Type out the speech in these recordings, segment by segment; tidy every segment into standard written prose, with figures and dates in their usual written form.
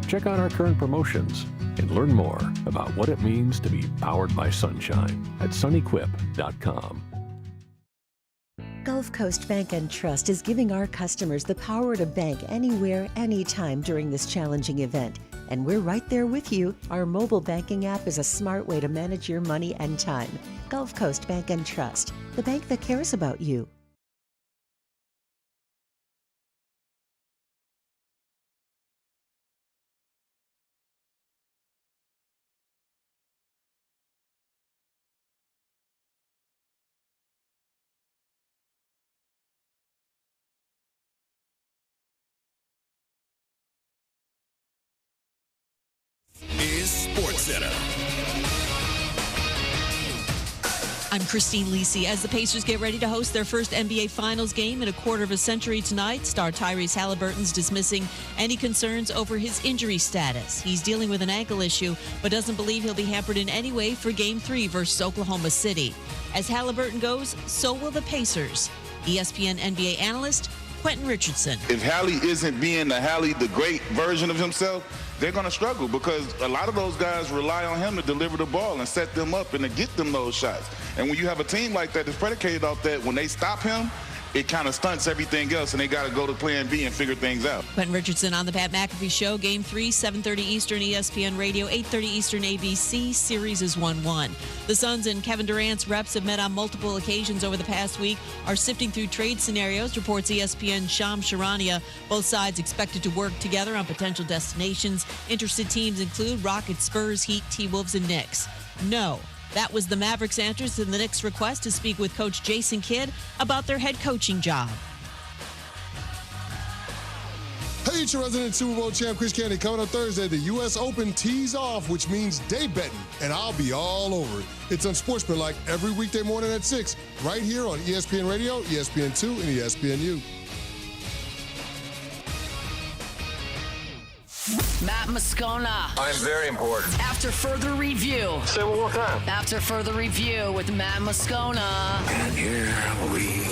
Check out our current promotions and learn more about what it means to be powered by sunshine at sunnyquip.com. Gulf Coast Bank and Trust is giving our customers the power to bank anywhere, anytime during this challenging event. And we're right there with you. Our mobile banking app is a smart way to manage your money and time. Gulf Coast Bank and Trust, the bank that cares about you. SportsCenter. I'm Christine Lisi. As the Pacers get ready to host their first NBA Finals game in a quarter of a century tonight, star Tyrese Halliburton's dismissing any concerns over his injury status. He's dealing with an ankle issue, but doesn't believe he'll be hampered in any way for Game 3 versus Oklahoma City. As Halliburton goes, so will the Pacers. ESPN NBA analyst Quentin Richardson. If Hallie isn't being the great version of himself, they're going to struggle because a lot of those guys rely on him to deliver the ball and set them up and to get them those shots. And when you have a team like that that's predicated off that, when they stop him, it kind of stunts everything else, and they got to go to plan B and figure things out. Quentin Richardson on the Pat McAfee Show. Game 3, 7:30 Eastern, ESPN Radio, 8:30 Eastern, ABC. Series is 1-1. The Suns and Kevin Durant's reps have met on multiple occasions over the past week, are sifting through trade scenarios, reports ESPN Shams Charania. Both sides expected to work together on potential destinations. Interested teams include Rockets, Spurs, Heat, T-Wolves, and Knicks. No. That was the Mavericks' answer to the Knicks' request to speak with Coach Jason Kidd about their head coaching job. Hey, it's your resident Super Bowl champ, Chris Candy. Coming up Thursday, the U.S. Open tees off, which means day betting, and I'll be all over it. It's Unsportsmanlike every weekday morning at 6, right here on ESPN Radio, ESPN2, and ESPNU. Matt Moscona. I'm very important. After further review. Say it one more time. After further review with Matt Moscona. And here we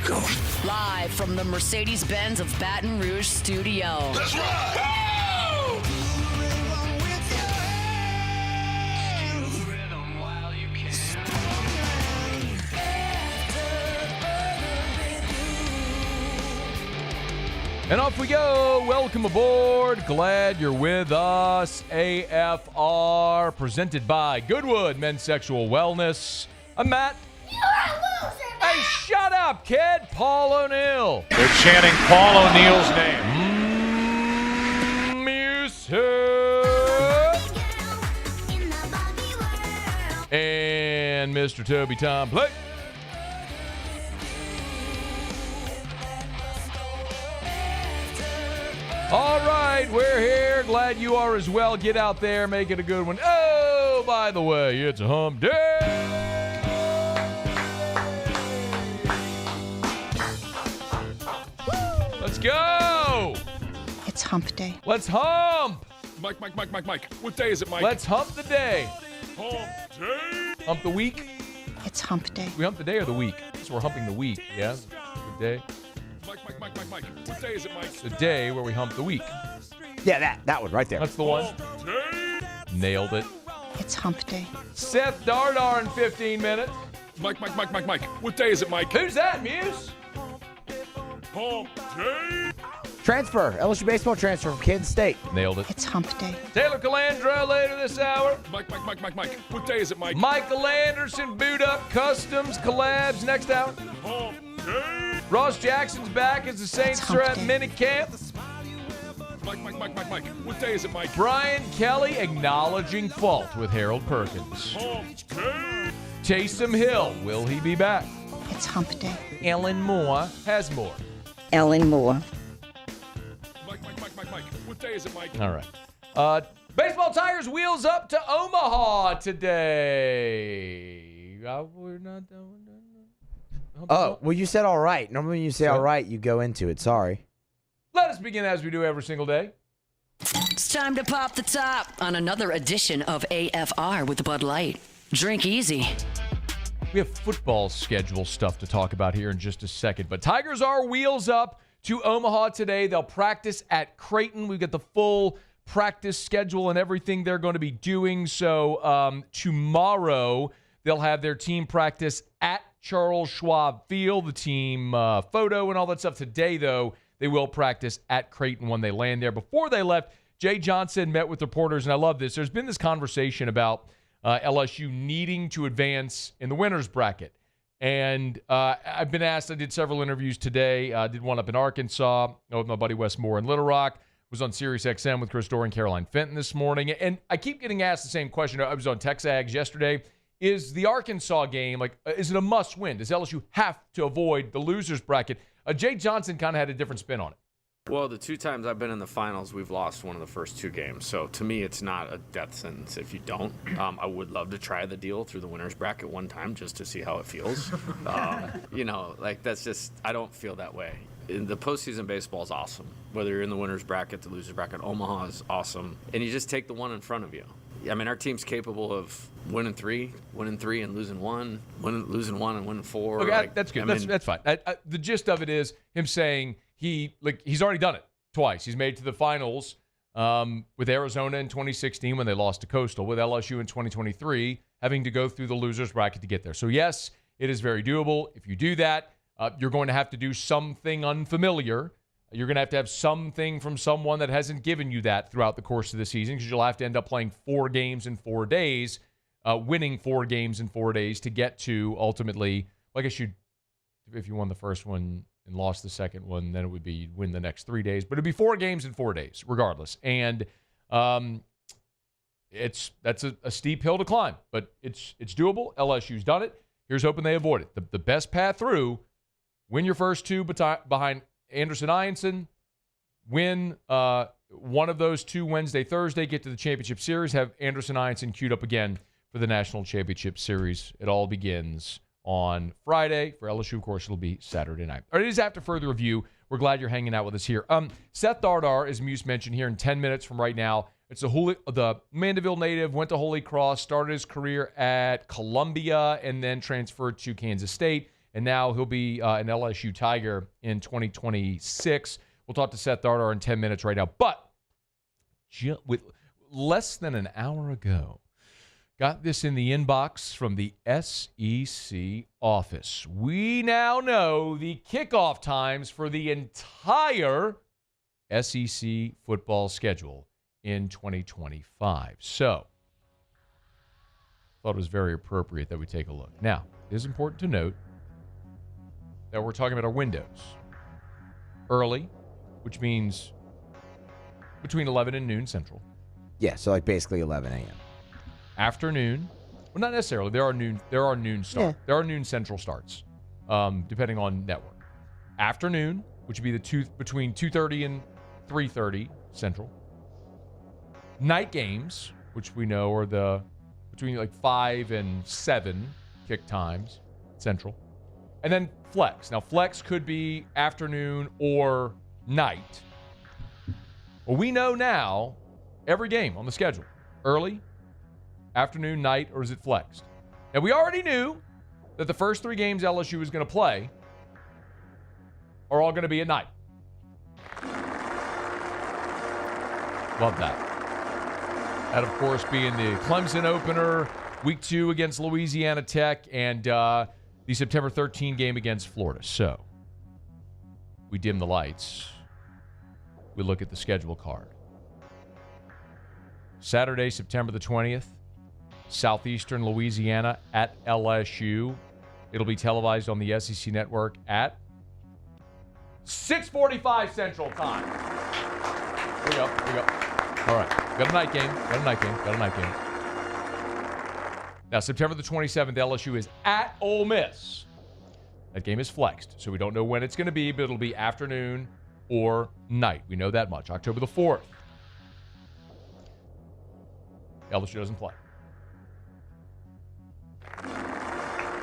go. Live from the Mercedes-Benz of Baton Rouge studio. Let's ride! And off we go. Welcome aboard. Glad you're with us. AFR, presented by Goodwood Men's Sexual Wellness. I'm Matt. You're a loser, Matt. Hey, shut up, kid. Paul O'Neill. They're chanting Paul O'Neill's name. Music. And Mr. Toby Tom Blake. All right, we're here. Glad you are as well. Get out there, make it a good one. Oh, by the way, it's a hump day. Let's go. It's hump day. Let's hump. Mike. What day is it, Mike? Let's hump the day. Hump day. Hump the week. It's hump day. We hump the day or the week? So we're humping the week, yeah? Good day. Mike. What day is it, Mike? The day where we hump the week. Yeah, that one right there. That's the one. Nailed it. It's hump day. Seth Dardar in 15 minutes. Mike. What day is it, Mike? Who's that, Muse? Hump day. Transfer. LSU Baseball transfer from Kansas State. Nailed it. It's hump day. Taylor Calandro later this hour. Mike. What day is it, Mike? Michael Anderson, Boot Up Customs collabs next hour. Hump day. Ross Jackson's back as the Saints are at Minicamp. Mike. What day is it, Mike? Brian Kelly acknowledging fault with Harold Perkins. Hump day. Taysom Hill, will he be back? It's hump day. Ellen Moore has more. Ellen Moore. Mike. What day is it, Mike? All right. Baseball Tigers wheels up to Omaha today. We're not done. Oh, well, you said all right. Normally when you say all right, you go into it. Sorry. Let us begin as we do every single day. It's time to pop the top on another edition of AFR with Bud Light. Drink easy. We have football schedule stuff to talk about here in just a second. But Tigers are wheels up to Omaha today. They'll practice at Creighton. We've got the full practice schedule and everything they're going to be doing. So tomorrow they'll have their team practice at Charles Schwab Field, the team photo and all that stuff. Today, though, they will practice at Creighton when they land there. Before they left, Jay Johnson met with reporters, and I love this. There's been this conversation about LSU needing to advance in the winners bracket. And I've been asked, I did several interviews today. I did one up in Arkansas with my buddy Wes Moore in Little Rock. Was on Sirius XM with Chris Dorr and Caroline Fenton this morning. And I keep getting asked the same question. I was on Texags yesterday. Is the Arkansas game, is it a must-win? Does LSU have to avoid the losers bracket? Jay Johnson kind of had a different spin on it. Well, the 2 times I've been in the finals, we've lost one of the first 2 games. So to me, it's not a death sentence if you don't. I would love to try the deal through the winners bracket one time just to see how it feels. That's just, I don't feel that way. The postseason baseball is awesome. Whether you're in the winners bracket, the losers bracket, Omaha is awesome. And you just take the one in front of you. I mean, our team's capable of winning 3 and losing 1, losing 1 and winning 4. Okay, that's good. That's fine. The gist of it is him saying he's already done it twice. He's made it to the finals with Arizona in 2016 when they lost to Coastal, with LSU in 2023 having to go through the losers bracket to get there. So, yes, it is very doable. If you do that, you're going to have to do something unfamiliar. You're going to have something from someone that hasn't given you that throughout the course of the season, because you'll have to end up playing 4 games in 4 days, winning 4 games in 4 days to get to ultimately, I guess if you won the first one and lost the second one, then it would be you'd win the next 3 days. But it'd be 4 games in 4 days, regardless. And that's a steep hill to climb, but it's doable. LSU's done it. Here's hoping they avoid it. The best path through: win your first 2 behind Anderson Ianson, win one of those 2 Wednesday, Thursday, get to the championship series, have Anderson Ianson queued up again for the national championship series. It all begins on Friday. For LSU, of course, it'll be Saturday night. All right, it is after further review. We're glad you're hanging out with us here. Seth Dardar, as Muse mentioned, here in 10 minutes from right now. It's the Mandeville native, went to Holy Cross, started his career at Columbia, and then transferred to Kansas State. And now he'll be an LSU Tiger in 2026. We'll talk to Seth Dardar in 10 minutes right now. But with less than an hour ago, got this in the inbox from the SEC office. We now know the kickoff times for the entire SEC football schedule in 2025. So, thought it was very appropriate that we take a look. Now, it is important to note that we're talking about our windows. Early, which means between 11 and noon Central. Yeah, so basically 11 a.m. Afternoon, well, not necessarily. There are noon starts. Yeah. There are noon Central starts, depending on network. Afternoon, which would be between 2:30 and 3:30 Central. Night games, which we know are between 5 and 7 kick times Central. And then flex. Now, flex could be afternoon or night. Well, we know now every game on the schedule. Early, afternoon, night, or is it flexed? Now, we already knew that the first 3 games LSU was going to play are all going to be at night. Love that. That, of course, being the Clemson opener, week 2 against Louisiana Tech, and the September 13 game against Florida. So, we dim the lights. We look at the schedule card. Saturday, September the 20th, Southeastern Louisiana at LSU. It'll be televised on the SEC Network at 6:45 Central Time. Here we go. All right. Got a night game. Now, September the 27th, LSU is at Ole Miss. That game is flexed, so we don't know when it's going to be, but it'll be afternoon or night. We know that much. October the 4th, LSU doesn't play.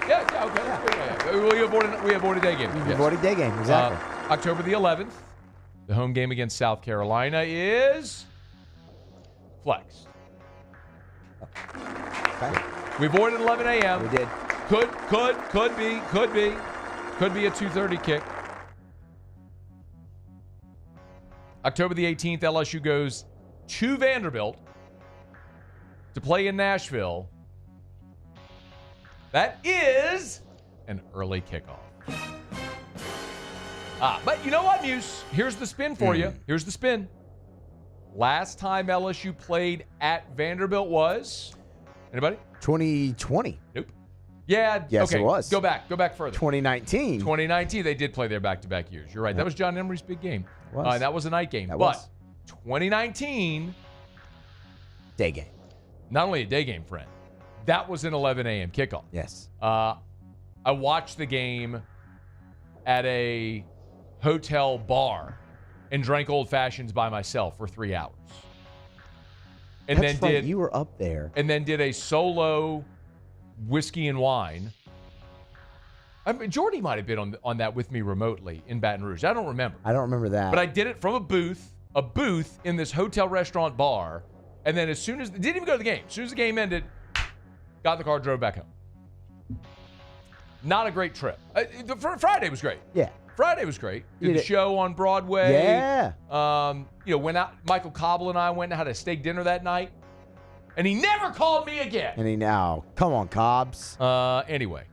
Yeah, okay. Yeah. We avoid a day game. We avoid a day game, exactly. October the 11th, the home game against South Carolina is flexed. Okay. We avoided 11 a.m. We did. Could be a 2:30 kick. October the 18th, LSU goes to Vanderbilt to play in Nashville. That is an early kickoff. But you know what, Muse? Here's the spin for you. Here's the spin. Last time LSU played at Vanderbilt was? Anybody? 2020. Nope. Yeah. Yes, okay. it was. Go back further. 2019. 2019. They did play there back-to-back years. You're right. Yep. That was John Emery's big game. That was a night game. That but was. 2019. Day game. Not only a day game, friend. That was an 11 a.m. kickoff. Yes. I watched the game at a hotel bar and drank old fashions by myself for 3 hours. And That's then right. You were up there. And then did a solo whiskey and wine. I mean, Jordy might have been on that with me remotely in Baton Rouge. I don't remember. I don't remember that. But I did it from a booth in this hotel restaurant bar. And then didn't even go to the game. As soon as the game ended, got in the car, drove back home. Not a great trip. Friday was great. Yeah. Friday was great. Did the show on Broadway. Yeah. Went out. Michael Cobble and I went and had a steak dinner that night. And he never called me again. Come on, Cobbs. Anyway.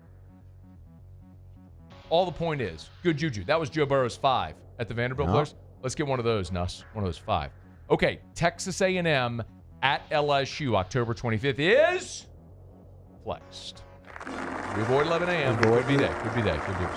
All the point is, good juju. That was Joe Burrow's 5 at the Vanderbilt Players. Let's get one of those, Nuss. One of those 5. Okay, Texas A&M at LSU, October 25th is flexed. We avoid 11 a.m. Could be day. Could do.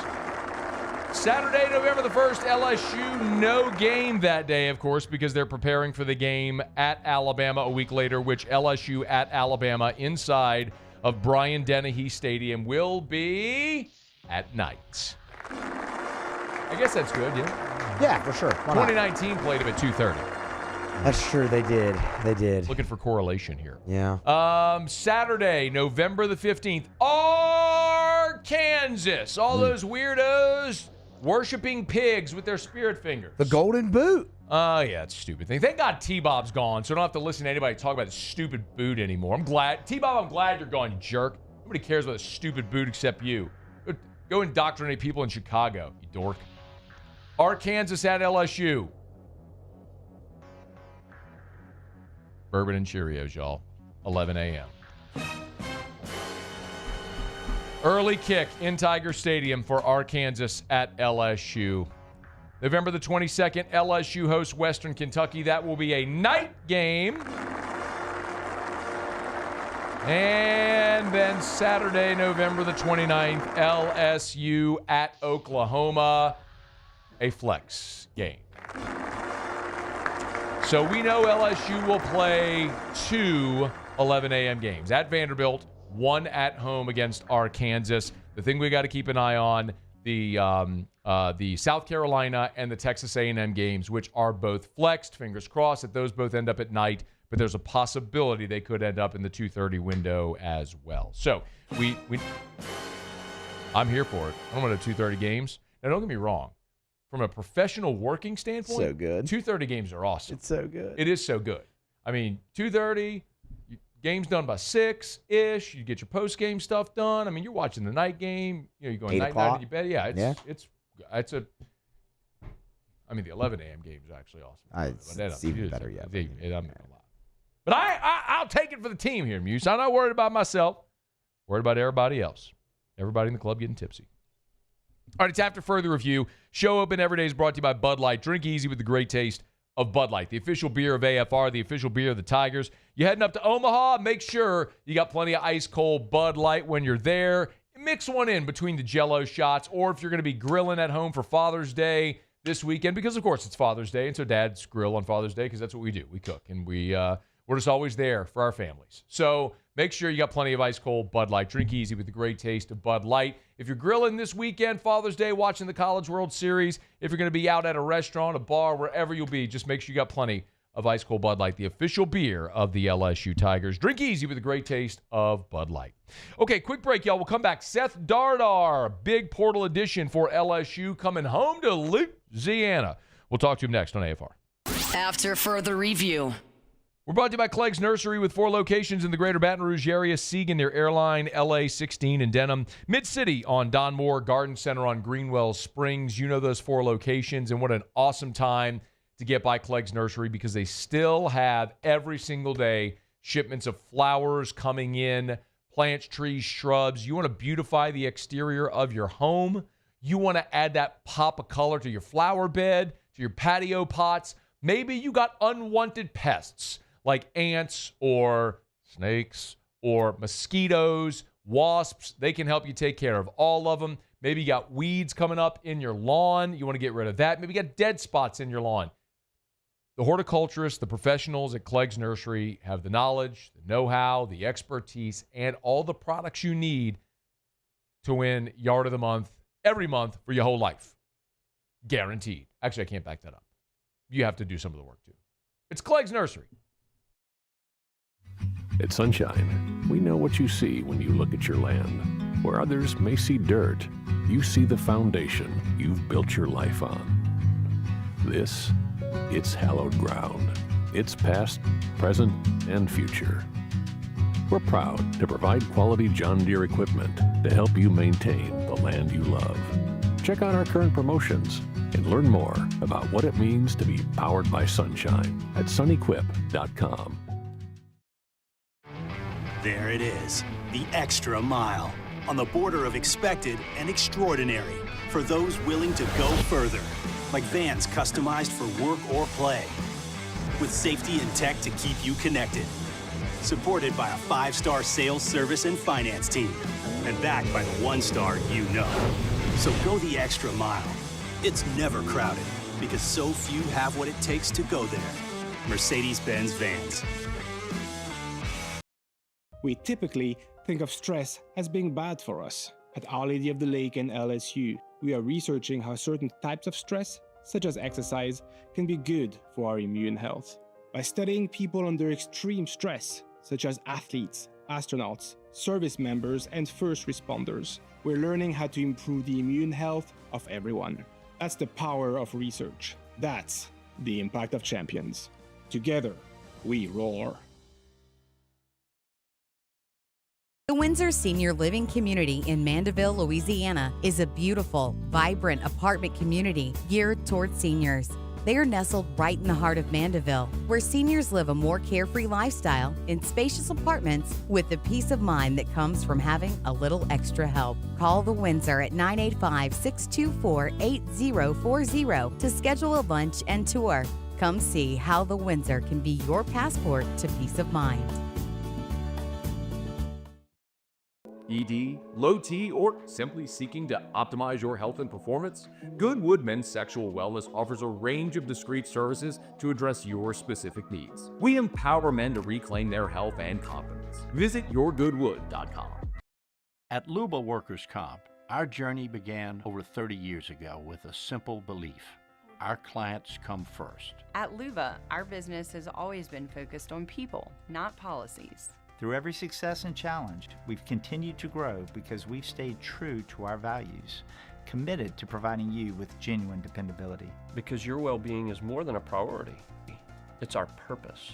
Saturday, November the 1st, LSU, no game that day, of course, because they're preparing for the game at Alabama a week later, which LSU at Alabama inside of Bryant Dennehy Stadium will be at night. I guess that's good, yeah? Yeah, for sure. 2019 played them at 2:30. That's true. They did. Looking for correlation here. Yeah. Saturday, November the 15th, Arkansas. All those weirdos worshiping pigs with their spirit fingers. The golden boot. Yeah, it's a stupid thing. Thank God T-Bob's gone, so I don't have to listen to anybody talk about the stupid boot anymore. I'm glad. T-Bob, I'm glad you're gone, you jerk. Nobody cares about the stupid boot except you. Go indoctrinate people in Chicago, you dork. Arkansas at LSU. Bourbon and Cheerios, y'all. 11 a.m. Early kick in Tiger Stadium for Arkansas at LSU. November the 22nd, LSU hosts Western Kentucky. That will be a night game. And then Saturday, November the 29th, LSU at Oklahoma. A flex game. So we know LSU will play 2 11 a.m. games. At Vanderbilt, 1 at home against Arkansas. The thing we got to keep an eye on, the South Carolina and the Texas A&M games, which are both flexed. Fingers crossed that those both end up at night, but there's a possibility they could end up in the 2:30 window as well. So I'm here for it. I don't want 2:30 games. Now, don't get me wrong. From a professional working standpoint, so good. 2:30 games are awesome. It's so good. It is so good. I mean, 2:30, game's done by 6-ish. You get your post-game stuff done. I mean, you're watching the night game. You're going night in your bed. Yeah, it's a. I mean, the 11 a.m. game is actually awesome. It's even better yet. But I'll take it for the team here, Muse. I'm not worried about myself. Worried about everybody else. Everybody in the club getting tipsy. All right, it's After Further Review. Show Open Every Day is brought to you by Bud Light. Drink easy with the great taste of Bud Light, the official beer of AFR, the official beer of the Tigers. You heading up to Omaha, make sure you got plenty of ice-cold Bud Light when you're there. Mix one in between the Jell-O shots, or if you're going to be grilling at home for Father's Day this weekend, because, of course, it's Father's Day, and so dads grill on Father's Day because that's what we do. We cook, and we're just always there for our families. So make sure you got plenty of ice-cold Bud Light. Drink easy with the great taste of Bud Light. If you're grilling this weekend, Father's Day, watching the College World Series, if you're going to be out at a restaurant, a bar, wherever you'll be, just make sure you got plenty of ice-cold Bud Light, the official beer of the LSU Tigers. Drink easy with the great taste of Bud Light. Okay, quick break, y'all. We'll come back. Seth Dardar, big portal edition for LSU, coming home to Louisiana. We'll talk to him next on AFR. After Further Review. We're brought to you by Clegg's Nursery with 4 locations in the greater Baton Rouge area. Siegen near Airline, LA 16 in Denham, Mid-City on Don Moore, Garden Center on Greenwell Springs. You know those 4 locations, and what an awesome time to get by Clegg's Nursery because they still have every single day shipments of flowers coming in, plants, trees, shrubs. You want to beautify the exterior of your home. You want to add that pop of color to your flower bed, to your patio pots. Maybe you got unwanted pests like ants or snakes or mosquitoes, wasps. They can help you take care of all of them. Maybe you got weeds coming up in your lawn. You want to get rid of that. Maybe you got dead spots in your lawn. The horticulturists, the professionals at Clegg's Nursery have the knowledge, the know-how, the expertise, and all the products you need to win Yard of the Month every month for your whole life. Guaranteed. Actually, I can't back that up. You have to do some of the work, too. It's Clegg's Nursery. At Sunshine, we know what you see when you look at your land. Where others may see dirt, you see the foundation you've built your life on. It's hallowed ground. It's past, present, and future. We're proud to provide quality John Deere equipment to help you maintain the land you love. Check out our current promotions and learn more about what it means to be powered by sunshine at sunnyquip.com. There it is, the extra mile, on the border of expected and extraordinary for those willing to go further, like vans customized for work or play, with safety and tech to keep you connected, supported by a 5-star sales, service, and finance team, and backed by the 1-star you know. So go the extra mile. It's never crowded, because so few have what it takes to go there. Mercedes-Benz Vans. We typically think of stress as being bad for us. At Our Lady of the Lake and LSU, we are researching how certain types of stress, such as exercise, can be good for our immune health. By studying people under extreme stress, such as athletes, astronauts, service members, and first responders, we're learning how to improve the immune health of everyone. That's the power of research. That's the impact of champions. Together, we roar. The Windsor Senior Living Community in Mandeville, Louisiana is a beautiful, vibrant apartment community geared toward seniors. They are nestled right in the heart of Mandeville, where seniors live a more carefree lifestyle in spacious apartments with the peace of mind that comes from having a little extra help. Call the Windsor at 985-624-8040 to schedule a lunch and tour. Come see how the Windsor can be your passport to peace of mind. ED, low T, or simply seeking to optimize your health and performance? Goodwood Men's Sexual Wellness offers a range of discreet services to address your specific needs. We empower men to reclaim their health and confidence. Visit yourgoodwood.com. At Luba Workers' Comp, our journey began over 30 years ago with a simple belief: our clients come first. At Luba, our business has always been focused on people, not policies. Through every success and challenge, we've continued to grow because we've stayed true to our values, committed to providing you with genuine dependability. Because your well-being is more than a priority. It's our purpose.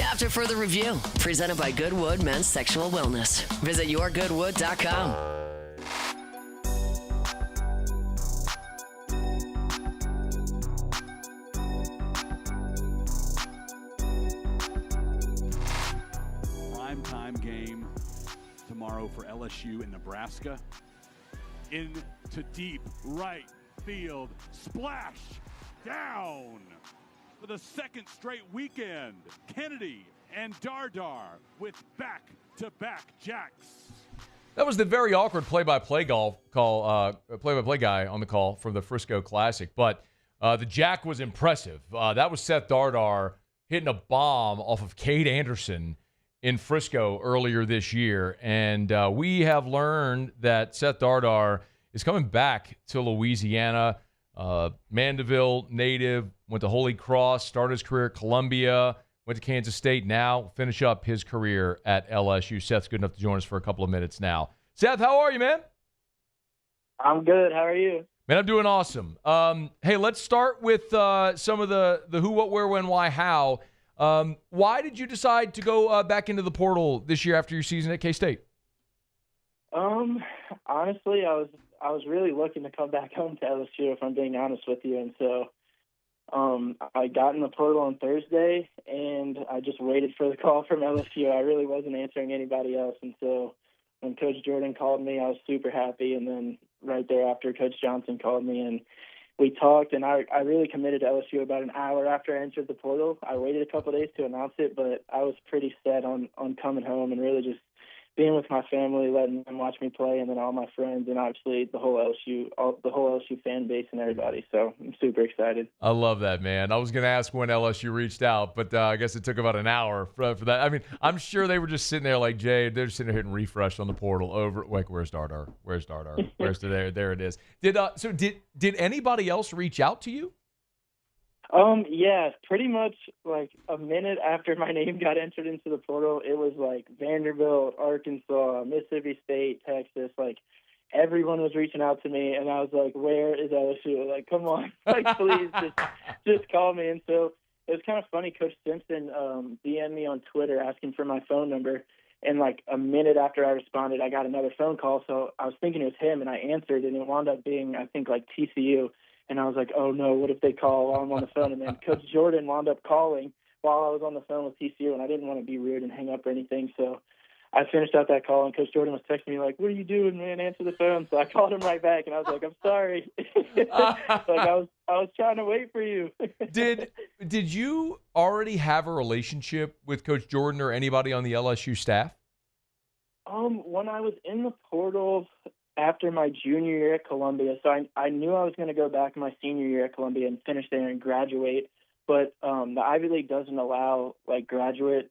After further review, presented by Goodwood Men's Sexual Wellness. Visit yourgoodwood.com. Primetime game tomorrow for LSU in Nebraska. Into deep right field. Splash down. For the second straight weekend, Kennedy and Dardar with back-to-back jacks. That was the very awkward play-by-play guy on the call from the Frisco Classic. But the jack was impressive. That was Seth Dardar hitting a bomb off of Cade Anderson in Frisco earlier this year. And we have learned that Seth Dardar is coming back to Louisiana. Mandeville native, went to Holy Cross, started his career at Columbia, went to Kansas State, now finish up his career at LSU. Seth's good enough to join us for a couple of minutes now. Seth, how are you, man? I'm good. How are you? Man, I'm doing awesome. Hey, let's start with some of the who, what, where, when, why, how. Why did you decide to go back into the portal this year after your season at K-State? Honestly, I was really looking to come back home to LSU, if I'm being honest with you, and so I got in the portal on Thursday, and I just waited for the call from LSU. I really wasn't answering anybody else, and so when Coach Jordan called me, I was super happy, and then right thereafter, Coach Johnson called me, and we talked, and I really committed to LSU about an hour after I entered the portal. I waited a couple of days to announce it, but I was pretty set on coming home and really just being with my family, letting them watch me play, and then all my friends, and obviously the whole LSU fan base and everybody. So I'm super excited. I love that, man. I was going to ask when LSU reached out, but I guess it took about an hour for that. I mean, I'm sure they were just sitting there like Jay. They're just sitting there hitting refresh on the portal. Over, like, where's Dardar? Where's Dardar? Where's there it is. Did anybody else reach out to you? Yeah, pretty much like a minute after my name got entered into the portal, it was like Vanderbilt, Arkansas, Mississippi State, Texas, like everyone was reaching out to me, and I was like, where is LSU? Like, come on, like, please just call me. And so it was kind of funny. Coach Simpson DM'd me on Twitter asking for my phone number, and like a minute after I responded, I got another phone call. So I was thinking it was him, and I answered, and it wound up being, I think, like TCU. And I was like, oh, no, what if they call while I'm on the phone? And then Coach Jordan wound up calling while I was on the phone with TCU, and I didn't want to be rude and hang up or anything. So I finished out that call, and Coach Jordan was texting me like, what are you doing, man? Answer the phone. So I called him right back, and I was like, I'm sorry. Like I was trying to wait for you. Did you already have a relationship with Coach Jordan or anybody on the LSU staff? When I was in the portal after my junior year at Columbia, so I knew I was going to go back my senior year at Columbia and finish there and graduate, but the Ivy League doesn't allow like graduate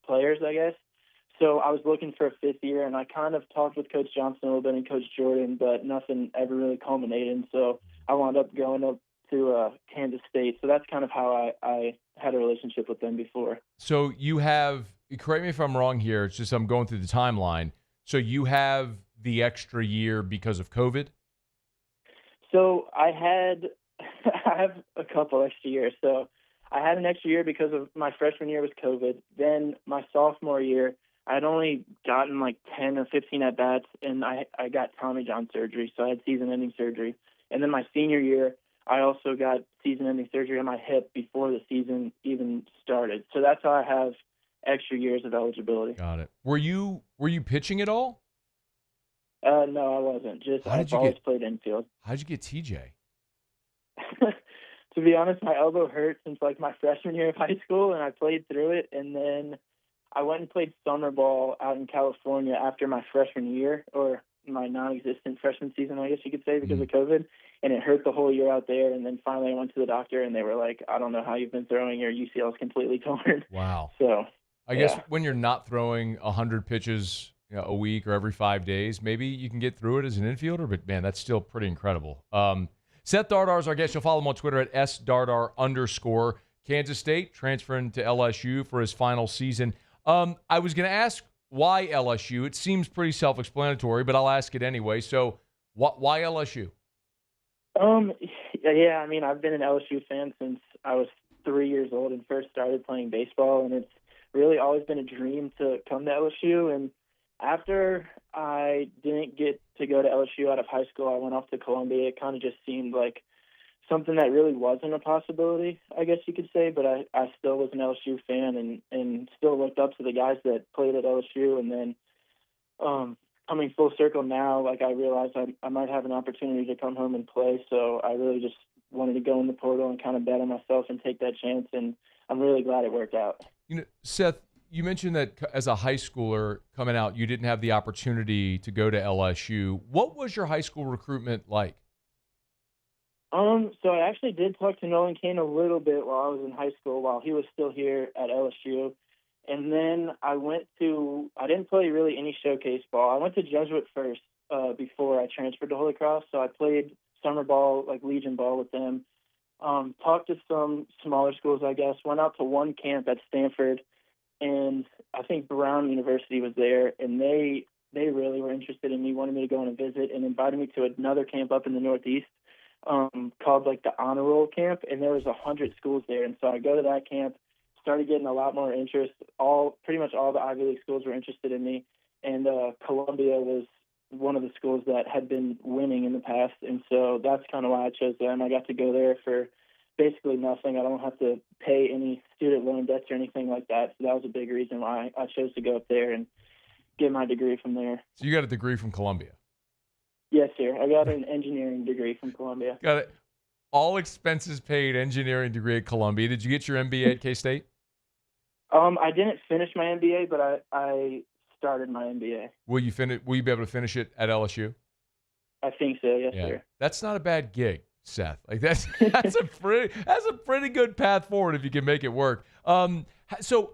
players, I guess. So I was looking for a fifth year, and I kind of talked with Coach Johnson a little bit and Coach Jordan, but nothing ever really culminated. And so I wound up going up to Kansas State. So that's kind of how I had a relationship with them before. So you have, correct me if I'm wrong here, it's just I'm going through the timeline. So you have the extra year because of COVID? So I have a couple extra years. So I had an extra year because of my freshman year was COVID. Then my sophomore year, I had only gotten like 10 or 15 at-bats, and I got Tommy John surgery, so I had season-ending surgery. And then my senior year, I also got season-ending surgery on my hip before the season even started. So that's how I have extra years of eligibility. Got it. Were you pitching at all? No, I wasn't. I've always played infield. How'd you get TJ? To be honest, my elbow hurt since like my freshman year of high school, and I played through it. And then I went and played summer ball out in California after my freshman year, or my non-existent freshman season, I guess you could say, because of COVID. And it hurt the whole year out there. And then finally I went to the doctor, and they were like, I don't know how you've been throwing. Your UCL is completely torn. Wow. So I guess when you're not throwing 100 pitches a week or every 5 days, maybe you can get through it as an infielder, but man, that's still pretty incredible. Seth Dardar is our guest. You'll follow him on Twitter at @SDardar_. Kansas State transferring to LSU for his final season. I was going to ask why LSU. It seems pretty self-explanatory, but I'll ask it anyway. So why LSU? Yeah, I mean, I've been an LSU fan since I was 3 years old and first started playing baseball, and it's really always been a dream to come to LSU. And after I didn't get to go to LSU out of high school, I went off to Columbia. It kind of just seemed like something that really wasn't a possibility, I guess you could say, but I still was an LSU fan and still looked up to the guys that played at LSU. And then coming full circle now, like I realized I might have an opportunity to come home and play, so I really just wanted to go in the portal and kind of bet on myself and take that chance, and I'm really glad it worked out. You know, Seth, you mentioned that as a high schooler coming out, you didn't have the opportunity to go to LSU. What was your high school recruitment like? So I actually did talk to Nolan Kane a little bit while I was in high school, while he was still here at LSU. And then I didn't play really any showcase ball. I went to Jesuit first before I transferred to Holy Cross. So I played summer ball, like Legion ball with them. Talked to some smaller schools, I guess. Went out to one camp at Stanford, and I think Brown University was there, and they they really were interested in me, wanted me to go on a visit, and invited me to another camp up in the Northeast called like the Honor Roll Camp, and there was 100 schools there. And so I go to that camp, started getting a lot more interest. Pretty much all the Ivy League schools were interested in me, and Columbia was one of the schools that had been winning in the past, and so that's kind of why I chose them. I got to go there for basically nothing. I don't have to pay any student loan debts or anything like that, so that was a big reason why I chose to go up there and get my degree from there. So you got a degree from Columbia? Yes, sir. I got an engineering degree from Columbia. Got it. All expenses paid engineering degree at Columbia. Did you get your MBA at K-State? I didn't finish my MBA, but I started my MBA. Will you be able to finish it at LSU? I think so, yes, Yeah. sir. That's not a bad gig, Seth. Like that's a pretty good path forward if you can make it work. So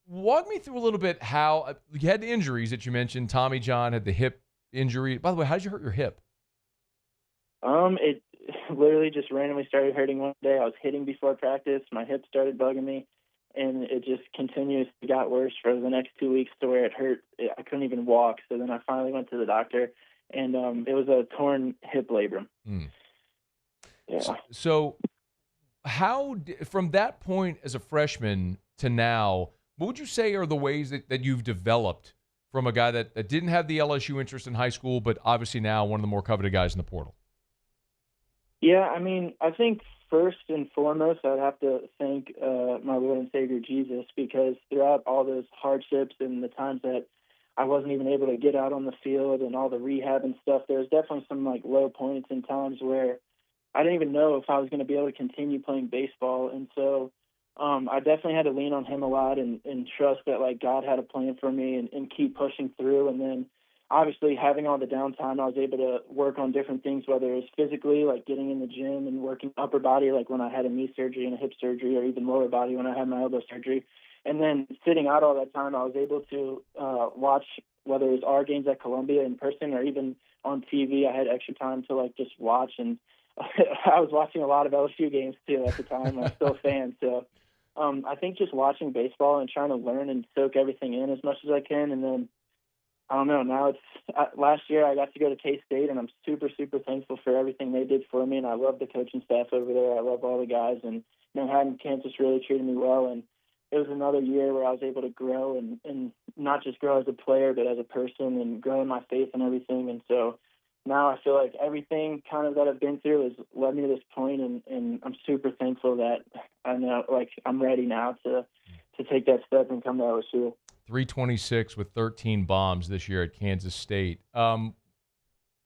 walk me through a little bit how you had the injuries that you mentioned. Tommy John had the hip injury. By the way, how did you hurt your hip? It literally just randomly started hurting one day. I was hitting before practice. My hip started bugging me, and it just continuously got worse for the next 2 weeks to where it hurt. I couldn't even walk. So then I finally went to the doctor, and it was a torn hip labrum. Yeah. So how, from that point as a freshman to now, what would you say are the ways that you've developed from a guy that didn't have the LSU interest in high school, but obviously now one of the more coveted guys in the portal? Yeah, I mean, I think first and foremost, I'd have to thank my Lord and Savior Jesus, because throughout all those hardships and the times that I wasn't even able to get out on the field and all the rehab and stuff, there was definitely some like low points and times where I didn't even know if I was going to be able to continue playing baseball. And so I definitely had to lean on him a lot and trust that like God had a plan for me and keep pushing through. And then obviously having all the downtime, I was able to work on different things, whether it was physically, like getting in the gym and working upper body, like when I had a knee surgery and a hip surgery, or even lower body when I had my elbow surgery. And then sitting out all that time, I was able to watch, whether it was our games at Columbia in person or even on TV. I had extra time to like just watch, and I was watching a lot of LSU games too at the time. I'm still a fan. So I think just watching baseball and trying to learn and soak everything in as much as I can. And then, I don't know, now it's last year I got to go to K-State, and I'm super, super thankful for everything they did for me. And I love the coaching staff over there. I love all the guys. And, having Kansas really treated me well. And it was another year where I was able to grow and not just grow as a player, but as a person, and grow in my faith and everything. And so now I feel like everything kind of that I've been through has led me to this point, and I'm super thankful that I know, like, I'm ready now to take that step and come to LSU. 326 with 13 bombs this year at Kansas State.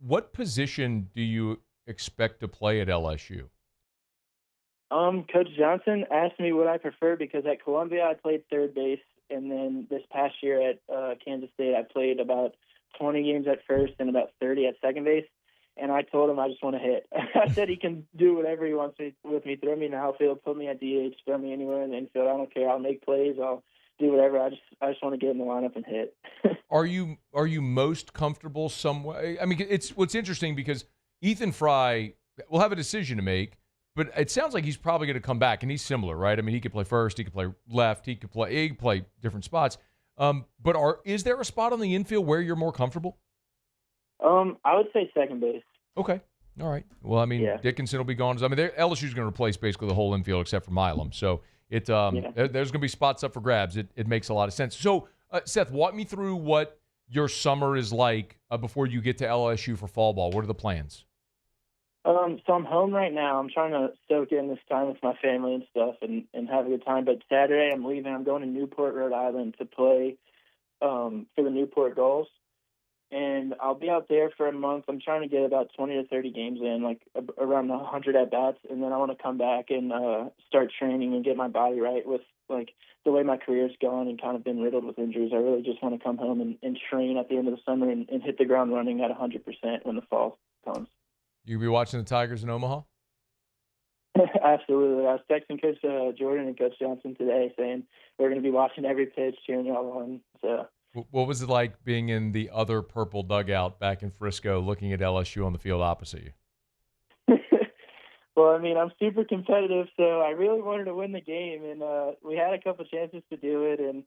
What position do you expect to play at LSU? Coach Johnson asked me what I prefer, because at Columbia I played third base, and then this past year at Kansas State I played about 20 games at first and about 30 at second base. And I told him I just want to hit. I said he can do whatever he wants with me. Throw me in the outfield, put me at DH, throw me anywhere in the infield. I don't care. I'll make plays. I'll do whatever. I just want to get in the lineup and hit. Are you most comfortable some way? I mean, it's what's interesting because Ethan Fry will have a decision to make, but it sounds like he's probably going to come back, and he's similar, right? I mean, he could play first, he could play left, he could play different spots. But is there a spot on the infield where you're more comfortable? I would say second base. Okay. All right. Well, I mean, Yeah. Dickinson will be gone. I mean, LSU's going to replace basically the whole infield except for Milam. So there's going to be spots up for grabs. It makes a lot of sense. So, Seth, walk me through what your summer is like before you get to LSU for fall ball. What are the plans? So I'm home right now. I'm trying to soak in this time with my family and stuff and have a good time. But Saturday I'm leaving. I'm going to Newport, Rhode Island to play for the Newport Gulls. And I'll be out there for a month. I'm trying to get about 20 to 30 games in, like around 100 at-bats. And then I want to come back and start training and get my body right with, like, the way my career's gone and kind of been riddled with injuries. I really just want to come home and train at the end of the summer and hit the ground running at 100% when the fall comes. You be watching the Tigers in Omaha? Absolutely. I was texting Coach Jordan and Coach Johnson today saying we're going to be watching every pitch, cheering y'all on. So. What was it like being in the other purple dugout back in Frisco, looking at LSU on the field opposite you? Well, I mean, I'm super competitive, so I really wanted to win the game, and we had a couple chances to do it, and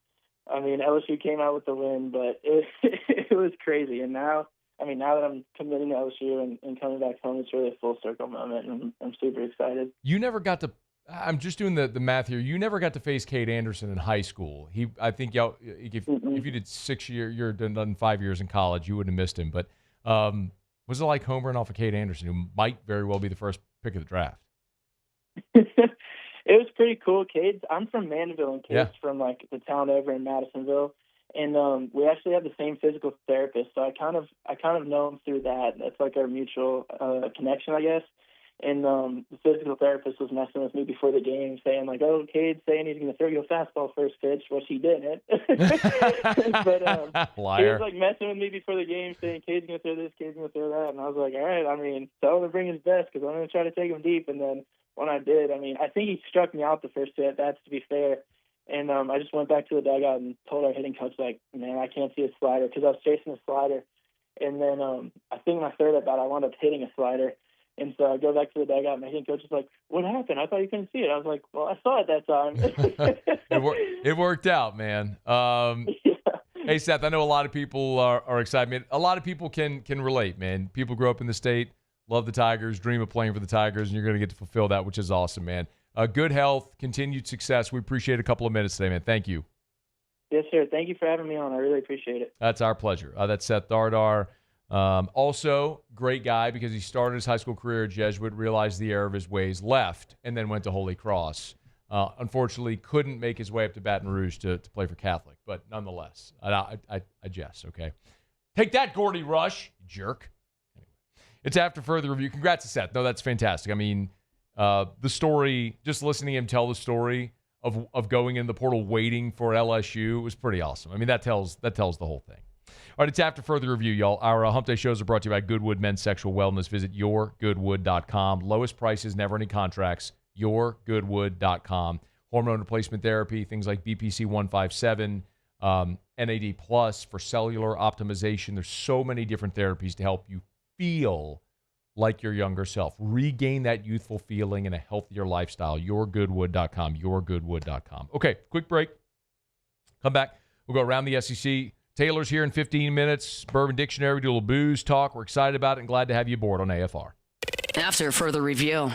I mean, LSU came out with the win, but it was crazy. And now that I'm committing to LSU and coming back home, it's really a full circle moment, and I'm super excited. You never got to. I'm just doing the math here. You never got to face Cade Anderson in high school. I think if you did 6 years, you're done 5 years in college, you wouldn't have missed him. But was it like homering off of Cade Anderson, who might very well be the first pick of the draft? It was pretty cool. I'm from Mandeville, and Cade's from like the town over in Madisonville, and we actually have the same physical therapist. So I kind of know him through that. That's like our mutual connection, I guess. And the physical therapist was messing with me before the game, saying like, "Oh, Cade's saying he's going to throw you a fastball first pitch," which he didn't. But Liar. He was like messing with me before the game, saying Cade's going to throw this, Cade's going to throw that, and I was like, "All right, I mean, tell him to bring his best because I'm going to try to take him deep." And then when I did, I mean, I think he struck me out the first two at bats, to be fair. And I just went back to the dugout and told our hitting coach, like, "Man, I can't see a slider," because I was chasing a slider. And then I think my third at bat, I wound up hitting a slider. And so I go back to the dugout, and my hitting coach is like, "What happened? I thought you couldn't see it." I was like, "Well, I saw it that time." It worked out, man. Hey, Seth, I know a lot of people are excited. Man, a lot of people can relate, man. People grow up in the state, love the Tigers, dream of playing for the Tigers, and you're going to get to fulfill that, which is awesome, man. Good health, continued success. We appreciate a couple of minutes today, man. Thank you. Yes, sir. Thank you for having me on. I really appreciate it. That's our pleasure. That's Seth Dardar. Also, great guy because he started his high school career at Jesuit, realized the error of his ways, left, and then went to Holy Cross. Unfortunately, couldn't make his way up to Baton Rouge to play for Catholic, but nonetheless, I jest, okay? Take that, Gordy Rush, you jerk. Anyway, it's after further review. Congrats to Seth. No, that's fantastic. I mean, the story, just listening to him tell the story of going in the portal waiting for LSU was pretty awesome. I mean, that tells the whole thing. All right, it's after further review, y'all. Our Hump Day shows are brought to you by Goodwood Men's Sexual Wellness. Visit yourgoodwood.com. Lowest prices, never any contracts. Yourgoodwood.com. Hormone replacement therapy, things like BPC 157, NAD Plus for cellular optimization. There's so many different therapies to help you feel like your younger self. Regain that youthful feeling and a healthier lifestyle. Yourgoodwood.com. Yourgoodwood.com. Okay, quick break. Come back. We'll go around the SEC. Taylor's here in 15 minutes. Bourbon Dictionary, do a little booze talk. We're excited about it and glad to have you aboard on AFR. After further review.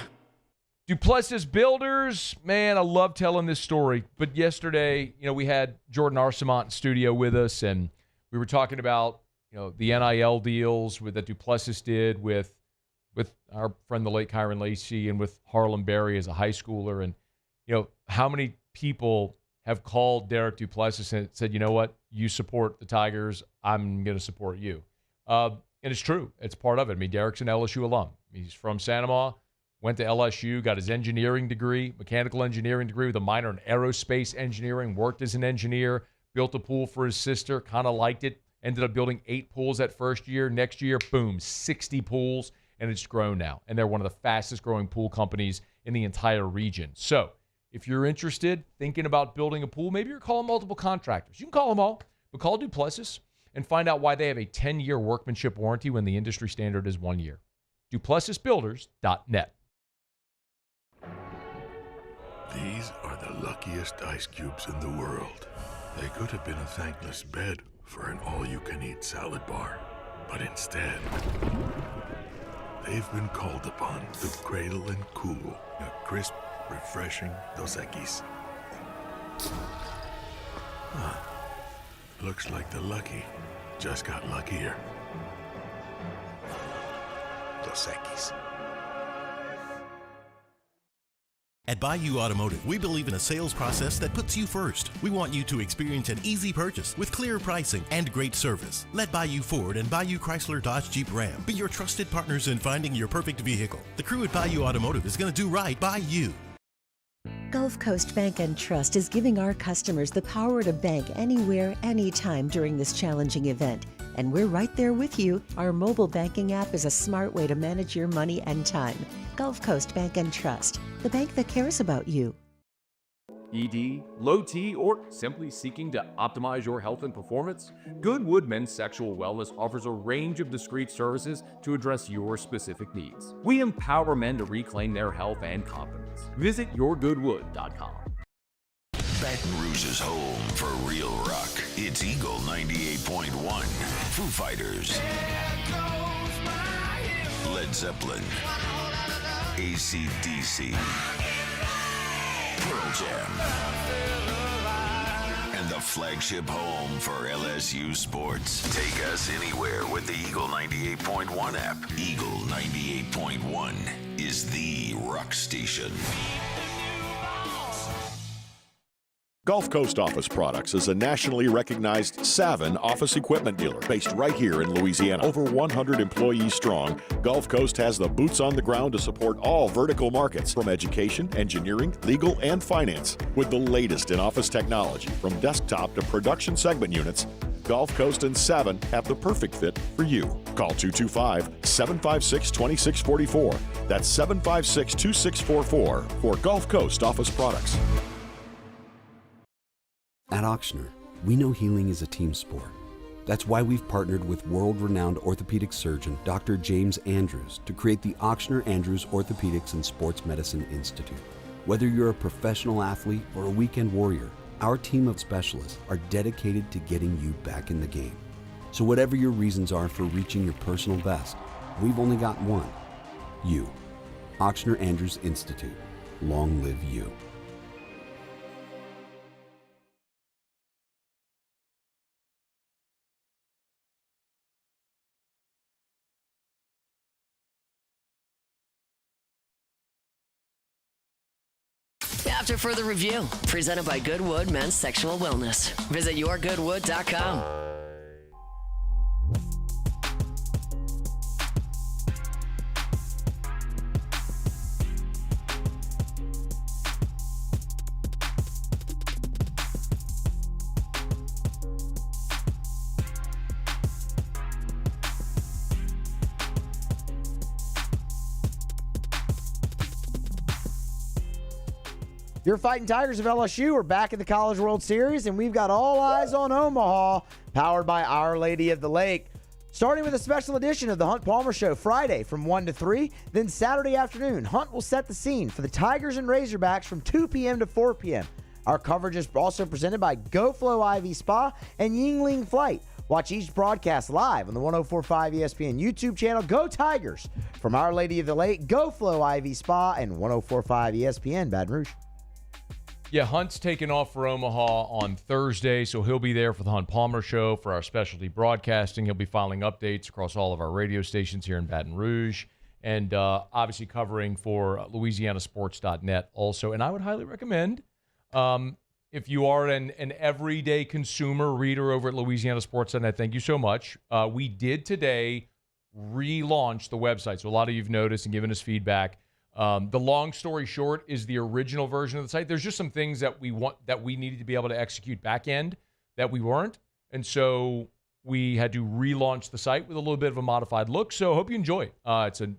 Duplessis Builders, man, I love telling this story. But yesterday, we had Jordan Arcemont in studio with us, and we were talking about, the NIL deals that Duplessis did with our friend, the late Kyron Lacey, and with Harlan Berry as a high schooler. And, how many people have called Derek Duplessis and said, "You know what? You support the Tigers. I'm going to support you." And it's true. It's part of it. I mean, Derek's an LSU alum. He's from Santa, went to LSU, got his engineering degree, mechanical engineering degree with a minor in aerospace engineering, worked as an engineer, built a pool for his sister, kind of liked it, ended up building 8 pools that first year. Next year, boom, 60 pools, and it's grown now. And they're one of the fastest growing pool companies in the entire region. So if you're interested, thinking about building a pool, maybe you're calling multiple contractors. You can call them all, but call Duplessis and find out why they have a 10-year workmanship warranty when the industry standard is 1 year. DuplessisBuilders.net. These are the luckiest ice cubes in the world. They could have been a thankless bed for an all-you-can-eat salad bar. But instead, they've been called upon to cradle and cool a crisp, refreshing Dos Equis. Looks like the lucky just got luckier. Dos Equis. At Bayou Automotive, we believe in a sales process that puts you first. We want you to experience an easy purchase with clear pricing and great service. Let Bayou Ford and Bayou Chrysler Dodge Jeep Ram be your trusted partners in finding your perfect vehicle. The crew at Bayou Automotive is going to do right by you. Gulf Coast Bank and Trust is giving our customers the power to bank anywhere, anytime during this challenging event. And we're right there with you. Our mobile banking app is a smart way to manage your money and time. Gulf Coast Bank and Trust, the bank that cares about you. ED, low T, or simply seeking to optimize your health and performance? Goodwood Men's Sexual Wellness offers a range of discreet services to address your specific needs. We empower men to reclaim their health and confidence. Visit yourgoodwood.com. Baton Rouge's home for real rock. It's Eagle 98.1. Foo Fighters. Led Zeppelin. AC/DC. Pearl Jam. And the flagship home for LSU sports. Take us anywhere with the Eagle 98.1 app. Eagle 98.1 is the rock station. Gulf Coast Office Products is a nationally recognized Savin office equipment dealer based right here in Louisiana. Over 100 employees strong, Gulf Coast has the boots on the ground to support all vertical markets, from education, engineering, legal, and finance. With the latest in office technology, from desktop to production segment units, Gulf Coast and Savin have the perfect fit for you. Call 225-756-2644. That's 756-2644 for Gulf Coast Office Products. At Ochsner, we know healing is a team sport. That's why we've partnered with world-renowned orthopedic surgeon Dr. James Andrews to create the Ochsner Andrews Orthopedics and Sports Medicine Institute. Whether you're a professional athlete or a weekend warrior, our team of specialists are dedicated to getting you back in the game. So whatever your reasons are for reaching your personal best, we've only got one: you. Ochsner Andrews Institute. Long live you. After further review, presented by Goodwood Men's Sexual Wellness. Visit yourgoodwood.com. Your Fighting Tigers of LSU are back in the College World Series, and we've got all eyes on Omaha, powered by Our Lady of the Lake. Starting with a special edition of the Hunt Palmer Show Friday from 1 to 3, then Saturday afternoon, Hunt will set the scene for the Tigers and Razorbacks from 2 p.m. to 4 p.m. Our coverage is also presented by GoFlow IV Spa and Yingling Flight. Watch each broadcast live on the 104.5 ESPN YouTube channel. Go Tigers! From Our Lady of the Lake, GoFlow IV Spa, and 104.5 ESPN Baton Rouge. Yeah, Hunt's taking off for Omaha on Thursday, so he'll be there for the Hunt Palmer Show for our specialty broadcasting. He'll be filing updates across all of our radio stations here in Baton Rouge, and obviously covering for LouisianaSports.net also. And I would highly recommend, if you are an everyday consumer reader over at LouisianaSports.net, thank you so much. We did today relaunch the website, so a lot of you have noticed and given us feedback. The long story short is the original version of the site. There's just some things that we needed to be able to execute back end that we weren't. And so we had to relaunch the site with a little bit of a modified look. So I hope you enjoy it. It's a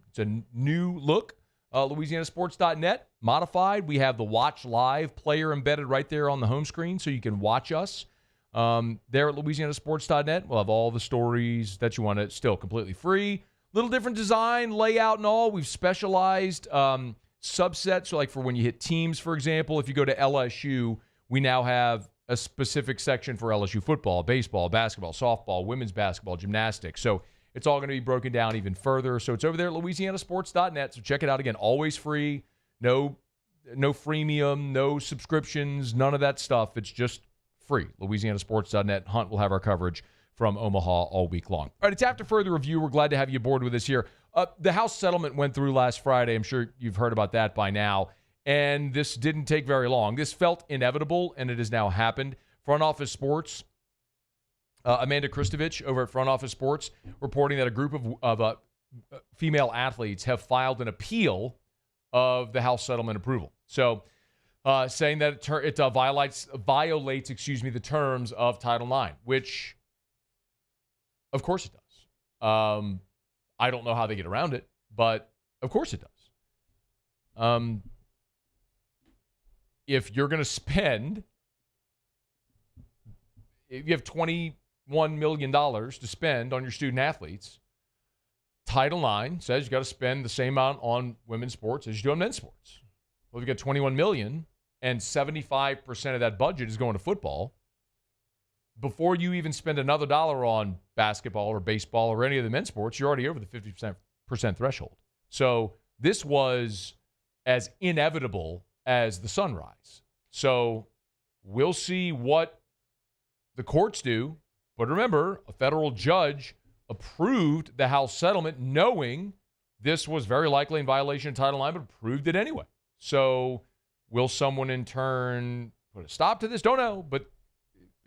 new look, LouisianaSports.net, modified. We have the Watch Live player embedded right there on the home screen, so you can watch us there at LouisianaSports.net. We'll have all the stories that you want. To still completely free. Little different design, layout, and all. We've specialized subsets. So like for when you hit teams, for example, if you go to LSU, we now have a specific section for LSU football, baseball, basketball, softball, women's basketball, gymnastics. So it's all going to be broken down even further. So it's over there at LouisianaSports.net. So check it out again. Always free. No freemium, no subscriptions, none of that stuff. It's just free. LouisianaSports.net. Hunt will have our coverage from Omaha all week long. All right, it's After Further Review. We're glad to have you aboard with us here. The House settlement went through last Friday. I'm sure you've heard about that by now. And this didn't take very long. This felt inevitable, and it has now happened. Front Office Sports, Amanda Kristovich over at Front Office Sports, reporting that a group of female athletes have filed an appeal of the House settlement approval. So saying that it violates the terms of Title IX, which... Of course it does. I don't know how they get around it, but of course it does. If you're going to spend, if you have $21 million to spend on your student athletes, Title IX says you got to spend the same amount on women's sports as you do on men's sports. Well, if you got $21 million and 75% of that budget is going to football, before you even spend another dollar on basketball or baseball or any of the men's sports, you're already over the 50% threshold. So this was as inevitable as the sunrise. So we'll see what the courts do. But remember, a federal judge approved the House settlement knowing this was very likely in violation of Title IX, but approved it anyway. So will someone in turn put a stop to this? Don't know. But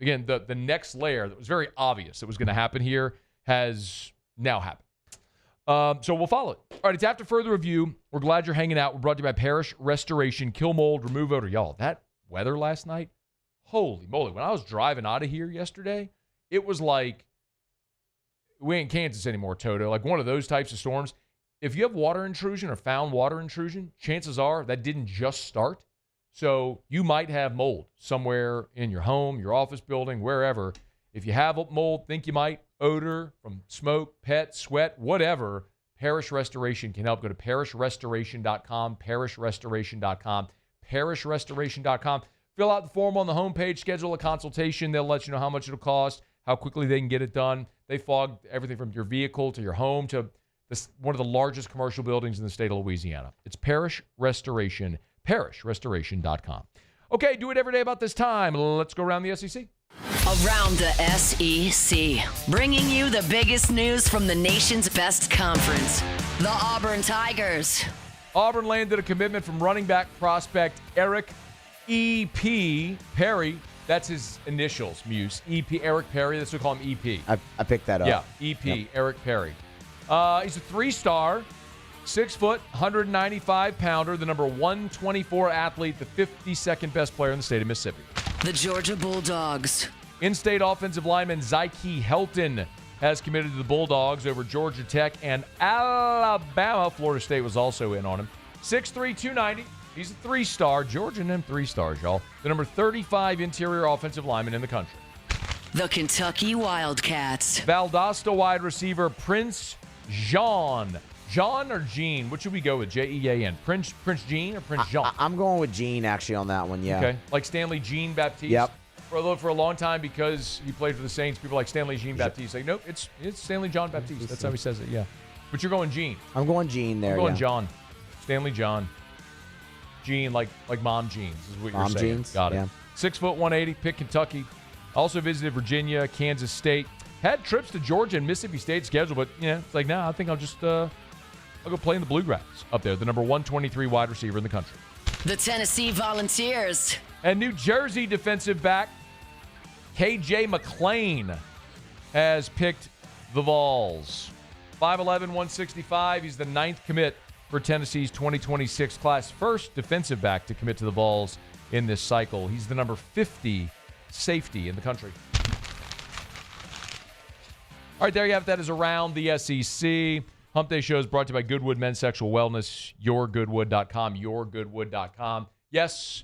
again, the next layer that was very obvious that was going to happen here has now happened. So we'll follow it. All right, it's After Further Review. We're glad you're hanging out. We're brought to you by Parish Restoration. Kill mold, remove odor. Y'all, that weather last night, holy moly. When I was driving out of here yesterday, it was like, we ain't Kansas anymore, Toto. Like one of those types of storms. If you have water intrusion or found water intrusion, chances are that didn't just start. So you might have mold somewhere in your home, your office building, wherever. If you have mold, think you might, odor from smoke, pet, sweat, whatever, Parish Restoration can help. Go to parishrestoration.com, parishrestoration.com, parishrestoration.com. Fill out the form on the homepage, schedule a consultation. They'll let you know how much it'll cost, how quickly they can get it done. They fog everything from your vehicle to your home to one of the largest commercial buildings in the state of Louisiana. It's Parish Restoration, parishrestoration.com. Okay, do it every day about this time. Let's go around the SEC. Around the SEC, bringing you the biggest news from the nation's best conference, the Auburn Tigers. Auburn landed a commitment from running back prospect Eric E.P. Perry. That's his initials, Muse. E.P. Eric Perry. That's what we call him E.P. I picked that up. Yeah, E.P. Yep. Eric Perry. He's a 3-star, 6 foot, 195-pounder, the number 124 athlete, the 52nd best player in the state of Mississippi. The Georgia Bulldogs. In-state offensive lineman Zyke Helton has committed to the Bulldogs over Georgia Tech and Alabama. Florida State was also in on him. 6'3", 290. He's a 3-star. Georgia and them 3 stars, y'all. The number 35 interior offensive lineman in the country. The Kentucky Wildcats. Valdosta wide receiver Prince Jean. John or Gene? What should we go with? Jean. Prince Jean or Prince Jean? I'm going with Gene actually on that one, yeah. Okay. Like Stanley Jean Baptiste? Yep. For a long time, because he played for the Saints, people like Stanley Jean Baptiste. Like, nope, it's Stanley John Baptiste. That's how he says it, yeah. But you're going Gene. I'm going Gene there, I'm going yeah. John. Stanley John. Gene, like Mom Jeans is what Mom you're saying. Jeans? Got it. Yeah. 6 foot, 180, picked Kentucky. Also visited Virginia, Kansas State. Had trips to Georgia and Mississippi State scheduled, but, it's like, I think I'll just I'll go play in the Bluegrass up there, the number 123 wide receiver in the country. The Tennessee Volunteers. And New Jersey defensive back KJ McClain has picked the Vols. 5'11", 165. He's the 9th commit for Tennessee's 2026 class. First defensive back to commit to the Vols in this cycle. He's the number 50 safety in the country. All right, there you have it. That is Around the SEC. Hump Day Show is brought to you by Goodwood Men's Sexual Wellness, yourgoodwood.com, yourgoodwood.com. Yes,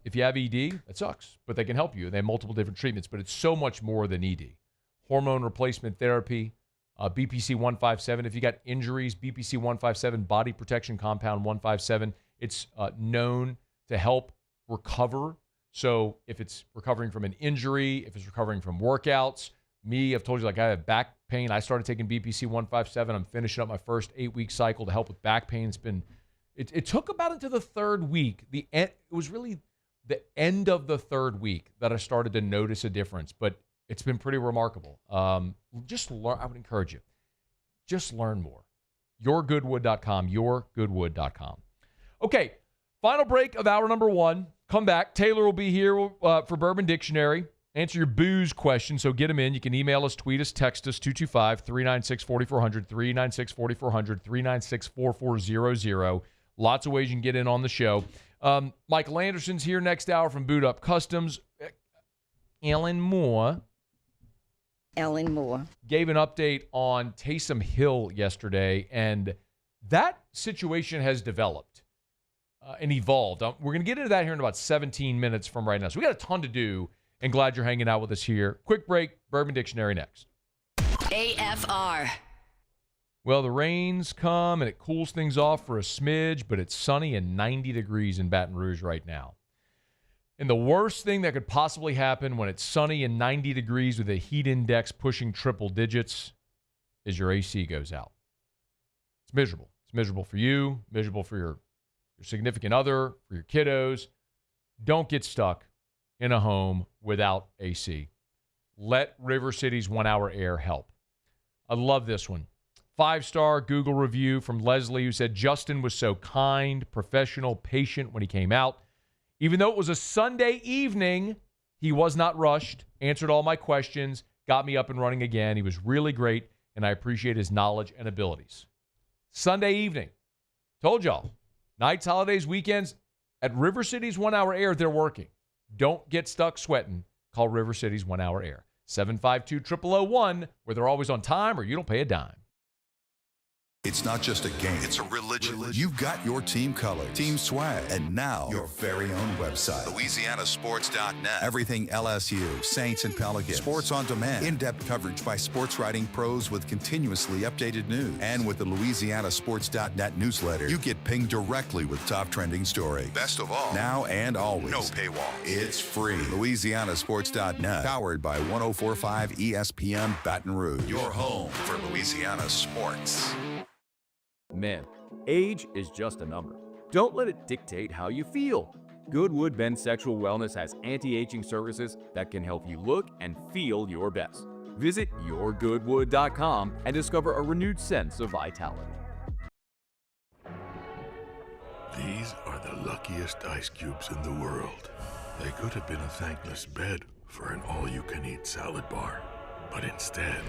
if you have ED, that sucks, but they can help you. They have multiple different treatments, but it's so much more than ED. Hormone replacement therapy, BPC 157. If you got injuries, BPC 157, body protection compound 157. It's known to help recover. So if it's recovering from an injury, if it's recovering from workouts, I've told you, like, I have back pain. I started taking BPC 157. I'm finishing up my first 8-week cycle to help with back pain. It took about into the 3rd week. It was really the end of the 3rd week that I started to notice a difference, but it's been pretty remarkable. Just learn. I would encourage you. Just learn more. Yourgoodwood.com, yourgoodwood.com. Okay, final break of hour number 1. Come back. Taylor will be here for Bourbon Dictionary. Answer your booze question, so get them in. You can email us, tweet us, text us, 225-396-4400, 396-4400, 396-4400. Lots of ways you can get in on the show. Michael Anderson's here next hour from Boot Up Customs. Ellen Moore gave an update on Taysom Hill yesterday, and that situation has developed and evolved. We're going to get into that here in about 17 minutes from right now. So we got a ton to do, and glad you're hanging out with us here. Quick break, Bourbon Dictionary next. AFR. Well, the rains come and it cools things off for a smidge, but it's sunny and 90 degrees in Baton Rouge right now. And the worst thing that could possibly happen when it's sunny and 90 degrees with a heat index pushing triple digits is your AC goes out. It's miserable. It's miserable for you, miserable for your significant other, for your kiddos. Don't get stuck in a home without AC. Let River City's 1 Hour Air help. I love this one. 5-star Google review from Leslie, who said, Justin was so kind, professional, patient when he came out. Even though it was a Sunday evening, he was not rushed, answered all my questions, got me up and running again. He was really great, and I appreciate his knowledge and abilities. Sunday evening. Told y'all. Nights, holidays, weekends. At River City's 1 Hour Air, they're working. Don't get stuck sweating. Call River City's 1 Hour Air. 752-0001, where they're always on time or you don't pay a dime. It's not just a game, it's a religion. You've got your team colors, team swag, and now your very own website. LouisianaSports.net. Everything LSU, Saints, and Pelicans. Sports on demand. In-depth coverage by sports writing pros with continuously updated news. And with the LouisianaSports.net newsletter, you get pinged directly with top trending stories. Best of all, now and always, no paywall. It's free. LouisianaSports.net. Powered by 104.5 ESPN Baton Rouge. Your home for Louisiana sports. Men, age is just a number. Don't let it dictate how you feel. Goodwood Men's Sexual Wellness has anti-aging services that can help you look and feel your best. Visit yourgoodwood.com and discover a renewed sense of vitality. These are the luckiest ice cubes in the world. They could have been a thankless bed for an all-you-can-eat salad bar. But instead,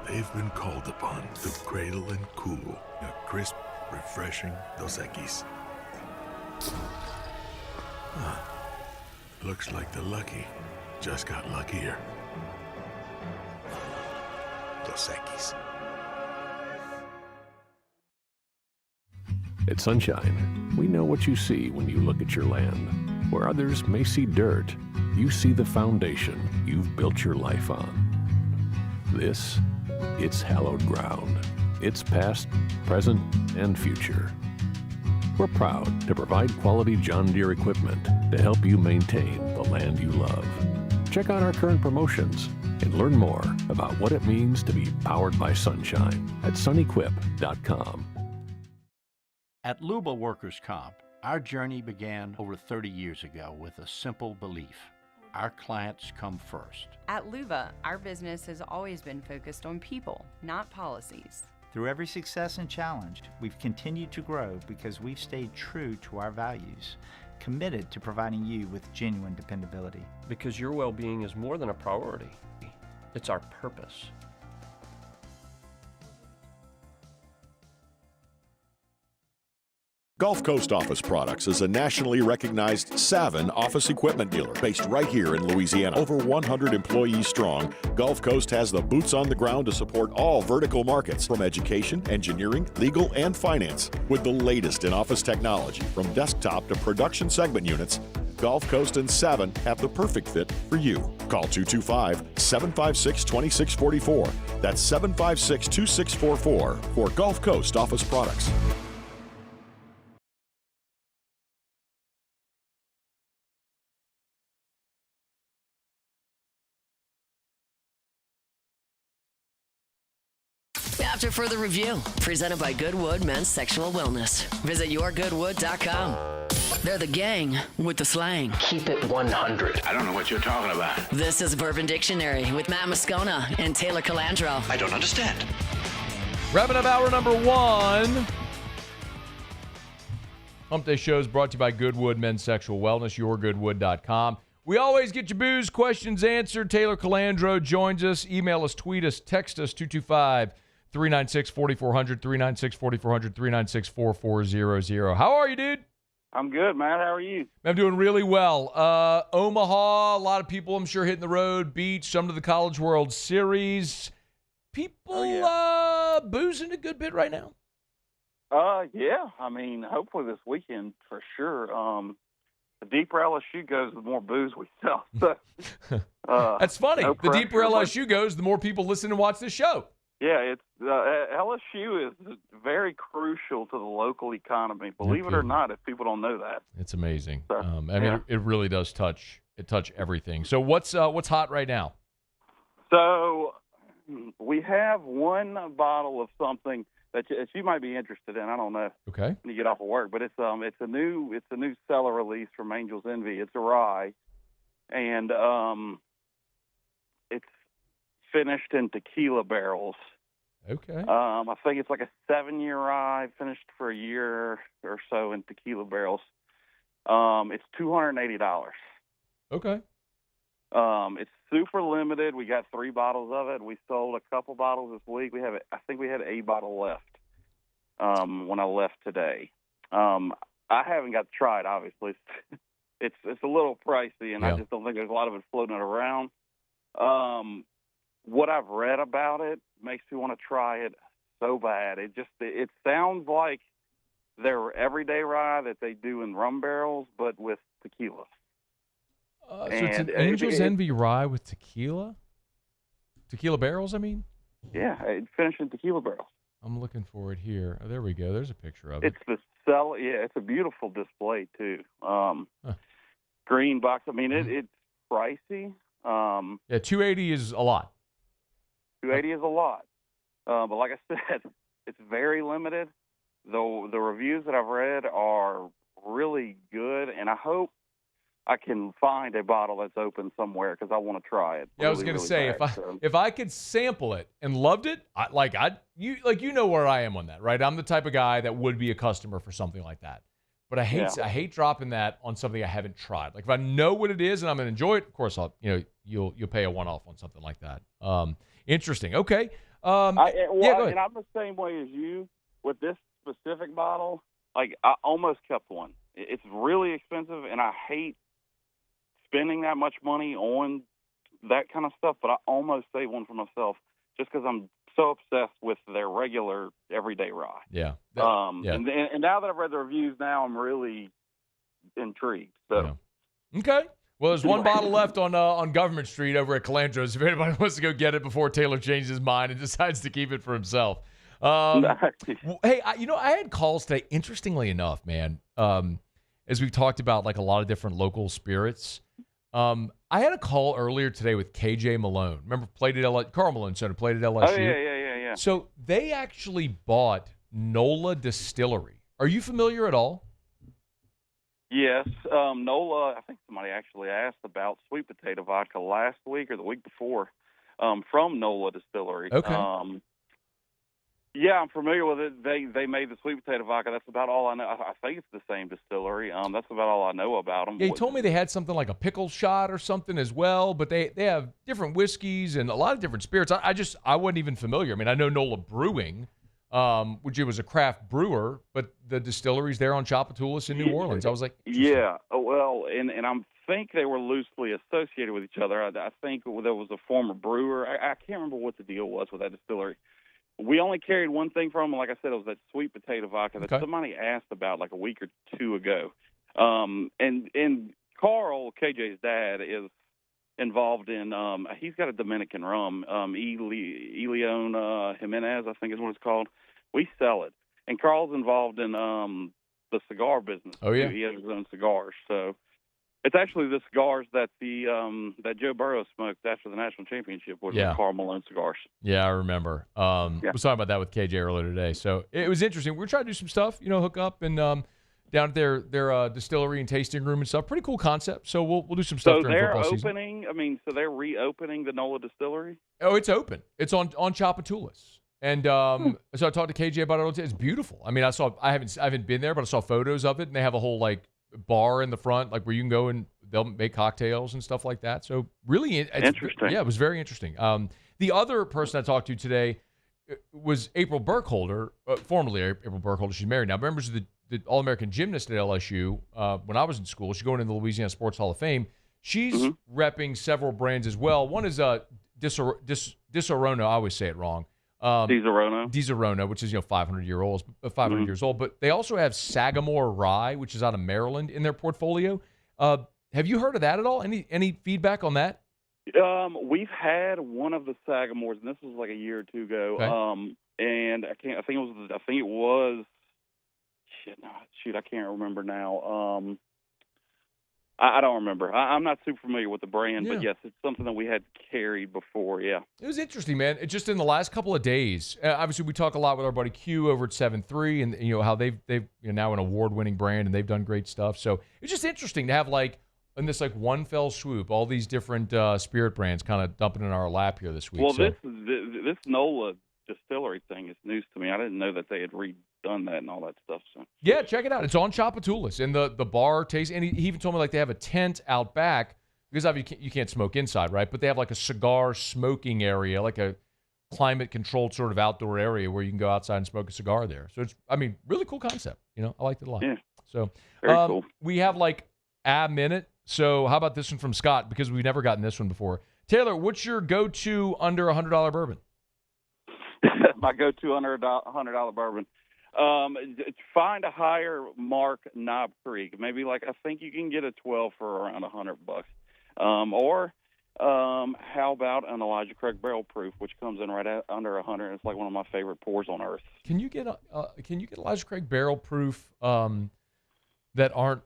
they've been called upon to cradle and cool a crisp, refreshing Dos Equis. Looks like the lucky just got luckier. Dos Equis. At Sunshine, we know what you see when you look at your land. Where others may see dirt, you see the foundation you've built your life on. This, it's hallowed ground. It's past, present, and future. We're proud to provide quality John Deere equipment to help you maintain the land you love. Check out our current promotions and learn more about what it means to be powered by sunshine at sunequip.com. At Luba Workers' Comp, our journey began over 30 years ago with a simple belief. Our clients come first. At Luba, our business has always been focused on people, not policies. Through every success and challenge, we've continued to grow because we've stayed true to our values, committed to providing you with genuine dependability. Because your well-being is more than a priority. It's our purpose. Gulf Coast Office Products is a nationally recognized Savin office equipment dealer based right here in Louisiana. Over 100 employees strong, Gulf Coast has the boots on the ground to support all vertical markets, from education, engineering, legal, and finance. With the latest in office technology, from desktop to production segment units, Gulf Coast and Savin have the perfect fit for you. Call 225-756-2644. That's 756-2644 for Gulf Coast Office Products. After further review, presented by Goodwood Men's Sexual Wellness. Visit yourgoodwood.com. They're the gang with the slang. Keep it 100. I don't know what you're talking about. This is Bourbon Dictionary with Matt Moscona and Taylor Calandro. I don't understand. Wrapping up hour number one. Hump Day Show is brought to you by Goodwood Men's Sexual Wellness, yourgoodwood.com. We always get your booze questions answered. Taylor Calandro joins us. Email us, tweet us, text us, 225-396-4400, 396-4400, 396-4400. How are you, dude? I'm good, Matt. How are you? I'm doing really well. Omaha, a lot of people, I'm sure, hitting the road. Beach, some to the College World Series. People boozing a good bit right now? Yeah. I mean, hopefully this weekend for sure. The deeper LSU goes, the more booze we sell. So, that's funny. No the deeper pressure, LSU goes, the more people listen and watch this show. Yeah, it's LSU is very crucial to the local economy. Believe it or not, if people don't know that. It's amazing. So, I mean, it really does touch everything. So what's hot right now? So we have one bottle of something that you might be interested in. I don't know. Okay. When you get off of work, but it's a new cellar release from Angel's Envy. It's a rye, and it's finished in tequila barrels. Okay. I think it's like a 7-year rye, finished for a year or so in tequila barrels. It's $280. Okay. It's super limited. We got 3 bottles of it. We sold a couple bottles this week. I think we had a bottle left when I left today. I haven't got to try it, obviously. It's a little pricey, and I just don't think there's a lot of it floating around. What I've read about it makes me want to try it so bad. It sounds like their everyday rye that they do in rum barrels, but with tequila. So it's an Angel's Envy rye with tequila? Tequila barrels, I mean? Yeah, it's finished in tequila barrels. I'm looking for it here. Oh, there we go. There's a picture of it. It's the cellar. Yeah, it's a beautiful display, too. Green box. I mean, it's pricey. Yeah, $280 is a lot. $280 is a lot. But like I said, it's very limited. Though the reviews that I've read are really good, and I hope I can find a bottle that's open somewhere because I want to try it. Yeah, I was going to say if I could sample it and loved it, you know where I am on that, right? I'm the type of guy that would be a customer for something like that. But I hate dropping that on something I haven't tried. Like if I know what it is and I'm going to enjoy it, of course you'll pay a one-off on something like that. Interesting. Okay. Go ahead. And I'm the same way as you with this specific bottle. Like I almost kept one. It's really expensive, and I hate spending that much money on that kind of stuff, but I almost saved one for myself just because I'm so obsessed with their regular everyday rye. Yeah. And now that I've read the reviews, now I'm really intrigued. So. Yeah. Okay. Well, there's one bottle left on Government Street over at Calandro's. If anybody wants to go get it before Taylor changes his mind and decides to keep it for himself. Hey, I had calls today. Interestingly enough, man, as we've talked about, like a lot of different local spirits. I had a call earlier today with KJ Malone. Remember, played at Carl Malone, played at LSU. Oh, yeah. So they actually bought NOLA Distillery. Are you familiar at all? Yes. NOLA, I think somebody actually asked about sweet potato vodka last week or the week before from NOLA Distillery. Okay. Yeah, I'm familiar with it. They made the sweet potato vodka. That's about all I know. I think it's the same distillery. That's about all I know about them. Yeah, he told me they had something like a pickle shot or something as well, but they have different whiskeys and a lot of different spirits. I wasn't even familiar. I mean, I know NOLA Brewing, which it was a craft brewer, but the distillery's there on Chapatoulas in New Orleans. I was like, yeah, well, and I think they were loosely associated with each other. I think there was a former brewer. I can't remember what the deal was with that distillery. We only carried one thing from them. Like I said, it was that sweet potato vodka that somebody asked about like a week or two ago. And Carl, KJ's dad, is involved in, he's got a Dominican rum, Leon Jimenez, I think is what it's called. We sell it. And Carl's involved in the cigar business. Oh, yeah. He has his own cigars. So it's actually the cigars that that Joe Burrow smoked after the national championship was the Carl Malone cigars. Yeah, I remember. I was talking about that with KJ earlier today. So it was interesting. We were trying to do some stuff, hook up and down at their distillery and tasting room and stuff. Pretty cool concept. So we'll do some stuff during football season. So they're reopening the NOLA distillery? Oh, it's open. It's on Chapatoulas. And so I talked to KJ about it. It's beautiful. I mean, I haven't been there, but I saw photos of it, and they have a whole bar in the front, where you can go and they'll make cocktails and stuff like that. So really interesting. Yeah, it was very interesting. The other person I talked to today was April Burkholder, formerly April Burkholder. She's married now. Members of the All-American gymnast at LSU when I was in school. She's going into the Louisiana Sports Hall of Fame. She's repping several brands as well. One is Disaronno. I always say it wrong. Disaronno, which is 500 years old. But they also have Sagamore Rye, which is out of Maryland, in their portfolio. Have you heard of that at all? Any feedback on that? We've had one of the Sagamores, and this was like a year or two ago. Okay. And I think it was. I can't remember now. I don't remember. I'm not super familiar with the brand, but yes, it's something that we had carried before. Yeah. It was interesting, man. It just in the last couple of days. Obviously, we talk a lot with our buddy Q over at 7-3, and how they've now an award-winning brand and they've done great stuff. So it's just interesting to have in this one fell swoop, all these different spirit brands kind of dumping in our lap here this week. Well, this NOLA distillery thing is news to me. I didn't know that they had redone that and all that stuff. So yeah, check it out. It's on Chapatulas, and the bar tastes. And he even told me they have a tent out back because obviously you can't smoke inside, right? But they have a cigar smoking area, like a climate-controlled sort of outdoor area where you can go outside and smoke a cigar there. So it's, really cool concept. I liked it a lot. Yeah. So very cool. We have a minute. So how about this one from Scott? Because we've never gotten this one before. Taylor, what's your go-to under $100 bourbon? My go-to under $100 bourbon. Find a higher mark Knob Creek. Maybe I think you can get a 12 for around $100. Or how about an Elijah Craig Barrel Proof, which comes in right under $100. It's one of my favorite pours on earth. Can you get Elijah Craig Barrel Proof that aren't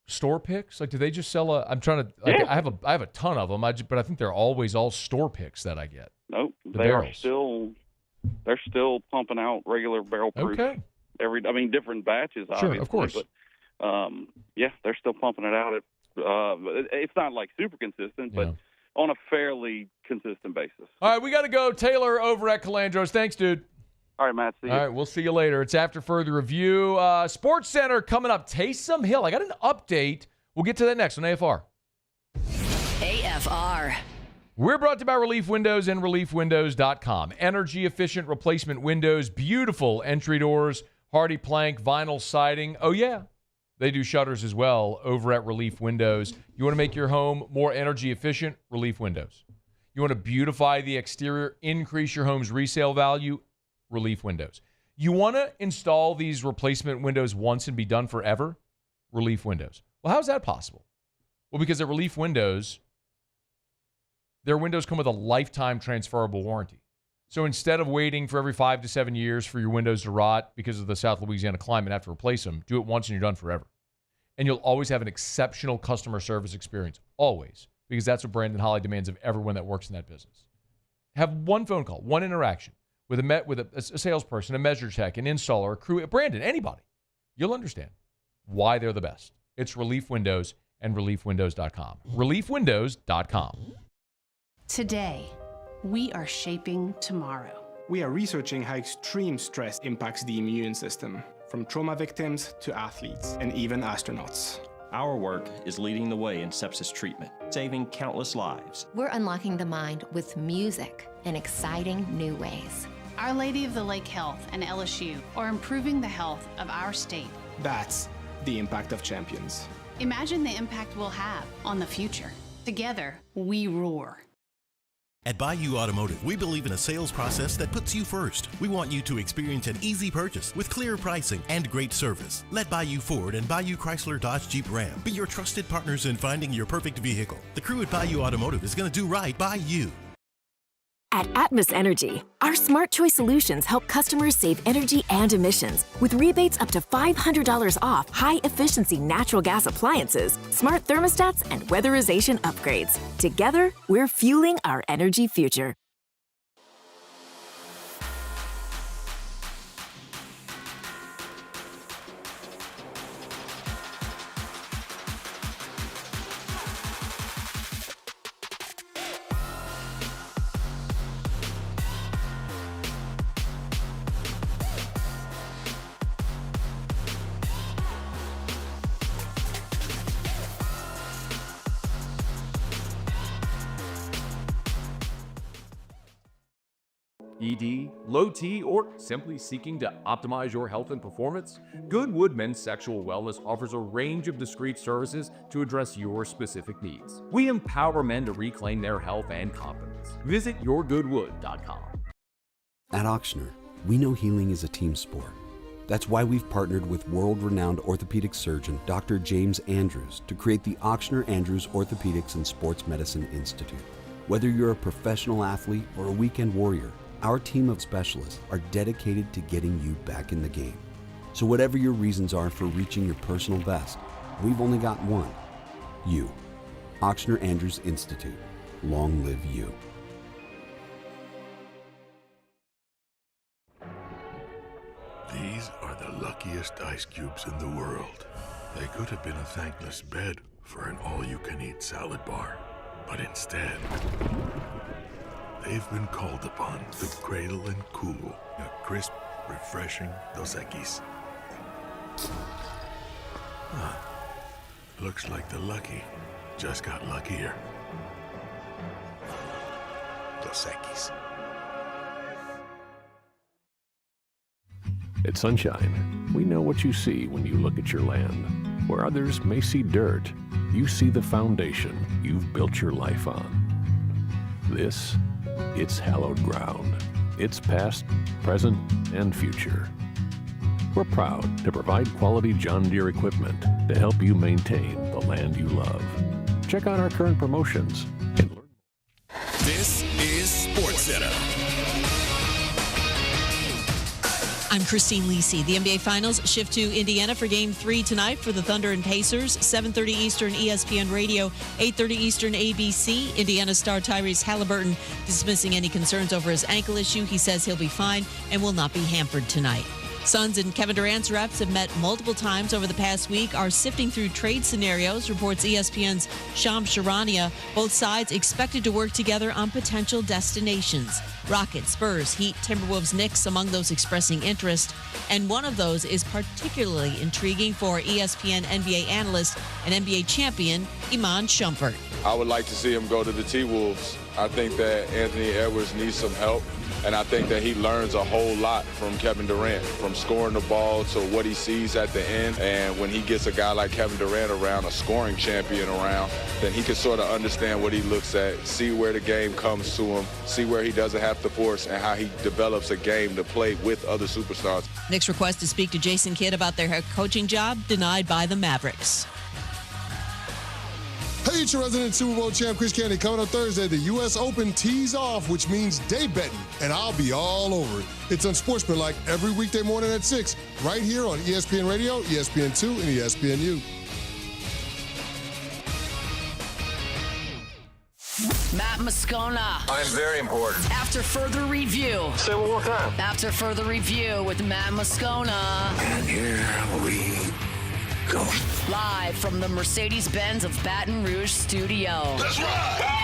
store picks? Do they just sell I'm trying to. Yeah. I have a ton of them. But I think they're always all store picks that I get. Nope, They're still pumping out regular barrel proof. Okay. Different batches. Sure, obviously, of course. But they're still pumping it out. It's not super consistent, but on a fairly consistent basis. All right, we got to go. Taylor over at Calandro's. Thanks, dude. All right, Matt. See you. All right, we'll see you later. It's after further review. Sports Center coming up. Taysom Hill. I got an update. We'll get to that next on AFR. AFR. We're brought to you by Relief Windows and ReliefWindows.com. Energy-efficient replacement windows, beautiful entry doors, hardy plank, vinyl siding. Oh, yeah. They do shutters as well over at Relief Windows. You want to make your home more energy efficient? Relief Windows. You want to beautify the exterior, increase your home's resale value? Relief Windows. You want to install these replacement windows once and be done forever? Relief Windows. Well, how's that possible? Well, because at Relief Windows, their windows come with a lifetime transferable warranty. So instead of waiting for every 5 to 7 years for your windows to rot because of the South Louisiana climate and have to replace them, do it once and you're done forever. And you'll always have an exceptional customer service experience. Always. Because that's what Brandon Holly demands of everyone that works in that business. Have one phone call, one interaction with a salesperson, a measure tech, an installer, a crew, Brandon, anybody. You'll understand why they're the best. It's Relief Windows and ReliefWindows.com. ReliefWindows.com. Today, we are shaping tomorrow. We are researching how extreme stress impacts the immune system, from trauma victims to athletes and even astronauts. Our work is leading the way in sepsis treatment, saving countless lives. We're unlocking the mind with music in exciting new ways. Our Lady of the Lake Health and LSU are improving the health of our state. That's the impact of champions. Imagine the impact we'll have on the future. Together, we roar. At Bayou Automotive, we believe in a sales process that puts you first. We want you to experience an easy purchase with clear pricing and great service. Let Bayou Ford and Bayou Chrysler Dodge Jeep Ram be your trusted partners in finding your perfect vehicle. The crew at Bayou Automotive is going to do right by you. At Atmos Energy, our smart choice solutions help customers save energy and emissions with rebates up to $500 off high-efficiency natural gas appliances, smart thermostats, and weatherization upgrades. Together, we're fueling our energy future. ED, low T, or simply seeking to optimize your health and performance? Goodwood Men's Sexual Wellness offers a range of discreet services to address your specific needs. We empower men to reclaim their health and confidence. Visit yourgoodwood.com. At Auctioner, we know healing is a team sport. That's why we've partnered with world-renowned orthopedic surgeon Dr. James Andrews to create the Auctioner Andrews Orthopedics and Sports Medicine Institute. Whether you're a professional athlete or a weekend warrior, our team of specialists are dedicated to getting you back in the game. So whatever your reasons are for reaching your personal best, we've only got one. You. Ochsner Andrews Institute. Long live you. These are the luckiest ice cubes in the world. They could have been a thankless bed for an all-you-can-eat salad bar. But instead, they've been called upon to cradle and cool a crisp, refreshing Dos Equis. Huh. Looks like the lucky just got luckier. Dos Equis. At Sunshine, we know what you see when you look at your land. Where others may see dirt, you see the foundation you've built your life on. This, it's hallowed ground. It's past, present, and future. We're proud to provide quality John Deere equipment to help you maintain the land you love. Check out our current promotions and learn. This is SportsCenter. I'm Christine Lisi. The NBA Finals shift to Indiana for Game 3 tonight for the Thunder and Pacers. 7:30 Eastern, ESPN Radio. 8:30 Eastern, ABC. Indiana star Tyrese Halliburton dismissing any concerns over his ankle issue. He says he'll be fine and will not be hampered tonight. Suns and Kevin Durant's reps have met multiple times over the past week, are sifting through trade scenarios, reports ESPN's Shams Charania. Both sides expected to work together on potential destinations. Rockets, Spurs, Heat, Timberwolves, Knicks among those expressing interest. And one of those is particularly intriguing for ESPN NBA analyst and NBA champion Iman Shumpert. I would like to see him go to the T-Wolves. I think that Anthony Edwards needs some help, and I think that he learns a whole lot from Kevin Durant, from scoring the ball to what he sees at the end. And when he gets a guy like Kevin Durant around, a scoring champion around, then he can sort of understand what he looks at, see where the game comes to him, see where he doesn't have to force, and how he develops a game to play with other superstars. Knicks' request to speak to Jason Kidd about their head coaching job denied by the Mavericks. Hey, it's your resident Super Bowl champ, Chris Candy. Coming up Thursday, the U.S. Open tees off, which means day betting, and I'll be all over it. It's Unsportsmanlike every weekday morning at 6, right here on ESPN Radio, ESPN2, and ESPNU. Matt Moscona. I'm very important. After further review. Say it one more time. After further review with Matt Moscona. And here we go. Live from the Mercedes-Benz of Baton Rouge studio. That's right.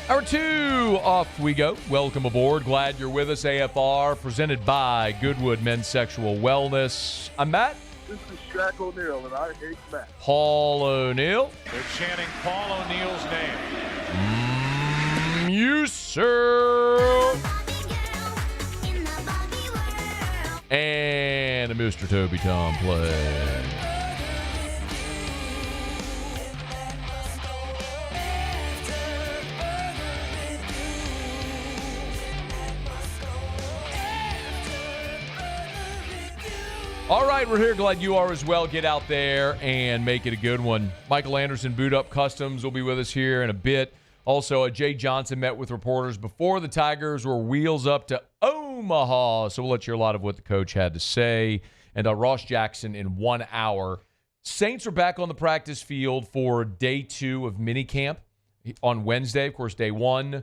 Hour 2, off we go. Welcome aboard. Glad you're with us. AFR, presented by Goodwood Men's Sexual Wellness. I'm Matt. This is Shaq O'Neal, and I hate Matt. Paul O'Neal. They're chanting Paul O'Neal's name. You, sir. And Mr. Toby Tom play. All right, we're here. Glad you are as well. Get out there and make it a good one. Michael Anderson, Boot Up Customs, will be with us here in a bit. Also, Jay Johnson met with reporters before the Tigers were wheels up to Omaha. So we'll let you hear a lot of what the coach had to say. And Ross Jackson in 1 hour. Saints are back on the practice field for day 2 of minicamp on Wednesday. Of course, day 1,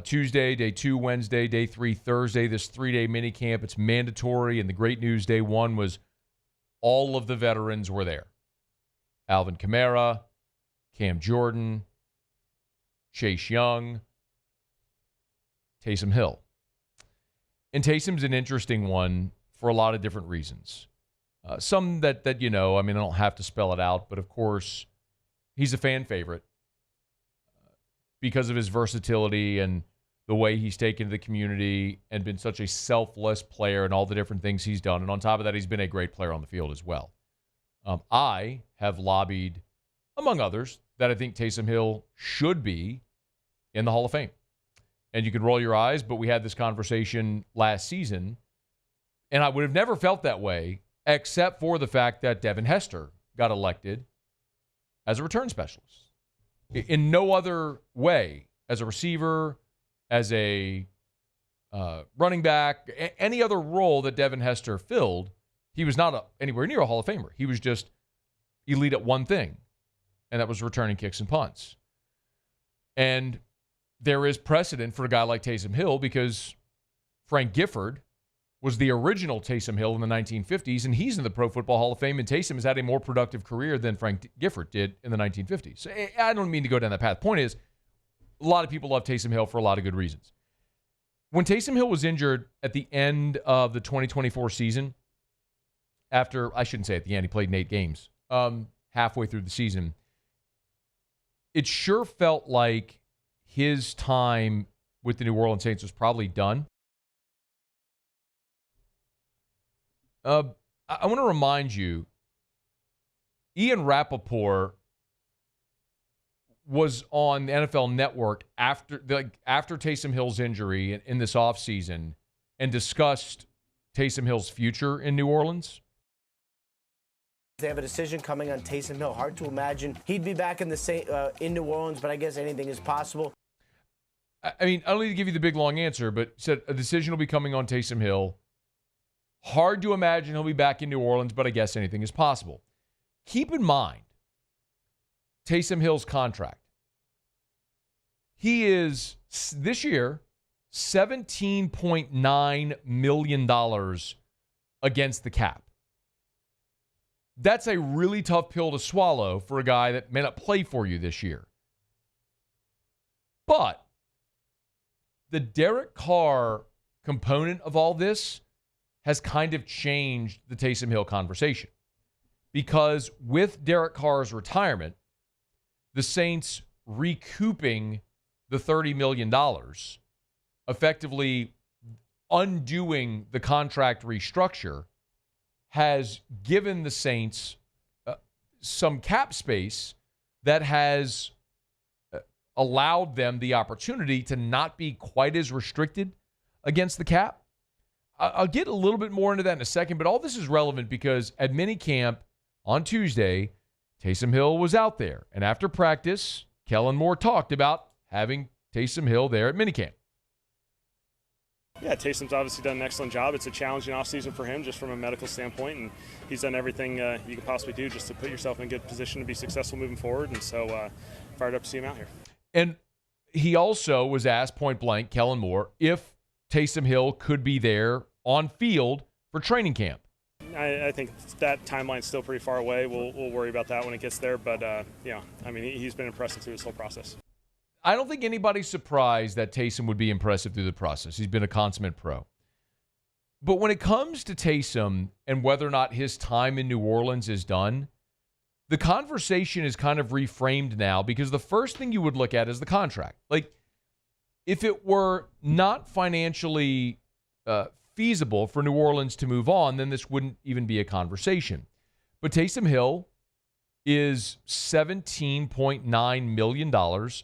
Tuesday, day 2, Wednesday, day 3, Thursday. This 3-day minicamp, it's mandatory. And the great news, day 1 was all of the veterans were there. Alvin Kamara, Cam Jordan, Chase Young, Taysom Hill. And Taysom's an interesting one for a lot of different reasons. Some that you know, I mean, I don't have to spell it out, but of course, he's a fan favorite because of his versatility and the way he's taken to the community and been such a selfless player and all the different things he's done. And on top of that, he's been a great player on the field as well. I have lobbied, among others, that I think Taysom Hill should be in the Hall of Fame. And you can roll your eyes, but we had this conversation last season, and I would have never felt that way except for the fact that Devin Hester got elected as a return specialist. In no other way, as a receiver, as a running back, any other role that Devin Hester filled, he was not anywhere near a Hall of Famer. He was just elite at one thing, and that was returning kicks and punts. And there is precedent for a guy like Taysom Hill because Frank Gifford was the original Taysom Hill in the 1950s, and he's in the Pro Football Hall of Fame, and Taysom has had a more productive career than Frank Gifford did in the 1950s. So I don't mean to go down that path. Point is, a lot of people love Taysom Hill for a lot of good reasons. When Taysom Hill was injured at the end of the 2024 season, after, I shouldn't say at the end, he played in 8 games, halfway through the season, it sure felt like his time with the New Orleans Saints was probably done. I want to remind you, Ian Rappaport was on the NFL Network after Taysom Hill's injury in this offseason and discussed Taysom Hill's future in New Orleans. They have a decision coming on Taysom Hill. Hard to imagine he'd be back in New Orleans, but I guess anything is possible. I mean, I don't need to give you the big, long answer, but said a decision will be coming on Taysom Hill. Hard to imagine he'll be back in New Orleans, but I guess anything is possible. Keep in mind Taysom Hill's contract. He is, this year, $17.9 million against the cap. That's a really tough pill to swallow for a guy that may not play for you this year. But the Derek Carr component of all this has kind of changed the Taysom Hill conversation. Because with Derek Carr's retirement, the Saints recouping the $30 million, effectively undoing the contract restructure, has given the Saints some cap space that has allowed them the opportunity to not be quite as restricted against the cap. I'll get a little bit more into that in a second, but all this is relevant because at Minicamp on Tuesday, Taysom Hill was out there. And after practice, Kellen Moore talked about having Taysom Hill there at Minicamp. Yeah, Taysom's obviously done an excellent job. It's a challenging offseason for him just from a medical standpoint, and he's done everything you could possibly do just to put yourself in a good position to be successful moving forward, and so fired up to see him out here. And he also was asked point blank, Kellen Moore, if Taysom Hill could be there on field for training camp. I think that timeline's still pretty far away. We'll worry about that when it gets there, but he's been impressive through this whole process. I don't think anybody's surprised that Taysom would be impressive through the process. He's been a consummate pro. But when it comes to Taysom and whether or not his time in New Orleans is done, the conversation is kind of reframed now because the first thing you would look at is the contract. Like, if it were not financially feasible for New Orleans to move on, then this wouldn't even be a conversation. But Taysom Hill is $17.9 million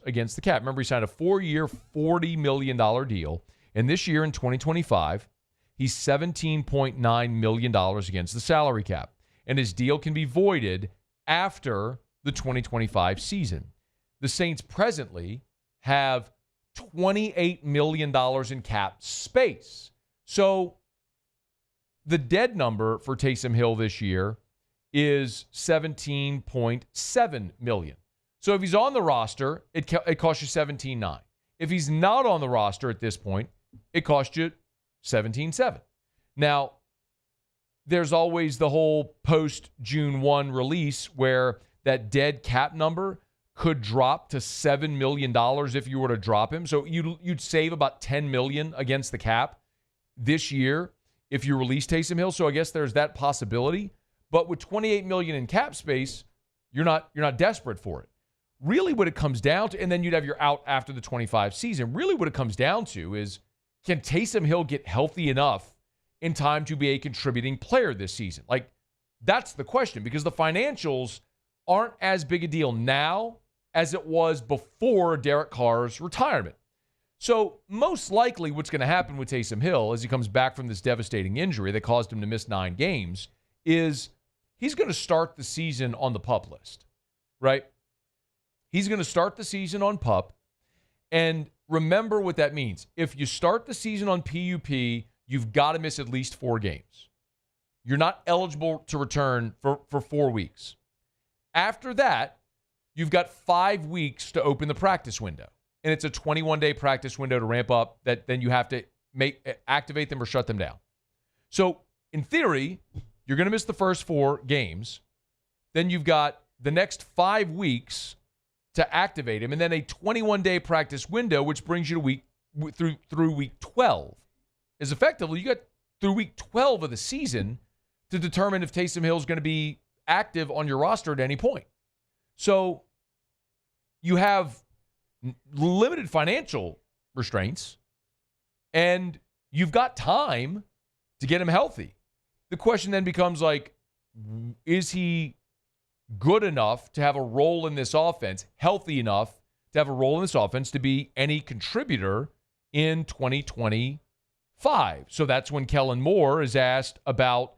against the cap. Remember, he signed a 4-year, $40 million deal. And this year in 2025, he's $17.9 million against the salary cap. And his deal can be voided after the 2025 season. The Saints presently have $28 million in cap space. So the dead number for Taysom Hill this year is $17.7 million. So if he's on the roster, it costs you $17.9. If he's not on the roster at this point, it costs you $17.7. Now, there's always the whole post-June 1 release where that dead cap number could drop to $7 million if you were to drop him. So you'd save about $10 million against the cap this year if you release Taysom Hill. So I guess there's that possibility. But with $28 million in cap space, you're not desperate for it. Really what it comes down to, and then you'd have your out after the 25 season, really what it comes down to is, can Taysom Hill get healthy enough in time to be a contributing player this season? Like, that's the question, because the financials aren't as big a deal now as it was before Derek Carr's retirement. So most likely what's going to happen with Taysom Hill as he comes back from this devastating injury that caused him to miss 9 games is he's going to start the season on the PUP list, right? He's going to start the season on PUP. And remember what that means. If you start the season on PUP, you've got to miss at least 4 games. You're not eligible to return for 4 weeks. After that, you've got 5 weeks to open the practice window. And it's a 21-day practice window to ramp up that then you have to activate them or shut them down. So in theory, you're going to miss the first 4 games. Then you've got the next 5 weeks to activate him, and then a 21-day practice window, which brings you to through week 12. Is effectively, you got through week 12 of the season to determine if Taysom Hill is going to be active on your roster at any point. So you have limited financial restraints, and you've got time to get him healthy. The question then becomes like, is he good enough to have a role in this offense, healthy enough to have a role in this offense to be any contributor in 2025? So that's when Kellen Moore is asked about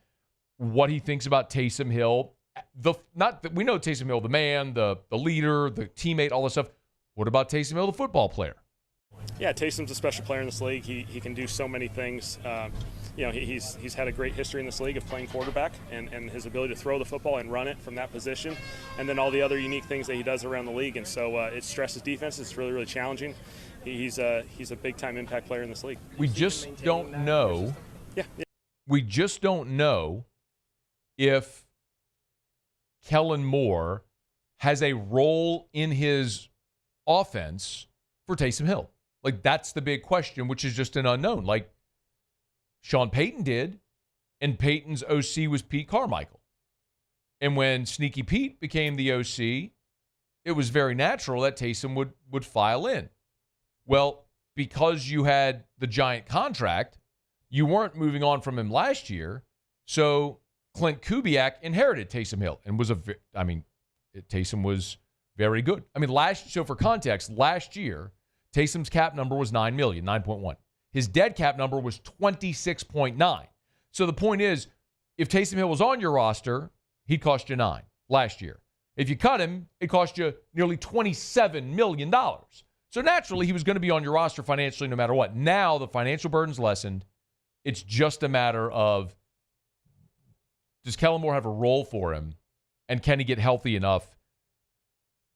what he thinks about Taysom Hill. We know Taysom Hill, the man, the leader, the teammate, all this stuff. What about Taysom Hill, the football player? Yeah, Taysom's a special player in this league. He can do so many things. He's had a great history in this league of playing quarterback and his ability to throw the football and run it from that position, and then all the other unique things that he does around the league. And so it stresses defense. It's really, really challenging. He's a big-time impact player in this league. We just don't know. Yeah. We just don't know if Kellen Moore has a role in his offense for Taysom Hill. Like, that's the big question, which is just an unknown. Like, Sean Payton did, and Payton's OC was Pete Carmichael. And when Sneaky Pete became the OC, it was very natural that Taysom would file in. Well, because you had the giant contract, you weren't moving on from him last year, so Clint Kubiak inherited Taysom Hill and Taysom was very good. So for context, last year, Taysom's cap number was $9 million, 9.1. His dead cap number was 26.9. So the point is, if Taysom Hill was on your roster, he'd cost you $9 last year. If you cut him, it cost you nearly $27 million. So naturally, he was going to be on your roster financially no matter what. Now the financial burden's lessened. It's just a matter of, does Kellen Moore have a role for him? And can he get healthy enough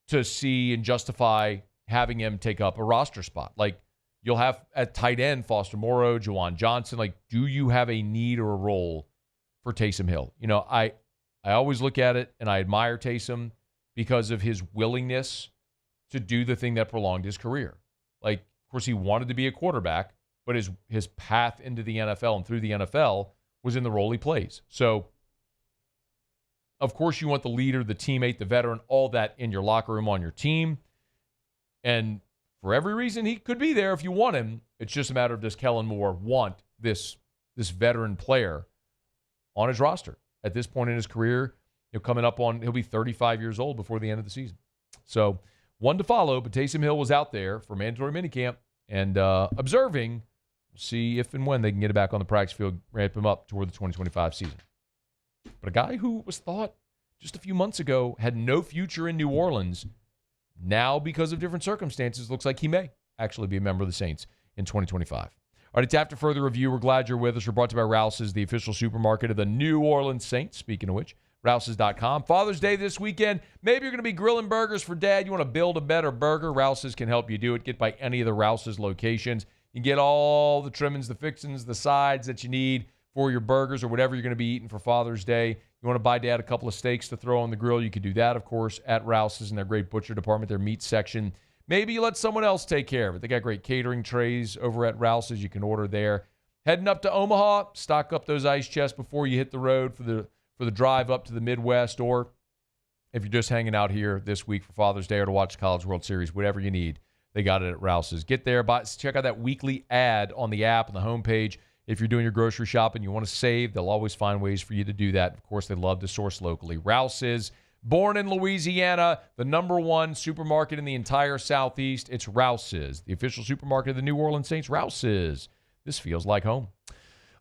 to see and justify having him take up a roster spot? Like, you'll have at tight end Foster Moreau, Juwan Johnson. Like, do you have a need or a role for Taysom Hill? You know, I always look at it and I admire Taysom because of his willingness to do the thing that prolonged his career. Like, of course, he wanted to be a quarterback, but his path into the NFL and through the NFL was in the role he plays. So, of course, you want the leader, the teammate, the veteran, all that in your locker room on your team. And for every reason, he could be there if you want him. It's just a matter of, does Kellen Moore want this veteran player on his roster at this point in his career? He'll be 35 years old before the end of the season. So, one to follow, but Taysom Hill was out there for mandatory minicamp and observing. We'll see if and when they can get it back on the practice field, ramp him up toward the 2025 season. But a guy who was thought just a few months ago had no future in New Orleans, now because of different circumstances, looks like he may actually be a member of the Saints in 2025. All right, it's After Further Review. We're glad you're with us. We're brought to you by Rouse's, the official supermarket of the New Orleans Saints. Speaking of which, Rouse's.com. Father's Day this weekend. Maybe you're going to be grilling burgers for Dad. You want to build a better burger. Rouse's can help you do it. Get by any of the Rouse's locations. You get all the trimmings, the fixings, the sides that you need for your burgers or whatever you're going to be eating for Father's Day. You want to buy Dad a couple of steaks to throw on the grill, you can do that, of course, at Rouse's in their great butcher department, their meat section. Maybe you let someone else take care of it. They got great catering trays over at Rouse's. You can order there. Heading up to Omaha, stock up those ice chests before you hit the road for the drive up to the Midwest, or if you're just hanging out here this week for Father's Day or to watch the College World Series, whatever you need, they got it at Rouse's. Get there, check out that weekly ad on the app and the homepage. If you're doing your grocery shopping, you want to save, they'll always find ways for you to do that. Of course, they love to source locally. Rouse's, Born in Louisiana, the #1 supermarket in the entire Southeast, it's Rouse's, the official supermarket of the New Orleans Saints. Rouse's. This feels like home.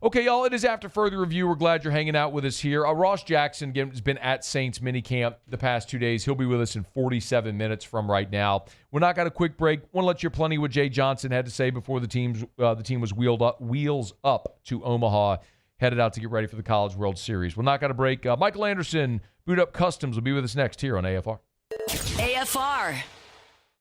Okay, y'all, it is after further review. We're glad you're hanging out with us here. Ross Jackson again, has been at Saints Minicamp the past 2 days. He'll be with us in 47 minutes from right now. We're not got a quick break. Want to let you hear plenty what Jay Johnson had to say before the team was wheels up to Omaha, headed out to get ready for the College World Series. We're not got a break. Michael Anderson, Boot Up Customs, will be with us next here on AFR. AFR.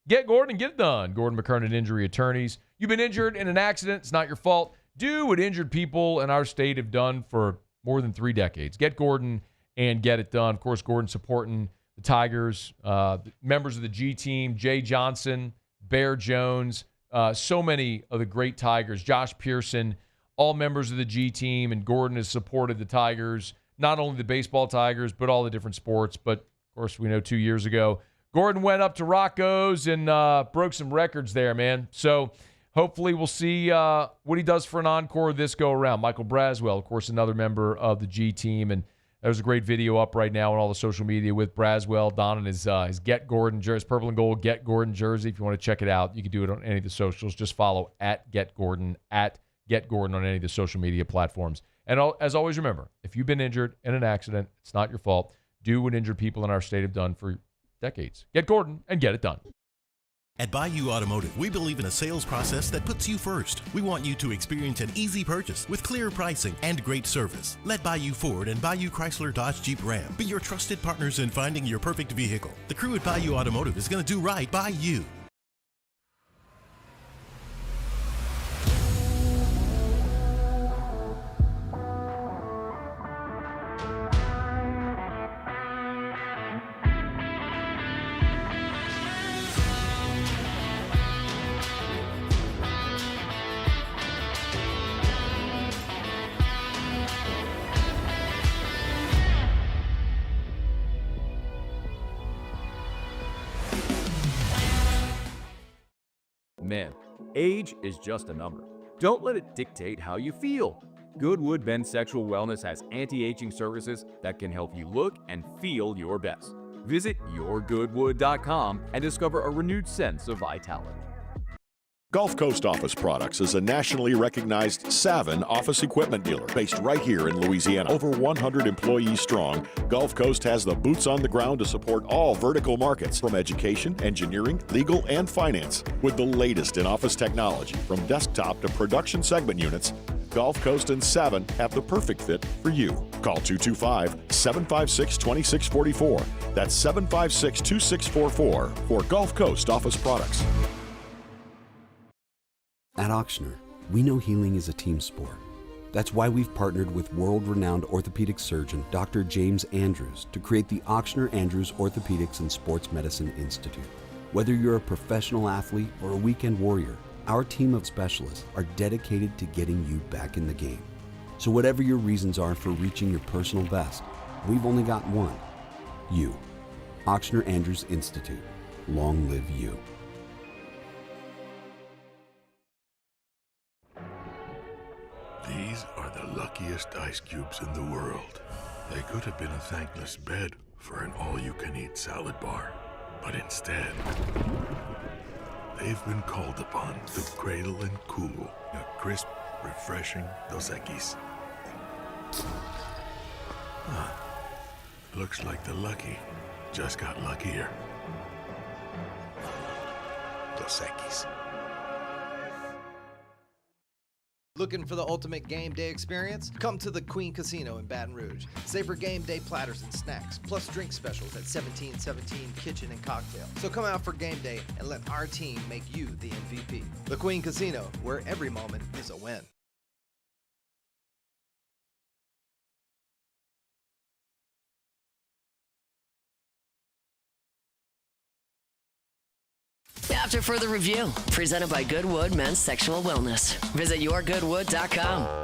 Get Gordon and get it done. Gordon McKernan Injury Attorneys. You've been injured in an accident. It's not your fault. Do what injured people in our state have done for more than 3 decades. Get Gordon and get it done. Of course, Gordon supporting the Tigers, members of the G team, Jay Johnson, Bear Jones, so many of the great Tigers, Josh Pearson, all members of the G team, and Gordon has supported the Tigers, not only the baseball Tigers, but all the different sports. But, of course, we know 2 years ago, Gordon went up to Rocco's and broke some records there, man. So hopefully we'll see what he does for an encore this go-around. Michael Braswell, of course, another member of the G team, and there's a great video up right now on all the social media with Braswell donning his Get Gordon jersey, purple and gold Get Gordon jersey. If you want to check it out, you can do it on any of the socials. Just follow at Get Gordon on any of the social media platforms. And as always, remember, if you've been injured in an accident, it's not your fault. Do what injured people in our state have done for decades. Get Gordon and get it done. At Bayou Automotive, we believe in a sales process that puts you first. We want you to experience an easy purchase with clear pricing and great service. Let Bayou Ford and Bayou Chrysler Dodge Jeep Ram be your trusted partners in finding your perfect vehicle. The crew at Bayou Automotive is going to do right by you. Man, age is just a number. Don't let it dictate how you feel. Goodwood Men's Sexual Wellness has anti-aging services that can help you look and feel your best. Visit yourgoodwood.com and discover a renewed sense of vitality. Gulf Coast Office Products is a nationally recognized Savin office equipment dealer based right here in Louisiana. Over 100 employees strong, Gulf Coast has the boots on the ground to support all vertical markets from education, engineering, legal, and finance. With the latest in office technology from desktop to production segment units, Gulf Coast and Savin have the perfect fit for you. Call 225-756-2644. That's 756-2644 for Gulf Coast Office Products. At Auctioner, we know healing is a team sport. That's why we've partnered with world-renowned orthopedic surgeon Dr. James Andrews to create the Auctioner Andrews Orthopedics and Sports Medicine Institute. Whether you're a professional athlete or a weekend warrior, our team of specialists are dedicated to getting you back in the game. So whatever your reasons are for reaching your personal best, we've only got one: you. Auctioner Andrews Institute. Long live you. These are the luckiest ice cubes in the world. They could have been a thankless bed for an all-you-can-eat salad bar. But instead, they've been called upon to cradle and cool a crisp, refreshing Dos Equis. Looks like the lucky just got luckier. Dos Equis. Looking for the ultimate game day experience? Come to the Queen Casino in Baton Rouge. Savor game day platters and snacks, plus drink specials at 1717 Kitchen and Cocktail. So come out for game day and let our team make you the MVP. The Queen Casino, where every moment is a win. After further review, presented by Goodwood Men's Sexual Wellness. Visit yourgoodwood.com.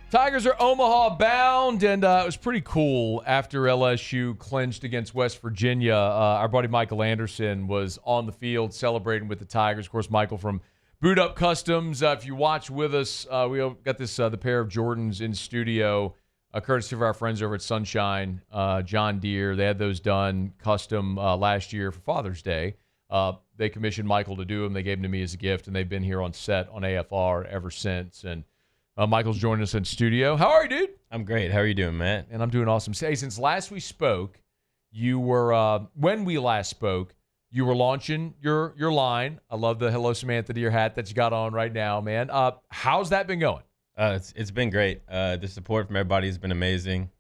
Tigers are Omaha bound, and it was pretty cool after LSU clinched against West Virginia. Our buddy Michael Anderson was on the field celebrating with the Tigers. Of course, Michael from Boot Up Customs. If you watch with us, we got this the pair of Jordans in studio, courtesy of our friends over at Sunshine, John Deere. They had those done custom last year for Father's Day. They commissioned Michael to do them. They gave them to me as a gift, and they've been here on set on AFR ever since. And Michael's joining us in studio. How are you, dude? I'm great. How are you doing, Matt? And I'm doing awesome. Hey, since last we spoke, you were when we last spoke, you were launching your line. I love the Hello Samantha to your hat that you got on right now, man. How's that been going? It's been great. The support from everybody has been amazing,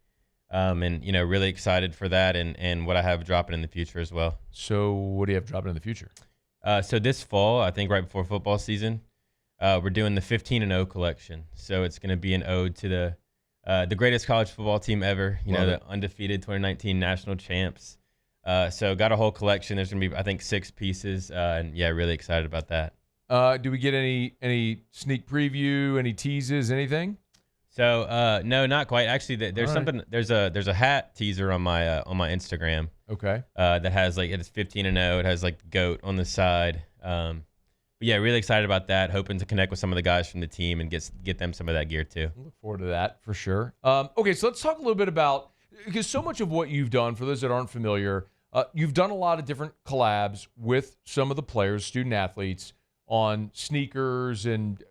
and really excited for that and what I have dropping in the future as well. So, what do you have dropping in the future? So this fall, I think right before football season, we're doing the 15-0 collection. So it's going to be an ode to the greatest college football team ever. The undefeated 2019 national champs. So got a whole collection. There's going to be, I think, 6 pieces, and yeah, really excited about that. Do we get any sneak preview, any teases, anything? So no, not quite. Actually, there's something. There's a hat teaser on my Instagram. Okay. That has it's 15-0. It has GOAT on the side. But yeah, really excited about that. Hoping to connect with some of the guys from the team and get them some of that gear too. Look forward to that for sure. Okay, so let's talk a little bit about, because so much of what you've done, for those that aren't familiar, you've done a lot of different collabs with some of the players, student athletes, on sneakers, and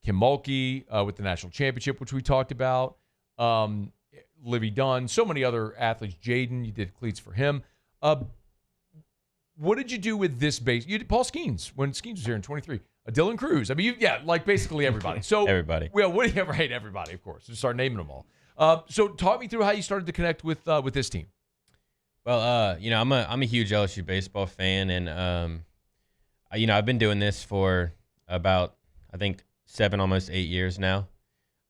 Kim Mulkey with the national championship, which we talked about. Livy Dunn, so many other athletes. Jaden, you did cleats for him. What did you do with this base? You did Paul Skeens when Skeens was here in 23. Dylan Cruz. I mean, basically everybody. So everybody. Well, what do you right? Everybody, of course. Just start naming them all. So talk me through how you started to connect with this team. Well, I'm a huge LSU baseball fan, and I've been doing this for about, I think, 7, almost 8 years now,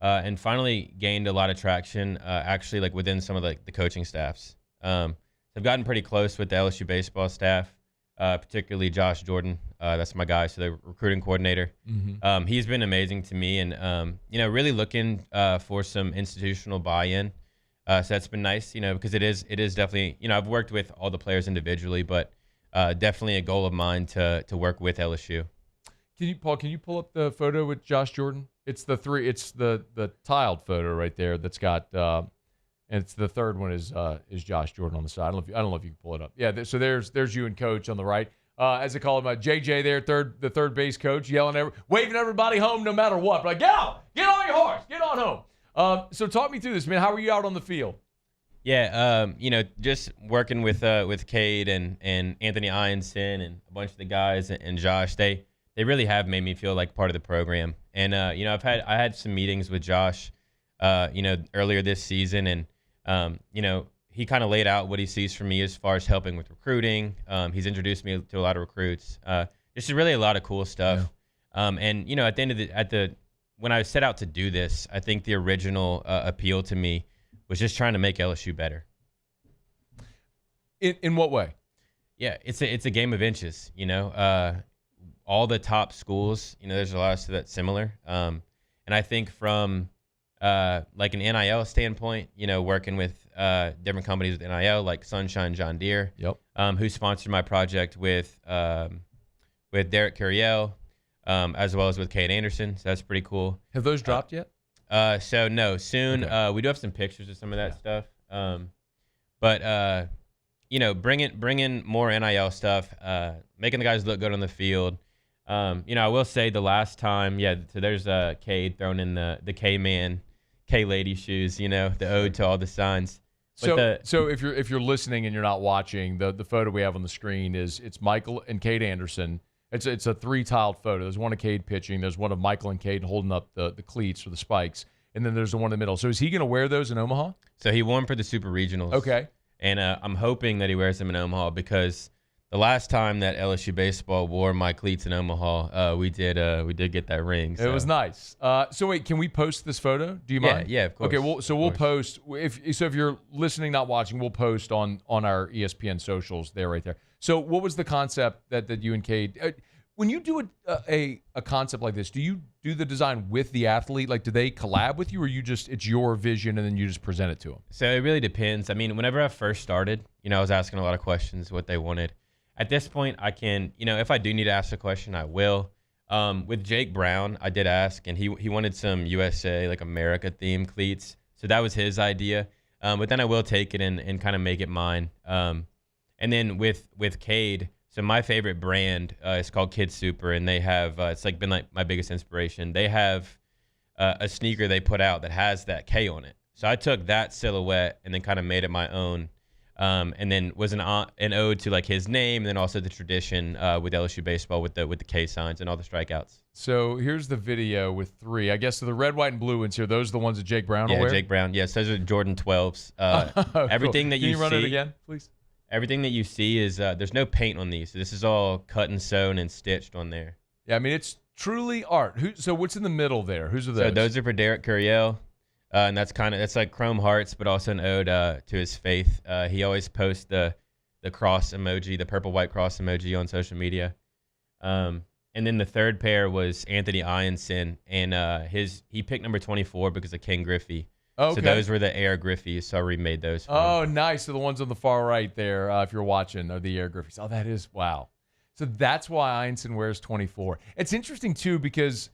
and finally gained a lot of traction, actually, within some of the coaching staffs. So I've gotten pretty close with the LSU baseball staff, particularly Josh Jordan. That's my guy, so the recruiting coordinator. Mm-hmm. He's been amazing to me, and really looking for some institutional buy-in. So that's been nice, because it is definitely, I've worked with all the players individually, but definitely a goal of mine to work with LSU. Can you pull up the photo with Josh Jordan? It's the tiled photo right there that's got, and it's the third one is Josh Jordan on the side. I don't know if you can pull it up. Yeah, so there's you and Coach on the right. As they call him, JJ there, the third base coach, waving everybody home no matter what. Like, get on your horse, get on home. So talk me through this, man. How were you out on the field? Yeah, just working with Cade and Anthony Ianson and a bunch of the guys and Josh. They really have made me feel like part of the program. And I had some meetings with Josh, earlier this season, and he kind of laid out what he sees from me as far as helping with recruiting. He's introduced me to a lot of recruits. Just really a lot of cool stuff. Yeah. And at the end of when I set out to do this, I think the original appeal to me was just trying to make LSU better. In what way? Yeah, it's a game of inches. All the top schools, there's a lot of that similar. And I think from an NIL standpoint, working with different companies with NIL, like Sunshine John Deere, who sponsored my project with Derek Curiel, as well as with Cade Anderson. So that's pretty cool. Have those dropped yet? So no, soon. Okay. We do have some pictures of some of that stuff. But bringing more NIL stuff, making the guys look good on the field. I will say the last time, so there's Cade thrown in the K-Man, K-Lady shoes, the ode to all the signs. But so if you're listening and you're not watching, the photo we have on the screen it's Michael and Cade Anderson. It's a 3-tiled photo. There's one of Cade pitching. There's one of Michael and Cade holding up the cleats or the spikes. And then there's the one in the middle. So is he going to wear those in Omaha? So he wore them for the Super Regionals. Okay. And I'm hoping that he wears them in Omaha, because the last time that LSU baseball wore my cleats in Omaha, we did get that ring. So. It was nice. So wait, can we post this photo? Do you mind? Yeah, of course. Okay, we'll post. If you're listening, not watching, we'll post on our ESPN socials there, right there. So what was the concept that you and Cade? When you do a concept like this, do you do the design with the athlete? Like, do they collab with you, or it's your vision and then you just present it to them? So it really depends. I mean, whenever I first started, I was asking a lot of questions, what they wanted. At this point, I can, if I do need to ask a question, I will. With Jake Brown, I did ask, and he wanted some USA, like America themed cleats. So that was his idea. But then I will take it and kind of make it mine. And then with Cade, so my favorite brand is called Kid Super, and they have it's like been like my biggest inspiration. They have a sneaker they put out that has that K on it. So I took that silhouette and then kind of made it my own, and then was an ode to like his name, and then also the tradition with LSU Baseball with the K signs and all the strikeouts. So here's the video with 3. I guess the red, white, and blue ones here. Those are the ones that Jake Brown will wear? Yeah, Jake Brown. Yes, those are Jordan 12s. Everything cool. that Can you run see, it again, please? Everything that you see is there's no paint on these. So this is all cut and sewn and stitched on there. Yeah, I mean, it's truly art. So what's in the middle there? Whose are those? So those are for Derek Curiel, and that's like Chrome Hearts, but also an ode to his faith. He always posts the cross emoji, the purple white cross emoji on social media. And then the third pair was Anthony Ianson, and he picked number 24 because of Ken Griffey. Okay. So those were the Air Griffies, so I remade those for him. Oh, nice. So the ones on the far right there, if you're watching, are the Air Griffies. Oh, that is, wow. So that's why Ianson wears 24. It's interesting, too, because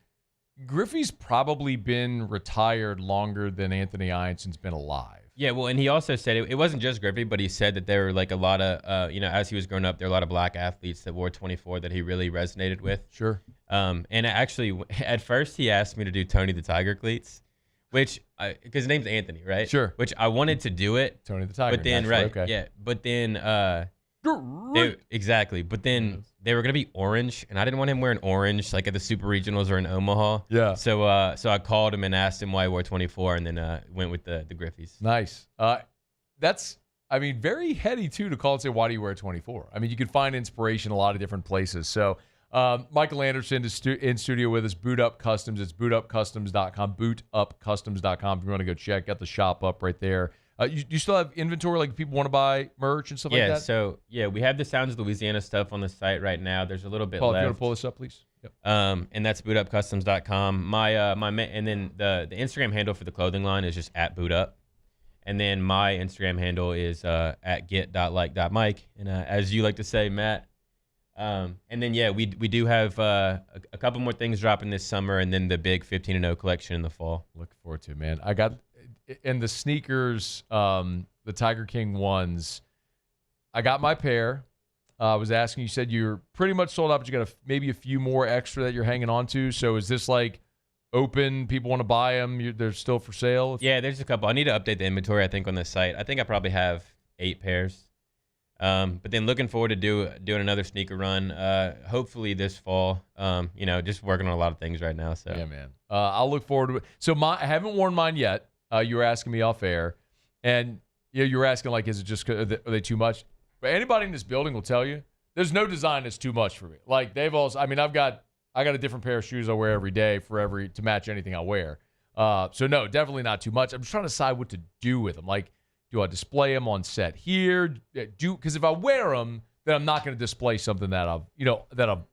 Griffey's probably been retired longer than Anthony Ianson's been alive. Yeah, well, and he also said it wasn't just Griffey, but he said that there were like a lot of, as he was growing up, there were a lot of black athletes that wore 24 that he really resonated with. Sure. And actually, at first, he asked me to do Tony the Tiger cleats. Because his name's Anthony, right? Sure. Which I wanted to do it. Tony the Tiger. But then, naturally, right, okay. yeah. But then, exactly. But then they were going to be orange, and I didn't want him wearing orange, like at the Super Regionals or in Omaha. Yeah. So I called him and asked him why he wore 24, and then went with the Griffies. Nice. That's, I mean, very heady, too, to call and say, why do you wear 24? I mean, you could find inspiration a lot of different places. So, Michael Anderson is in studio with us, Boot Up Customs. It's bootupcustoms.com, bootupcustoms.com. If you want to go check out the shop up right there. You still have inventory, like people want to buy merch and stuff like that? Yeah, so, we have the Sounds of Louisiana stuff on the site right now. There's a little bit Paul, left. if you want to pull this up, please. Yep. And that's bootupcustoms.com. And then the Instagram handle for the clothing line is just @bootup. And then my Instagram handle is at get.like.mike. And as you like to say, Matt. And then, we do have a couple more things dropping this summer, and then the big 15-0 collection in the fall. Looking forward to it, man. I got, in the sneakers, the Tiger King ones, I got my pair. I was asking, you said you're pretty much sold out, but you got maybe a few more extra that you're hanging on to. So is this like open? People want to buy them? They're still for sale? Yeah, there's a couple. I need to update the inventory, I think, on the site. I think I probably have 8 pairs. But then looking forward to doing another sneaker run, hopefully this fall. Just working on a lot of things right now. So yeah, man. I'll look forward to it. So I haven't worn mine yet. You were asking me off air, and you were asking like, is it just are they too much? But anybody in this building will tell you there's no design that's too much for me. Like they've also, I mean, I got a different pair of shoes I wear every day to match anything I wear. So no, definitely not too much. I'm just trying to decide what to do with them. Like, do I display them on set here? Because if I wear them, then I'm not going to display something that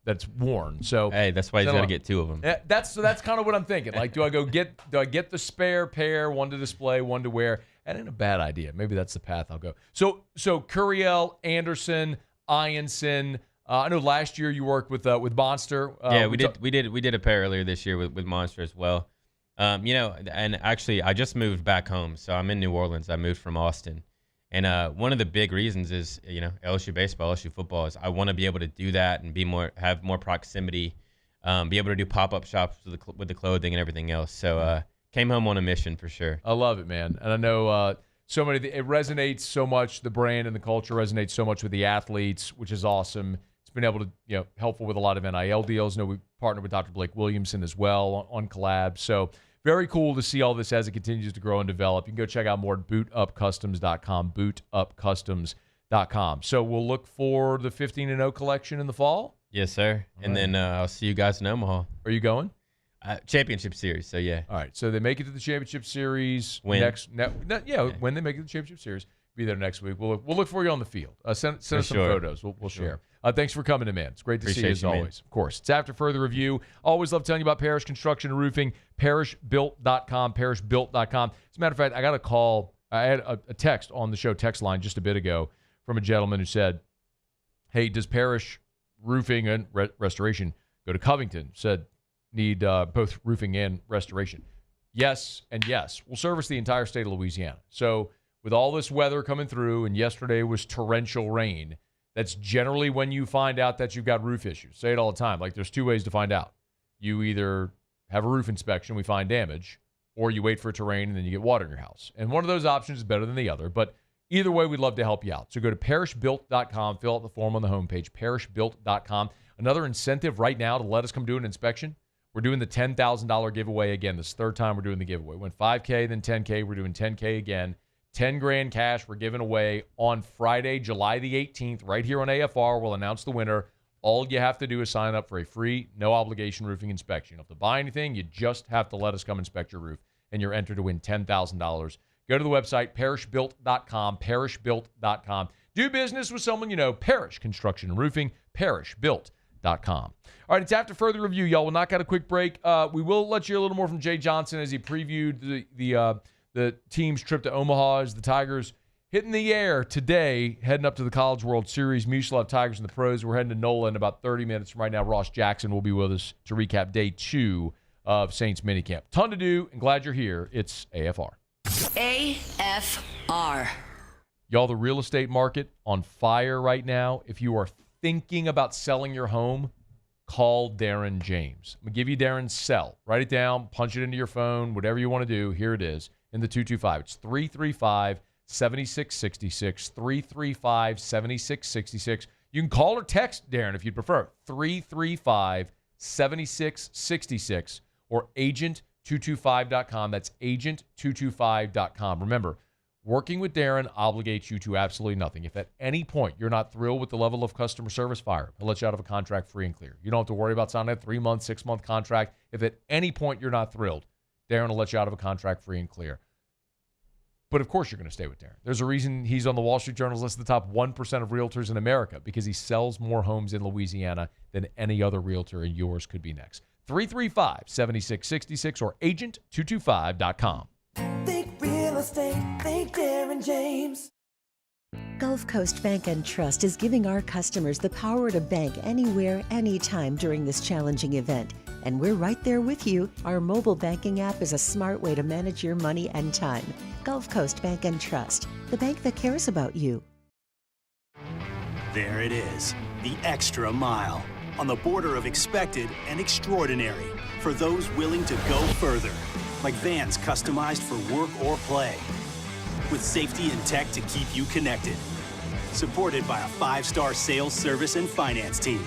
that's worn. So hey, that's why he's got to get 2 of them. That's kind of what I'm thinking. Like, do I get the spare pair, one to display, one to wear? That ain't a bad idea. Maybe that's the path I'll go. So Curiel, Anderson, Ianson. I know last year you worked with Monster. We did a pair earlier this year with Monster as well. And actually I just moved back home, so I'm in New Orleans. I moved from Austin, and one of the big reasons is LSU baseball, LSU football is I want to be able to do that and have more proximity, be able to do pop-up shops with the clothing and everything else. So came home on a mission for sure. I love it, man, and I know it resonates so much. The brand and the culture resonates so much with the athletes, which is awesome. It's been able to helpful with a lot of NIL deals. I know we partnered with Dr. Blake Williamson as well on collabs. So very cool to see all this as it continues to grow and develop. You can go check out more at bootupcustoms.com, bootupcustoms.com. So we'll look for the 15-0 collection in the fall? Yes, sir. All and right. Then I'll see you guys in Omaha. Are you going? Championship Series, so yeah. All right, so they make it to the Championship Series. When? When they make it to the Championship Series. Be there next week. We'll look for you on the field. Send us some photos. We'll share. Thanks for coming in, man. It's great to see you as Appreciate you, always. Of course. It's After Further Review. Always love telling you about Parish Construction and Roofing. ParishBuilt.com. ParishBuilt.com. As a matter of fact, I got a call. I had a text on the show text line just a bit ago from a gentleman who said, hey, does Parish Roofing and Restoration go to Covington? Said, need both roofing and restoration. Yes and yes. We'll service the entire state of Louisiana. So with all this weather coming through, and yesterday was torrential rain, that's generally when you find out that you've got roof issues. Say it all the time. Like, there's two ways to find out. You either have a roof inspection, we find damage, or you wait for it to rain and then you get water in your house. And one of those options is better than the other. But either way, we'd love to help you out. So go to parishbuilt.com, fill out the form on the homepage, parishbuilt.com. Another incentive right now to let us come do an inspection. We're doing the $10,000 giveaway again. This is the third time we're doing the giveaway. Went 5K, then 10K. We're doing 10K again. 10 grand cash we're giving away on Friday, July the 18th, right here on AFR. We'll announce the winner. All you have to do is sign up for a free, no-obligation roofing inspection. You don't have to buy anything. You just have to let us come inspect your roof, and you're entered to win $10,000. Go to the website, parishbuilt.com, parishbuilt.com. Do business with someone you know, Parish Construction and Roofing, parishbuilt.com. All right, it's After Further Review, y'all. We'll knock out a quick break. We will let you hear a little more from Jay Johnson as he previewed the team's trip to Omaha as the Tigers hitting the air today, heading up to the College World Series. Mucilov Tigers and the pros. We're heading to NOLA in about 30 minutes from right now. Ross Jackson will be with us to recap day 2 of Saints Minicamp. Ton to do, and glad you're here. It's AFR. AFR. Y'all, the real estate market on fire right now. If you are thinking about selling your home, call Darren James. I'm going to give you Darren's cell. Write it down, punch it into your phone, whatever you want to do. Here it is in the 225. It's 335-7666, 335-7666. You can call or text Darren if you'd prefer, 335-7666 or agent225.com. That's agent225.com. Remember, working with Darren obligates you to absolutely nothing. If at any point you're not thrilled with the level of customer service, fire him. He'll let you out of a contract free and clear. You don't have to worry about signing a 3-month, 6-month contract. If at any point you're not thrilled, Darren will let you out of a contract free and clear. But of course you're going to stay with Darren. There's a reason he's on the Wall Street Journal's list of the top 1% of realtors in America, because he sells more homes in Louisiana than any other realtor, and yours could be next. 335-7666 or agent225.com. Think real estate, think Darren James. Gulf Coast Bank and Trust is giving our customers the power to bank anywhere, anytime during this challenging event. And we're right there with you. Our mobile banking app is a smart way to manage your money and time. Gulf Coast Bank and Trust, the bank that cares about you. There it is, the extra mile. On the border of expected and extraordinary for those willing to go further. Like vans customized for work or play. With safety and tech to keep you connected. Supported by a 5-star sales, service, and finance team.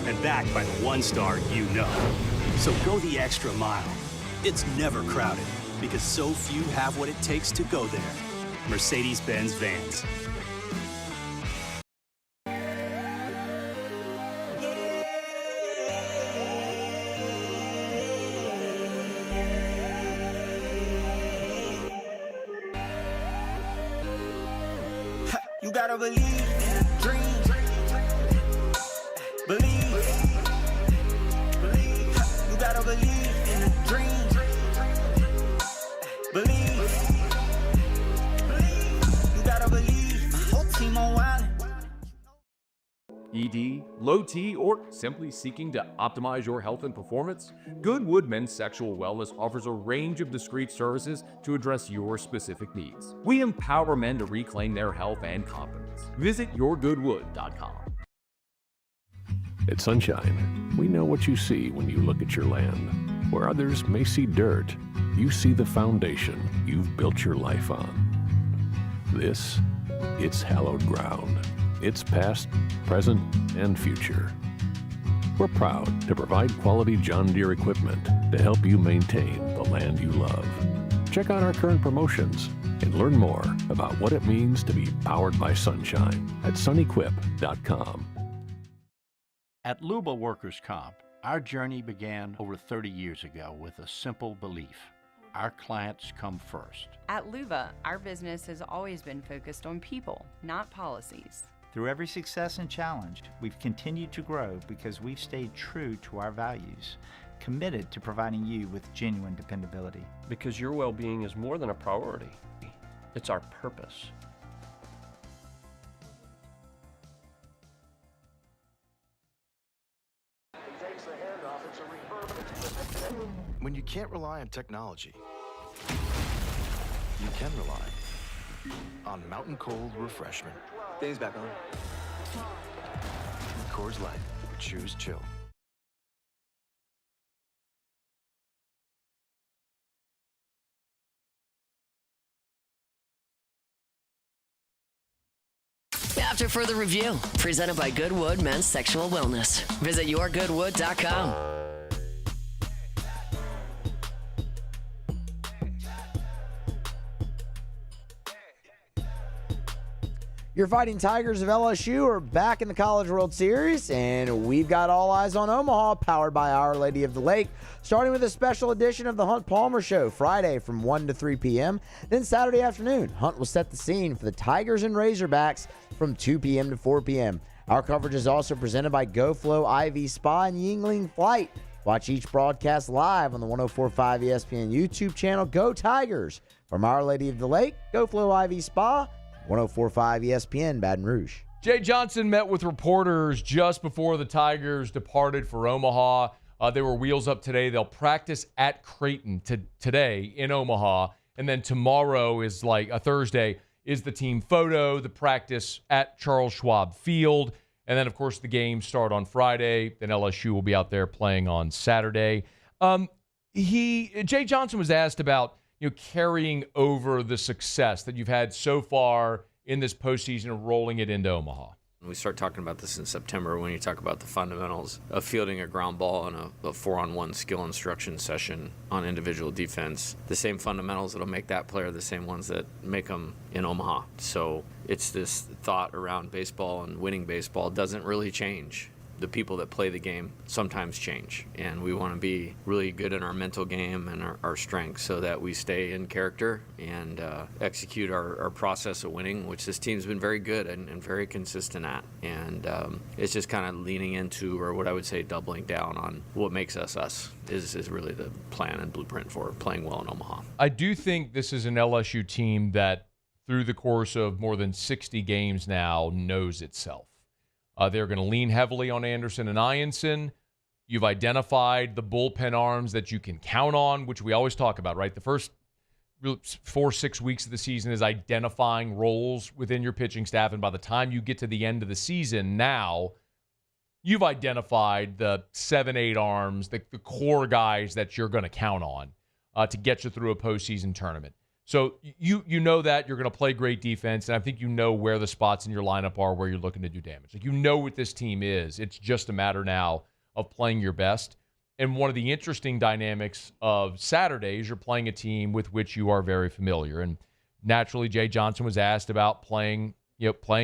And backed by the 1-star you know. So go the extra mile. It's never crowded because so few have what it takes to go there. Mercedes-Benz Vans. You gotta believe in a dream. Believe. You gotta believe in a dream. Believe. You gotta believe. My whole team on wild. ED, low T, or simply seeking to optimize your health and performance? Goodwood Men's Sexual Wellness offers a range of discreet services to address your specific needs. We empower men to reclaim their health and confidence. Visit yourgoodwood.com. At Sunshine, we know what you see when you look at your land. Where others may see dirt, you see the foundation you've built your life on. This, it's hallowed ground. It's past, present, and future. We're proud to provide quality John Deere equipment to help you maintain the land you love. Check out our current promotions and learn more about what it means to be powered by sunshine at sunequip.com. At Luba Workers' Comp, our journey began over 30 years ago with a simple belief. Our clients come first. At Luba, our business has always been focused on people, not policies. Through every success and challenge, we've continued to grow because we've stayed true to our values, committed to providing you with genuine dependability. Because your well-being is more than a priority. It's our purpose. When you can't rely on technology, you can rely on Mountain Cold Refreshment. Dave's back on. Coors Light. Choose chill. After further review, presented by Goodwood Men's Sexual Wellness. Visit yourgoodwood.com. Your Fighting Tigers of LSU are back in the College World Series, and we've got all eyes on Omaha, powered by Our Lady of the Lake, starting with a special edition of the Hunt Palmer Show, Friday from 1 to 3 p.m. Then Saturday afternoon, Hunt will set the scene for the Tigers and Razorbacks from 2 p.m. to 4 p.m. Our coverage is also presented by GoFlow IV Spa and Yingling Flight. Watch each broadcast live on the 104.5 ESPN YouTube channel. Go Tigers! From Our Lady of the Lake, GoFlow IV Spa, 104.5 ESPN, Baton Rouge. Jay Johnson met with reporters just before the Tigers departed for Omaha. They were wheels up today. They'll practice at Creighton today in Omaha. And then tomorrow is like a Thursday is the team photo, the practice at Charles Schwab Field. And then, of course, the games start on Friday. Then LSU will be out there playing on Saturday. Jay Johnson was asked about carrying over the success that you've had so far in this postseason and rolling it into Omaha. We start talking about this in September when you talk about the fundamentals of fielding a ground ball and a 4-on-1 skill instruction session on individual defense. The same fundamentals that'll make that player the same ones that make them in Omaha. So it's this thought around baseball and winning baseball doesn't really change. The people that play the game sometimes change, and we want to be really good in our mental game and our strengths so that we stay in character and execute our process of winning, which this team's been very good and very consistent at. And it's just kind of leaning into, or what I would say doubling down on, what makes us us is really the plan and blueprint for playing well in Omaha. I do think this is an LSU team that through the course of more than 60 games now knows itself. They're going to lean heavily on Anderson and Ianson. You've identified the bullpen arms that you can count on, which we always talk about, right? The first 4-6 weeks of the season is identifying roles within your pitching staff. And by the time you get to the end of the season now, you've identified the 7-8 arms, the core guys that you're going to count on to get you through a postseason tournament. So you know that you're going to play great defense, and I think you know where the spots in your lineup are where you're looking to do damage. Like, you know what this team is. It's just a matter now of playing your best. And one of the interesting dynamics of Saturday is you're playing a team with which you are very familiar. And naturally, Jay Johnson was asked about playing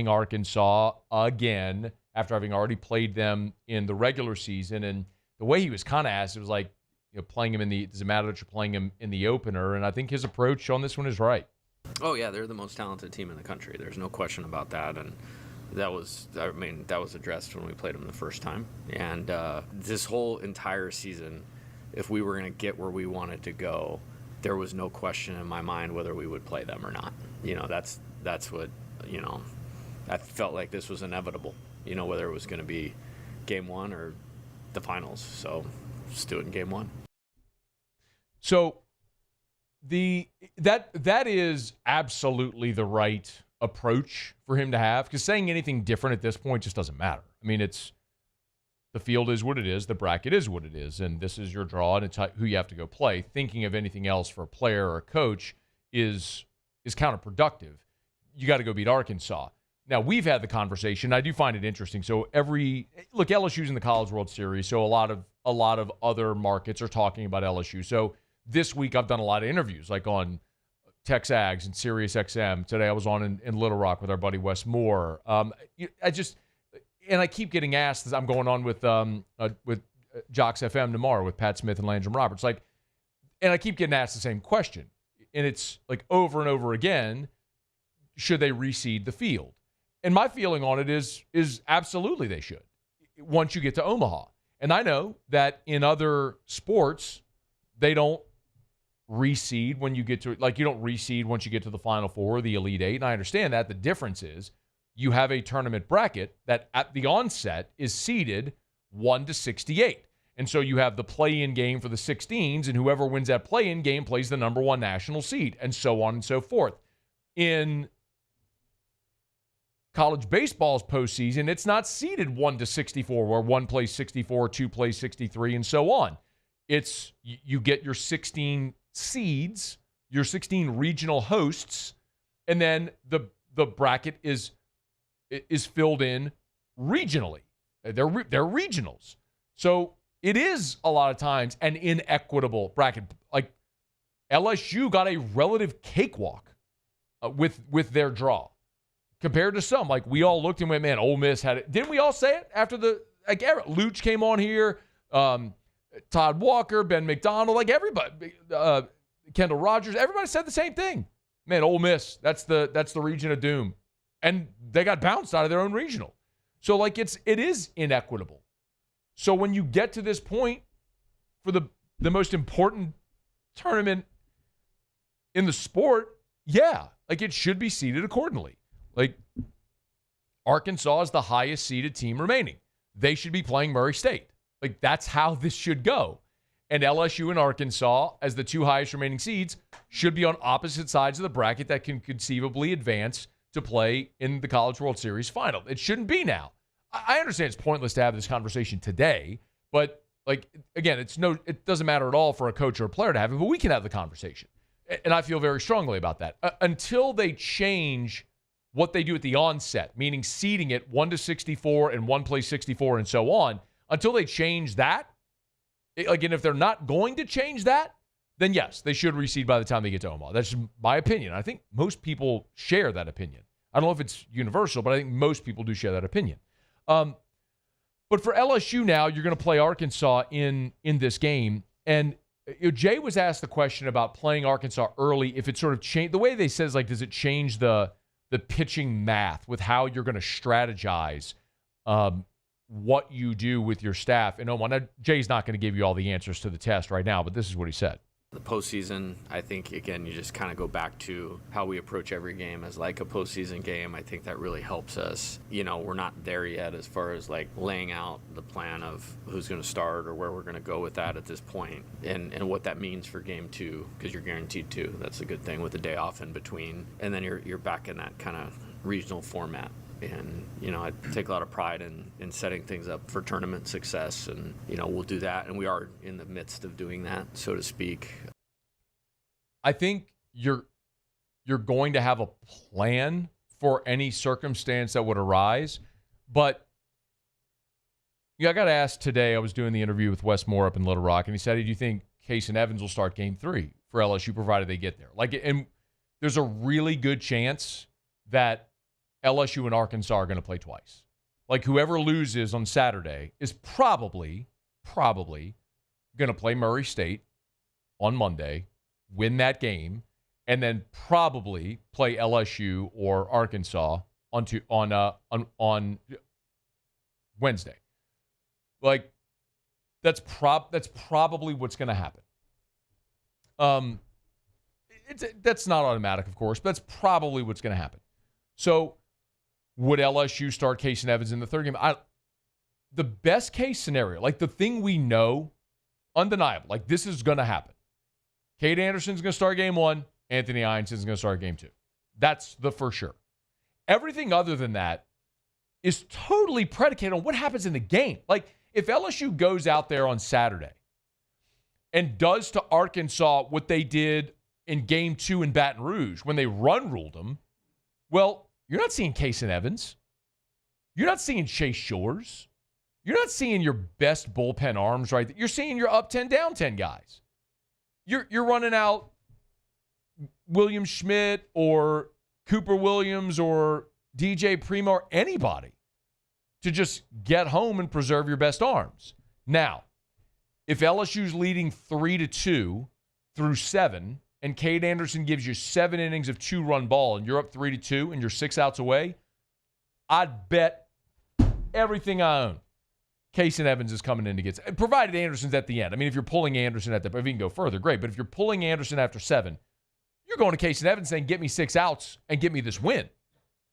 Arkansas again after having already played them in the regular season. And the way he was kind of asked, it was like, playing him does it matter that you're playing him in the opener? And I think his approach on this one is right. Oh yeah, they're the most talented team in the country. There's no question about that. And that was addressed when we played them the first time. And this whole entire season, if we were going to get where we wanted to go, there was no question in my mind whether we would play them or not. That's what, I felt like this was inevitable, whether it was going to be game one or the finals. So just do it in game one. So that is absolutely the right approach for him to have, because saying anything different at this point just doesn't matter. I mean, the field is what it is, the bracket is what it is, and this is your draw, and it's who you have to go play. Thinking of anything else for a player or a coach is counterproductive. You got to go beat Arkansas. Now, we've had the conversation. I do find it interesting. So LSU's in the College World Series, so a lot of other markets are talking about LSU. So this week I've done a lot of interviews, like on TexAgs and Sirius XM. Today I was on in Little Rock with our buddy Wes Moore. I keep getting asked, as I'm going on with Jocks FM tomorrow with Pat Smith and Landrum Roberts. And I keep getting asked the same question. And it's like over and over again, should they reseed the field? And my feeling on it is absolutely they should once you get to Omaha. And I know that in other sports, they don't reseed when you get to, like, you don't reseed once you get to the Final Four or the Elite Eight. And I understand that. The difference is you have a tournament bracket that at the onset is seeded 1 to 68. And so you have the play-in game for the 16s, and whoever wins that play-in game plays the number one national seed, and so on and so forth. In college baseball's postseason, it's not seeded 1 to 64, where one plays 64, two plays 63, and so on. It's you get your 16 seeds, your 16 regional hosts, and then the bracket is filled in regionally. They're regionals. So it is a lot of times an inequitable bracket. Like LSU got a relative cakewalk with their draw compared to some. Like we all looked and went, man, Ole Miss had it. Didn't we all say it after the Luch came on here? Todd Walker, Ben McDonald, like everybody, Kendall Rogers, everybody said the same thing. Man, Ole Miss, that's the region of doom. And they got bounced out of their own regional. So like it is inequitable. So when you get to this point for the most important tournament in the sport, yeah, like it should be seeded accordingly. Like Arkansas is the highest seeded team remaining. They should be playing Murray State. Like that's how this should go. And LSU and Arkansas, as the two highest remaining seeds, should be on opposite sides of the bracket that can conceivably advance to play in the College World Series final. It shouldn't be now. I understand it's pointless to have this conversation today, but like again, it doesn't matter at all for a coach or a player to have it, but we can have the conversation. And I feel very strongly about that. Until they change what they do at the onset, meaning seeding it 1 to 64 and one plays 64 and so on, until they change that, again, if they're not going to change that, then yes, they should reseed by the time they get to Omaha. That's my opinion. I think most people share that opinion. I don't know if it's universal, but I think most people do share that opinion. But for LSU now, you're going to play Arkansas in this game. And Jay was asked the question about playing Arkansas early, if it sort of changed. The way they said is like, does it change the pitching math with how you're going to strategize what you do with your staff in Omaha? Now, Jay's not going to give you all the answers to the test right now, but this is what he said. The postseason, I think, again, you just kind of go back to how we approach every game as like a postseason game. I think that really helps us. You know, we're not there yet as far as like laying out the plan of who's going to start or where we're going to go with that at this point, and what that means for game two, because you're guaranteed to. That's a good thing with the day off in between. And then you're back in that kind of regional format. And, you know, I take a lot of pride in setting things up for tournament success. And, you know, we'll do that. And we are in the midst of doing that, so to speak. I think you're going to have a plan for any circumstance that would arise. But I got asked today, I was doing the interview with Wes Moore up in Little Rock, and he said, do you think Case and Evans will start game 3 for LSU, provided they get there? Like, and there's a really good chance that LSU and Arkansas are going to play twice. Like whoever loses on Saturday is probably going to play Murray State on Monday, win that game, and then probably play LSU or Arkansas on Wednesday. Like that's probably what's going to happen. That's not automatic, of course, but that's probably what's going to happen. So would LSU start Case and Evans in the third game? The best case scenario, like the thing we know, undeniable, like this is going to happen. Cade Anderson's going to start game 1. Anthony Ionson's going to start game 2. That's the for sure. Everything other than that is totally predicated on what happens in the game. Like if LSU goes out there on Saturday and does to Arkansas what they did in game 2 in Baton Rouge when they ruled them, well, you're not seeing Case and Evans. You're not seeing Chase Shores. You're not seeing your best bullpen arms right there. You're seeing your up 10, down 10 guys. You're running out William Schmidt or Cooper Williams or DJ Primo or anybody to just get home and preserve your best arms. Now, if LSU's leading 3-2 through 7, and Cade Anderson gives you 7 innings of 2-run ball, and you're up 3-2, and you're 6 outs away, I'd bet everything I own Case and Evans is coming in to get, provided Anderson's at the end. I mean, if you're pulling Anderson if you can go further, great. But if you're pulling Anderson after 7, you're going to Case and Evans saying, get me 6 outs and get me this win.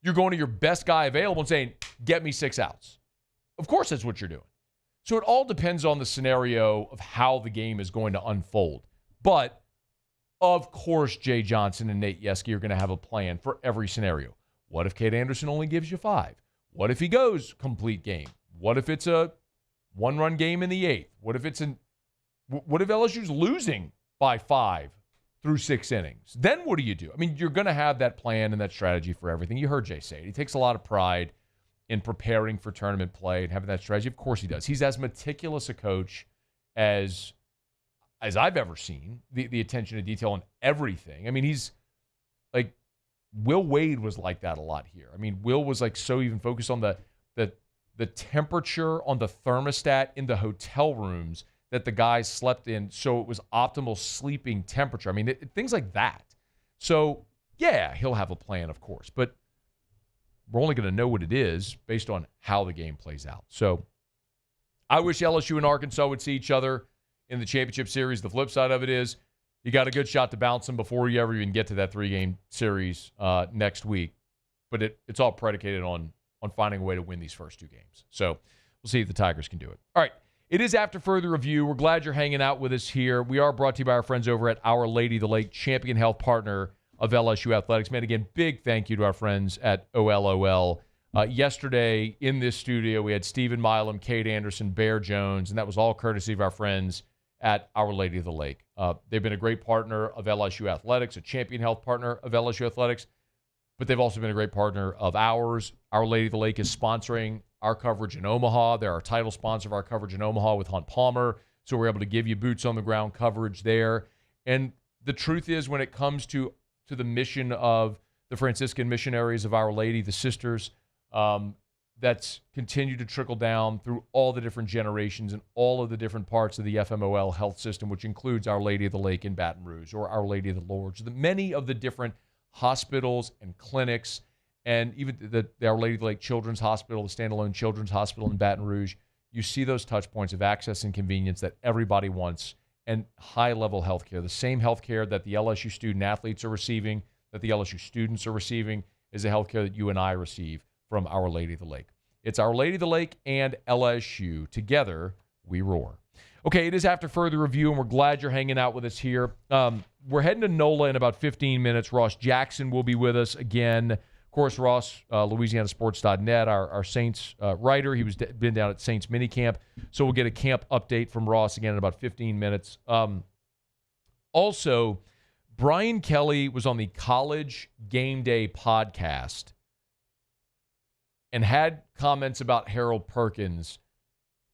You're going to your best guy available and saying, get me 6 outs. Of course, that's what you're doing. So it all depends on the scenario of how the game is going to unfold. But, of course, Jay Johnson and Nate Yeske are going to have a plan for every scenario. What if Cade Anderson only gives you 5? What if he goes complete game? What if it's a 1-run game in the 8th? What if LSU's losing by 5 through 6 innings? Then what do you do? I mean, you're going to have that plan and that strategy for everything. You heard Jay say it. He takes a lot of pride in preparing for tournament play and having that strategy. Of course he does. He's as meticulous a coach as I've ever seen. The attention to detail on everything. I mean, he's like, Will Wade was like that a lot here. I mean, Will was like so even focused on the temperature on the thermostat in the hotel rooms that the guys slept in, so it was optimal sleeping temperature. I mean, things like that. So, yeah, he'll have a plan, of course, but we're only going to know what it is based on how the game plays out. So, I wish LSU and Arkansas would see each other in the championship series. The flip side of it is you got a good shot to bounce them before you ever even get to that 3-game series next week. But it's all predicated on finding a way to win these first 2 games. So we'll see if the Tigers can do it. All right. It is After Further Review. We're glad you're hanging out with us here. We are brought to you by our friends over at Our Lady of the Lake, champion health partner of LSU Athletics. Man, again, big thank you to our friends at OLOL. Yesterday in this studio, we had Stephen Milam, Cade Anderson, Bear Jones, and that was all courtesy of our friends at Our Lady of the Lake. They've been a great partner of LSU Athletics, a champion health partner of LSU Athletics, but they've also been a great partner of ours. Our Lady of the Lake is sponsoring our coverage in Omaha. They're our title sponsor of our coverage in Omaha with Hunt Palmer, so we're able to give you boots-on-the-ground coverage there. And the truth is, when it comes to the mission of the Franciscan missionaries of Our Lady, the sisters, that's continued to trickle down through all the different generations and all of the different parts of the FMOL health system, which includes Our Lady of the Lake in Baton Rouge or Our Lady of the Lourdes, many of the different hospitals and clinics, and even the Our Lady of the Lake Children's Hospital, the standalone Children's Hospital in Baton Rouge. You see those touch points of access and convenience that everybody wants, and high-level health care. The same health care that the LSU student-athletes are receiving, that the LSU students are receiving, is the health care that you and I receive from Our Lady of the Lake. It's Our Lady of the Lake and LSU. Together, we roar. Okay, it is After Further Review, and we're glad you're hanging out with us here. We're heading to NOLA in about 15 minutes. Ross Jackson will be with us again. Of course, Ross, LouisianaSports.net, our Saints writer. He was been down at Saints Minicamp, so we'll get a camp update from Ross again in about 15 minutes. Also, Brian Kelly was on the College Game Day podcast and had comments about Harold Perkins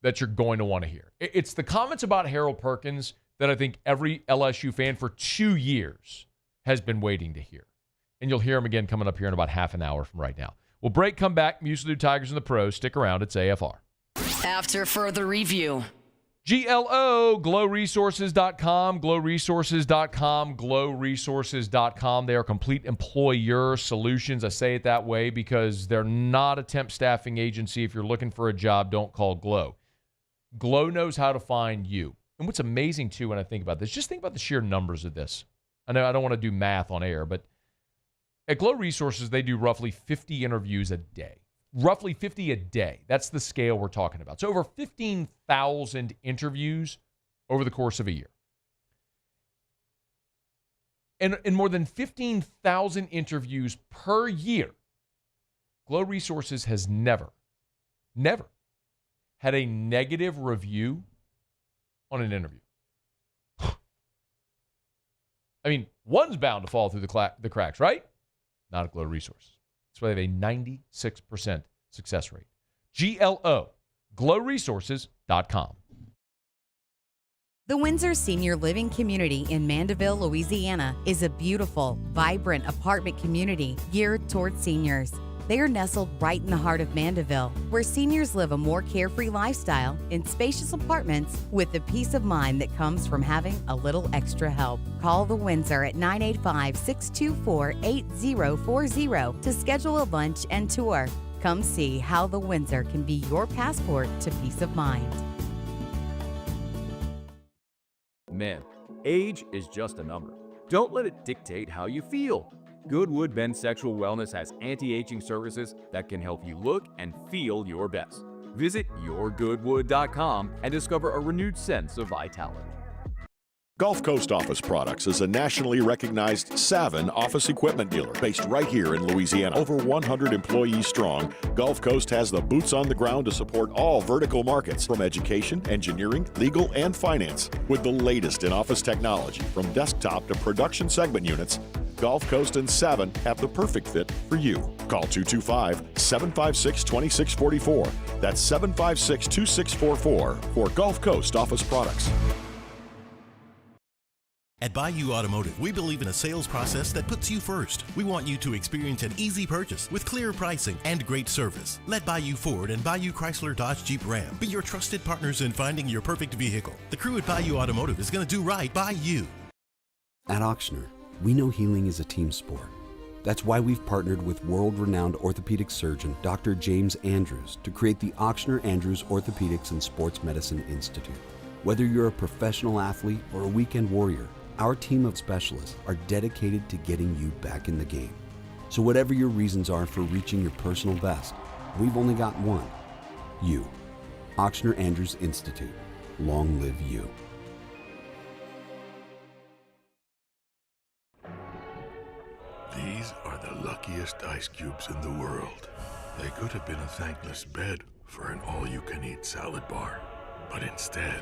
that you're going to want to hear. It's the comments about Harold Perkins that I think every LSU fan for 2 years has been waiting to hear. And you'll hear him again coming up here in about half an hour from right now. We'll break, come back. Musaloo Tigers and the Pros. Stick around. It's AFR. After Further Review. GLO, glowresources.com, glowresources.com, glowresources.com. They are complete employer solutions. I say it that way because they're not a temp staffing agency. If you're looking for a job, don't call Glow. Glow knows how to find you. And what's amazing, too, when I think about this, just think about the sheer numbers of this. I know I don't want to do math on air, but at Glow Resources, they do roughly 50 interviews a day. Roughly 50 a day. That's the scale we're talking about. So over 15,000 interviews over the course of a year. And in more than 15,000 interviews per year, Glow Resources has never had a negative review on an interview. I mean, one's bound to fall through the cracks, right? Not at Glow Resources. That's why they have a 96% success rate. GLO, glowresources.com. The Windsor Senior Living Community in Mandeville, Louisiana is a beautiful, vibrant apartment community geared towards seniors. They are nestled right in the heart of Mandeville, where seniors live a more carefree lifestyle in spacious apartments with the peace of mind that comes from having a little extra help. Call the Windsor at 985-624-8040 to schedule a lunch and tour. Come see how the Windsor can be your passport to peace of mind. Men, age is just a number. Don't let it dictate how you feel. Goodwood Men's Sexual Wellness has anti-aging services that can help you look and feel your best. Visit yourgoodwood.com and discover a renewed sense of vitality. Gulf Coast Office Products is a nationally recognized Savin office equipment dealer based right here in Louisiana. Over 100 employees strong, Gulf Coast has the boots on the ground to support all vertical markets from education, engineering, legal, and finance. With the latest in office technology from desktop to production segment units, Gulf Coast and Savin have the perfect fit for you. Call 225-756-2644. That's 756-2644 for Gulf Coast Office Products. At Bayou Automotive, we believe in a sales process that puts you first. We want you to experience an easy purchase with clear pricing and great service. Let Bayou Ford and Bayou Chrysler Dodge Jeep Ram be your trusted partners in finding your perfect vehicle. The crew at Bayou Automotive is going to do right by you. At Auctioner, we know healing is a team sport. That's why we've partnered with world-renowned orthopedic surgeon Dr. James Andrews to create the Auctioner Andrews Orthopedics and Sports Medicine Institute. Whether you're a professional athlete or a weekend warrior, our team of specialists are dedicated to getting you back in the game. So whatever your reasons are for reaching your personal best, we've only got one: you. Auctioner Andrews Institute. Long live you. These are the luckiest ice cubes in the world. They could have been a thankless bed for an all-you-can-eat salad bar. But instead,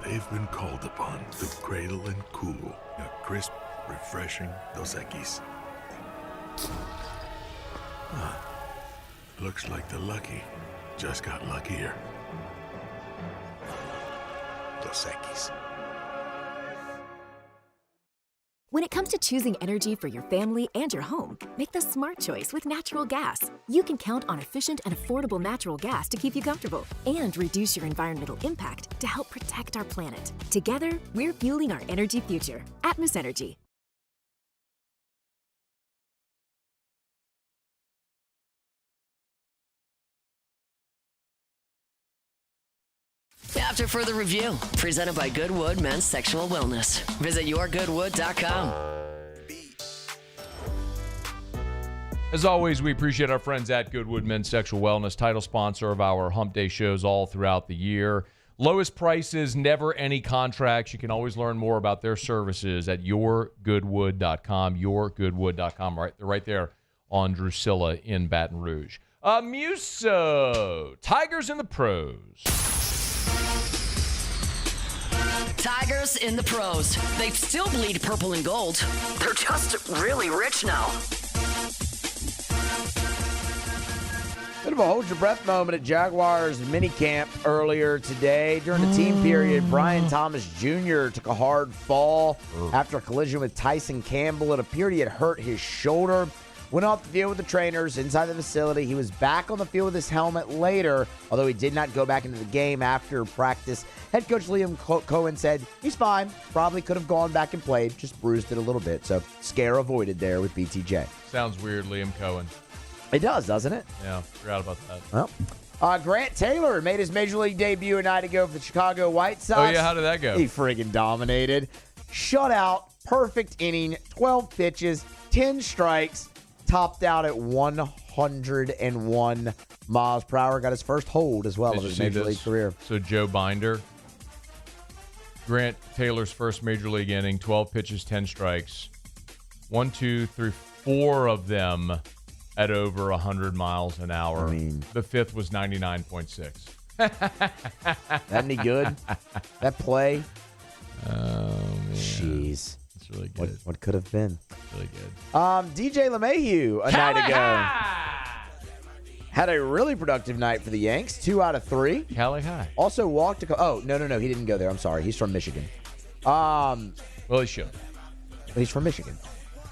they've been called upon to cradle and cool a crisp, refreshing Dos Equis. Looks like the lucky just got luckier. Dos Equis. When it comes to choosing energy for your family and your home, make the smart choice with natural gas. You can count on efficient and affordable natural gas to keep you comfortable and reduce your environmental impact to help protect our planet. Together, we're fueling our energy future. Atmos Energy. After further review, presented by Goodwood Men's Sexual Wellness. Visit yourgoodwood.com. As always, we appreciate our friends at Goodwood Men's Sexual Wellness, title sponsor of our Hump Day shows all throughout the year. Lowest prices, never any contracts. You can always learn more about their services at yourgoodwood.com, yourgoodwood.com. They're right there on Drusilla in Baton Rouge. Muso, Tigers in the pros. Tigers in the pros. They still bleed purple and gold. They're just really rich now. Bit of a hold your breath moment at Jaguars minicamp earlier today. During the team period, Brian Thomas Jr. took a hard fall after a collision with Tyson Campbell. It appeared he had hurt his shoulder. Went off the field with the trainers inside the facility. He was back on the field with his helmet later, although he did not go back into the game after practice. Head coach Liam Cohen said he's fine. Probably could have gone back and played, just bruised it a little bit. So scare avoided there with BTJ. Sounds weird, Liam Cohen. It does, doesn't it? Yeah, forgot about that. Well, Grant Taylor made his Major League debut a night ago for the Chicago White Sox. Oh, yeah, how did that go? He friggin' dominated. Shutout, perfect inning, 12 pitches, 10 strikes, topped out at 101 miles per hour. Got his first hold as well of his Major League career. So Joe Binder, Grant Taylor's first Major League inning, 12 pitches, 10 strikes. 1, 2, 3, 4 of them at over 100 miles an hour. I mean, the fifth was 99.6. That any good? That play? Oh, man. Jeez. It's really good. What could have been? Really good. DJ LeMahieu a night ago had a really productive night for the Yanks. 2 out of 3. Cali High. Also walked no, he didn't go there. I'm sorry. He's from Michigan. Well, he should. He's from Michigan.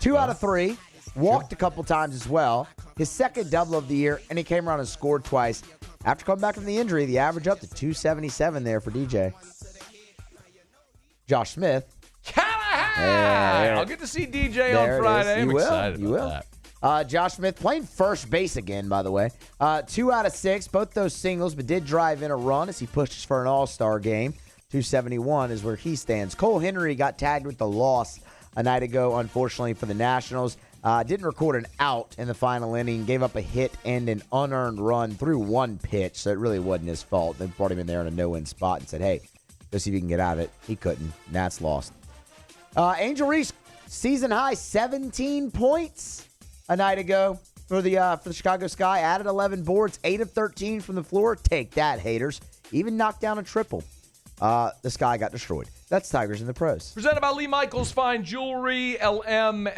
2 out of 3. Walked a couple times as well. His second double of the year, and he came around and scored twice. After coming back from the injury, the average up to 277 there for DJ. Josh Smith. I'll get to see DJ on Friday. I'm excited about that. Josh Smith playing first base again, by the way. 2 out of 6, both those singles, but did drive in a run as he pushes for an all-star game. 271 is where he stands. Cole Henry got tagged with the loss a night ago, unfortunately, for the Nationals. Didn't record an out in the final inning, gave up a hit and an unearned run through one pitch, so it really wasn't his fault. They brought him in there in a no-win spot and said, hey, go see if you can get out of it. He couldn't. Nats lost. Angel Reese, season high 17 points a night ago for the Chicago Sky. Added 11 boards, 8 of 13 from the floor. Take that, haters. Even knocked down a triple. The Sky got destroyed. That's Tigers in the Pros. Presented by Lee Michaels Fine Jewelry, LMFJ.com,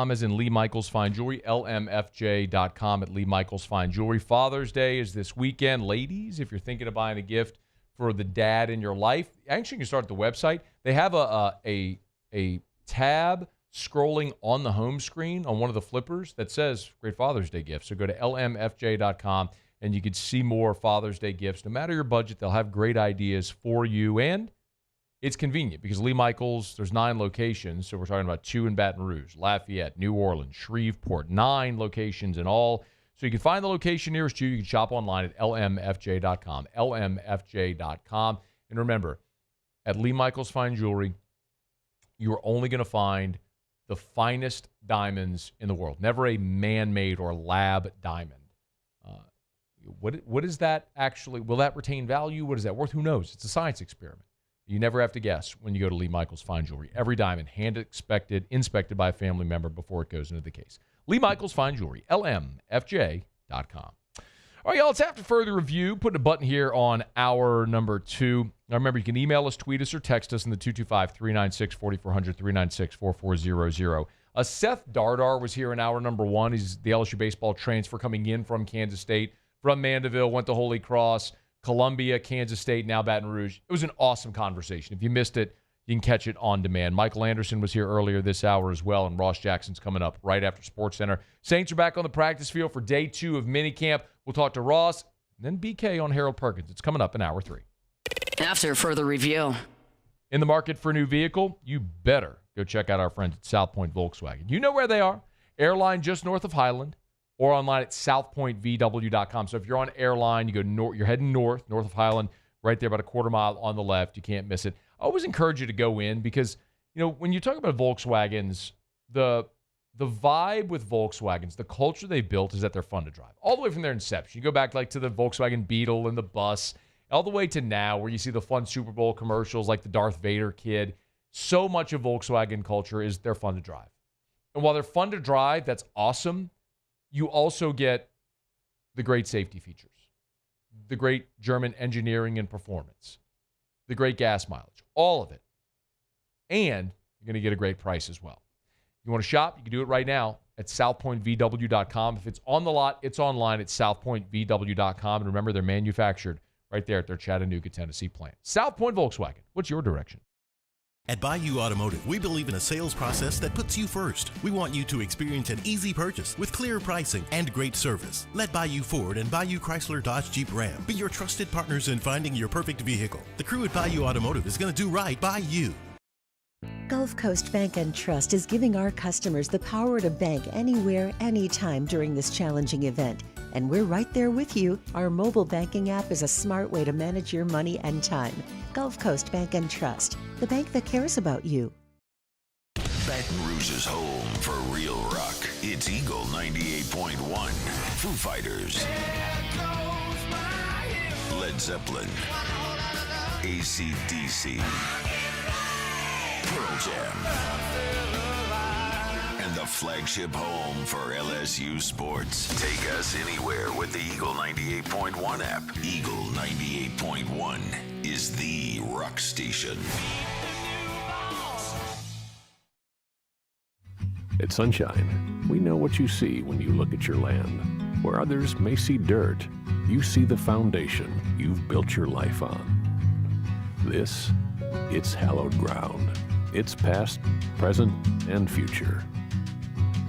as in Lee Michaels Fine Jewelry, LMFJ.com at Lee Michaels Fine Jewelry. Father's Day is this weekend. Ladies, if you're thinking of buying a gift for the dad in your life, actually you can start at the website. They have a tab scrolling on the home screen on one of the flippers that says Great Father's Day Gift. So go to LMFJ.com and you can see more Father's Day gifts. No matter your budget, they'll have great ideas for you. And it's convenient because Lee Michaels, there's 9 locations. So we're talking about 2 in Baton Rouge, Lafayette, New Orleans, Shreveport, 9 locations in all. So you can find the location nearest you. You can shop online at LMFJ.com, LMFJ.com. And remember, at Lee Michaels Fine Jewelry, you are only going to find the finest diamonds in the world. Never a man-made or lab diamond. What is that actually? Will that retain value? What is that worth? Who knows? It's a science experiment. You never have to guess when you go to Lee Michaels Fine Jewelry. Every diamond inspected by a family member before it goes into the case. Lee Michaels Fine Jewelry, LMFJ.com. All right, y'all, it's after further review. Putting a button here on hour number 2. Now, remember, you can email us, tweet us, or text us in the 225-396-4400, 396-4400. Seth Dardar was here in hour number 1. He's the LSU baseball transfer coming in from Kansas State, from Mandeville, went to Holy Cross, Columbia, Kansas State, now Baton Rouge. It was an awesome conversation. If you missed it, you can catch it on demand. Michael Anderson was here earlier this hour as well, and Ross Jackson's coming up right after SportsCenter. Saints are back on the practice field for day 2 of minicamp. We'll talk to Ross, and then BK on Harold Perkins. It's coming up in hour 3. After further review. In the market for a new vehicle? You better go check out our friends at South Point Volkswagen. You know where they are. Airline just north of Highland, or online at southpointvw.com. So if you're on Airline, you go north, you're heading north of Highland, right there about a quarter mile on the left. You can't miss it. I always encourage you to go in because, you know, when you talk about Volkswagens, the vibe with Volkswagens, the culture they've built is that they're fun to drive. All the way from their inception. You go back like to the Volkswagen Beetle and the bus, all the way to now where you see the fun Super Bowl commercials like the Darth Vader kid. So much of Volkswagen culture is they're fun to drive. And while they're fun to drive, that's awesome. You also get the great safety features, the great German engineering and performance, the great gas mileage, all of it. And you're going to get a great price as well. You want to shop? You can do it right now at southpointvw.com. If it's on the lot, it's online at southpointvw.com. And remember, they're manufactured right there at their Chattanooga, Tennessee plant. South Point Volkswagen, what's your direction? At Bayou Automotive, we believe in a sales process that puts you first. We want you to experience an easy purchase with clear pricing and great service. Let Bayou Ford and Bayou Chrysler Dodge Jeep Ram be your trusted partners in finding your perfect vehicle. The crew at Bayou Automotive is going to do right by you. Gulf Coast Bank and Trust is giving our customers the power to bank anywhere, anytime during this challenging event. And we're right there with you. Our mobile banking app is a smart way to manage your money and time. Gulf Coast Bank and Trust, the bank that cares about you. Baton Rouge's home for real rock. It's Eagle 98.1. Foo Fighters. Led Zeppelin. AC/DC. Pearl Jam. And the flagship home for LSU sports. Take us anywhere with the Eagle 98.1 app. Eagle 98.1 is the rock station. At Sunshine, we know what you see when you look at your land. Where others may see dirt, you see the foundation you've built your life on. This, it's hallowed ground. It's past, present, and future.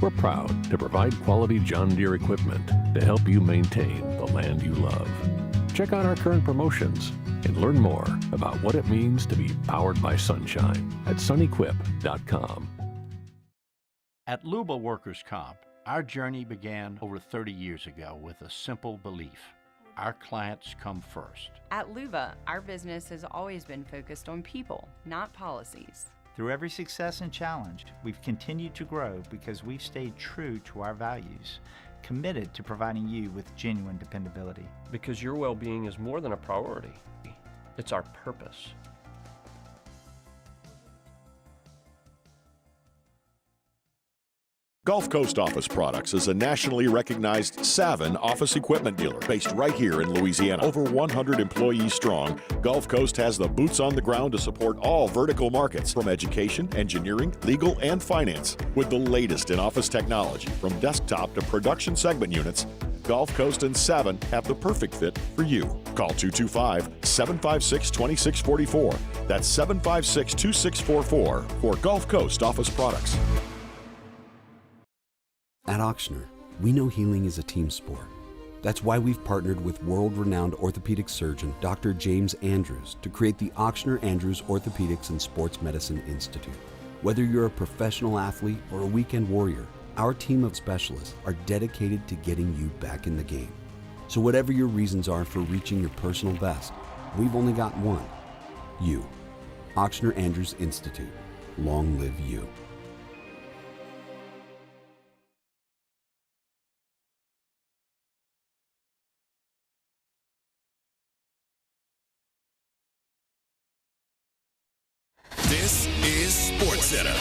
We're proud to provide quality John Deere equipment to help you maintain the land you love. Check out our current promotions and learn more about what it means to be powered by sunshine at sunequip.com. At Luba Workers' Comp, our journey began over 30 years ago with a simple belief. Our clients come first. At Luba, our business has always been focused on people, not policies. Through every success and challenge, we've continued to grow because we've stayed true to our values, committed to providing you with genuine dependability. Because your well-being is more than a priority. It's our purpose. Gulf Coast Office Products is a nationally recognized Savin office equipment dealer based right here in Louisiana. Over 100 employees strong, Gulf Coast has the boots on the ground to support all vertical markets, from education, engineering, legal, and finance. With the latest in office technology, from desktop to production segment units, Gulf Coast and Savin have the perfect fit for you. Call 225-756-2644. That's 756-2644 for Gulf Coast Office Products. At Auctioner, we know healing is a team sport. That's why we've partnered with world-renowned orthopedic surgeon Dr. James Andrews to create the Auctioner Andrews Orthopedics and Sports Medicine Institute. Whether you're a professional athlete or a weekend warrior, our team of specialists are dedicated to getting you back in the game. So whatever your reasons are for reaching your personal best, we've only got one: you. Auctioner Andrews Institute. Long live you. This is SportsCenter.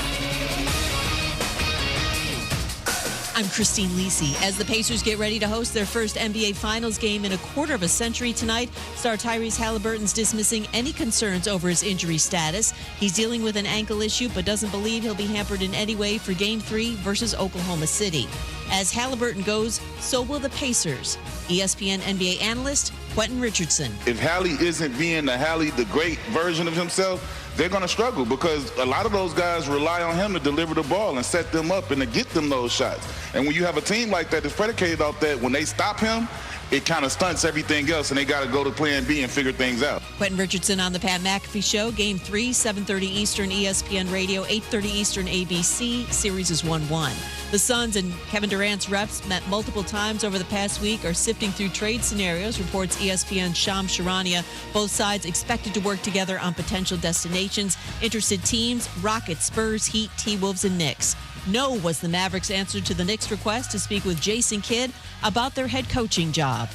I'm Christine Lisi. As the Pacers get ready to host their first NBA Finals game in a quarter of a century tonight, star Tyrese Halliburton's dismissing any concerns over his injury status. He's dealing with an ankle issue, but doesn't believe he'll be hampered in any way for Game 3 versus Oklahoma City. As Halliburton goes, so will the Pacers. ESPN NBA analyst Quentin Richardson. If Hallie isn't being the great version of himself, they're going to struggle because a lot of those guys rely on him to deliver the ball and set them up and to get them those shots. And when you have a team like that that's predicated off that, when they stop him, it kind of stunts everything else, and they got to go to plan B and figure things out. Quentin Richardson on the Pat McAfee Show. Game 3, 7:30 Eastern, ESPN Radio, 8:30 Eastern, ABC. Series is 1-1. The Suns and Kevin Durant's reps met multiple times over the past week, are sifting through trade scenarios, reports ESPN's Shams Charania. Both sides expected to work together on potential destinations. Interested teams: Rockets, Spurs, Heat, T-Wolves, and Knicks. No was the Mavericks' answer to the Knicks' request to speak with Jason Kidd about their head coaching job.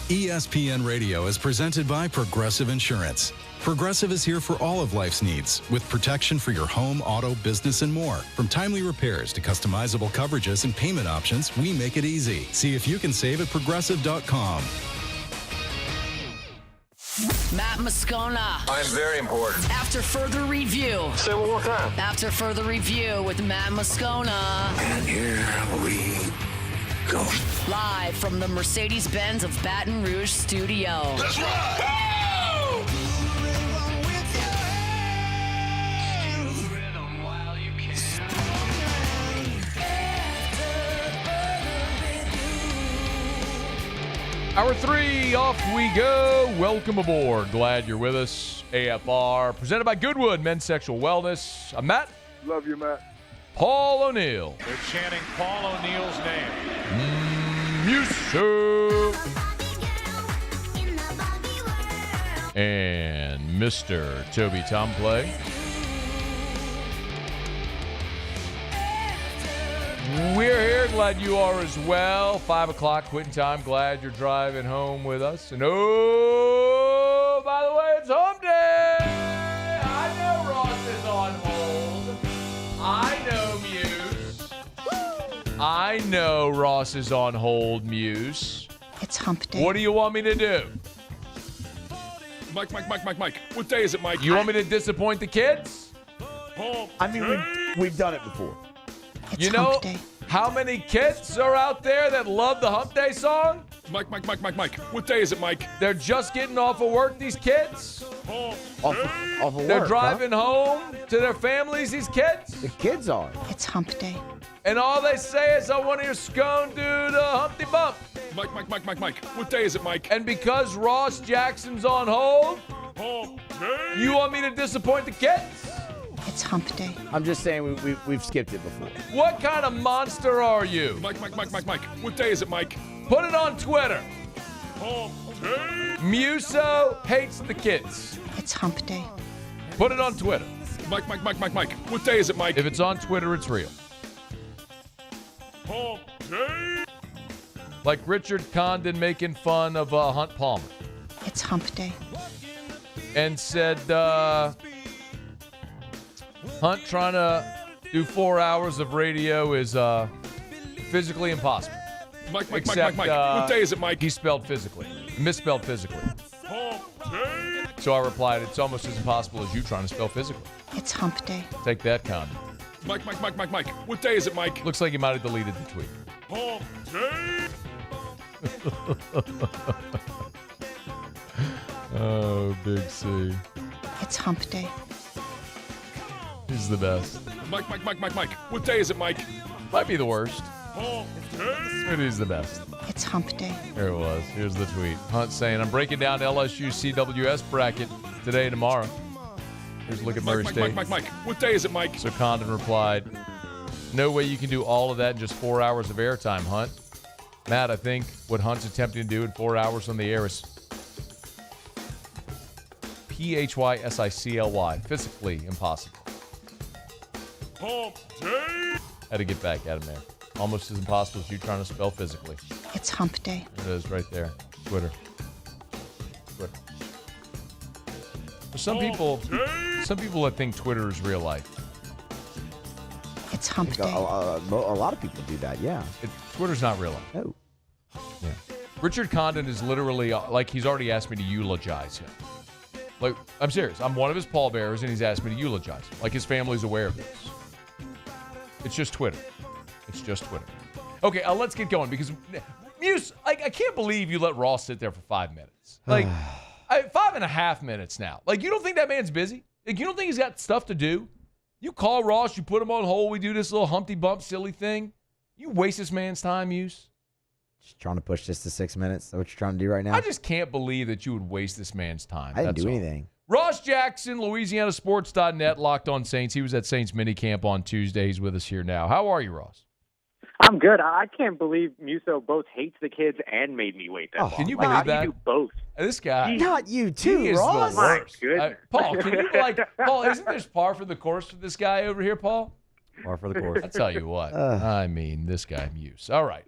ESPN Radio is presented by Progressive Insurance. Progressive is here for all of life's needs, with protection for your home, auto, business, and more. From timely repairs to customizable coverages and payment options, we make it easy. See if you can save at Progressive.com. Matt Moscona. I'm very important. After further review. Say it one more time. After further review with Matt Moscona. And here we go. Live from the Mercedes-Benz of Baton Rouge studio. Let's rock! Go! Hour 3, off we go. Welcome aboard. Glad you're with us. AFR, presented by Goodwood Men's Sexual Wellness. I'm Matt. Love you, Matt. Paul O'Neill. They're chanting Paul O'Neill's name. Musso. And Mr. Toby Tomplay. We're here. Glad you are as well. 5 o'clock quitting time. Glad you're driving home with us. And oh, by the way, it's home day. I know Ross is on hold. I know Muse. I know Ross is on hold, Muse. It's hump day. What do you want me to do? Mike. What day is it, Mike? You want me to disappoint the kids? I mean, we've done it before. You know how many kids are out there that love the Hump Day song? Mike. What day is it, Mike? They're just getting off of work, these kids. Off of work, They're driving home to their families, these kids. The kids are. It's hump day. And all they say is, I want to hear Scone do the Humpty Bump. Mike. What day is it, Mike? And because Ross Jackson's on hold, you want me to disappoint the kids? It's hump day. I'm just saying we've skipped it before. What kind of monster are you? Mike. What day is it, Mike? Put it on Twitter. Hump day. Muso hates the kids. It's hump day. Put it on Twitter. Mike. What day is it, Mike? If it's on Twitter, it's real. Hump day. Like Richard Condon making fun of Hunt Palmer. It's hump day. And said, Hunt trying to do 4 hours of radio is physically impossible. Mike. Except, What day is it, Mike? He spelled physically. Misspelled physically. Hump day. So I replied, it's almost as impossible as you trying to spell physically. It's hump day. Take that, Condon. Mike. What day is it, Mike? Looks like he might have deleted the tweet. Hump day. Oh, Big C. It's hump day. He's the best. Mike. What day is it, Mike? Might be the worst. Hump day. But he's the best. It's hump day. There it was. Here's the tweet. Hunt saying, I'm breaking down LSU CWS bracket today and tomorrow. Here's a look at Murray State. Mike. What day is it, Mike? So Condon replied, no way you can do all of that in just 4 hours of airtime, Hunt. Matt, I think what Hunt's attempting to do in 4 hours on the air is PHYSICLY, physically impossible. Hump day. Had to get back at him there. Almost as impossible as you trying to spell physically. It's hump day. There it is right there. Twitter. For some people that think Twitter is real life. It's hump day. A lot of people do that, yeah. Twitter's not real life. No. Yeah. Richard Condon is literally, like, he's already asked me to eulogize him. Like, I'm serious. I'm one of his pallbearers, and he's asked me to eulogize him. Like, his family's aware of this. It's just Twitter. It's just Twitter. Okay, let's get going, because Muse, I can't believe you let Ross sit there for 5 minutes. Like, 5.5 minutes now. Like, you don't think that man's busy? Like, you don't think he's got stuff to do? You call Ross, you put him on hold, we do this little Humpty Bump silly thing. You waste this man's time, Muse. Just trying to push this to 6 minutes. Is that what you're trying to do right now? I just can't believe that you would waste this man's time. I didn't do anything. Ross Jackson, LouisianaSports.net, Locked on Saints. He was at Saints Minicamp on Tuesday. He's with us here now. How are you, Ross? I'm good. I can't believe Muso both hates the kids and made me wait that long. Can you believe that? You do both. This guy. Not you too, he is Ross. the worst. My goodness. Paul, can you Paul, isn't this par for the course for this guy over here, Paul? Par for the course. I'll tell you what. I mean, this guy Muse. All right.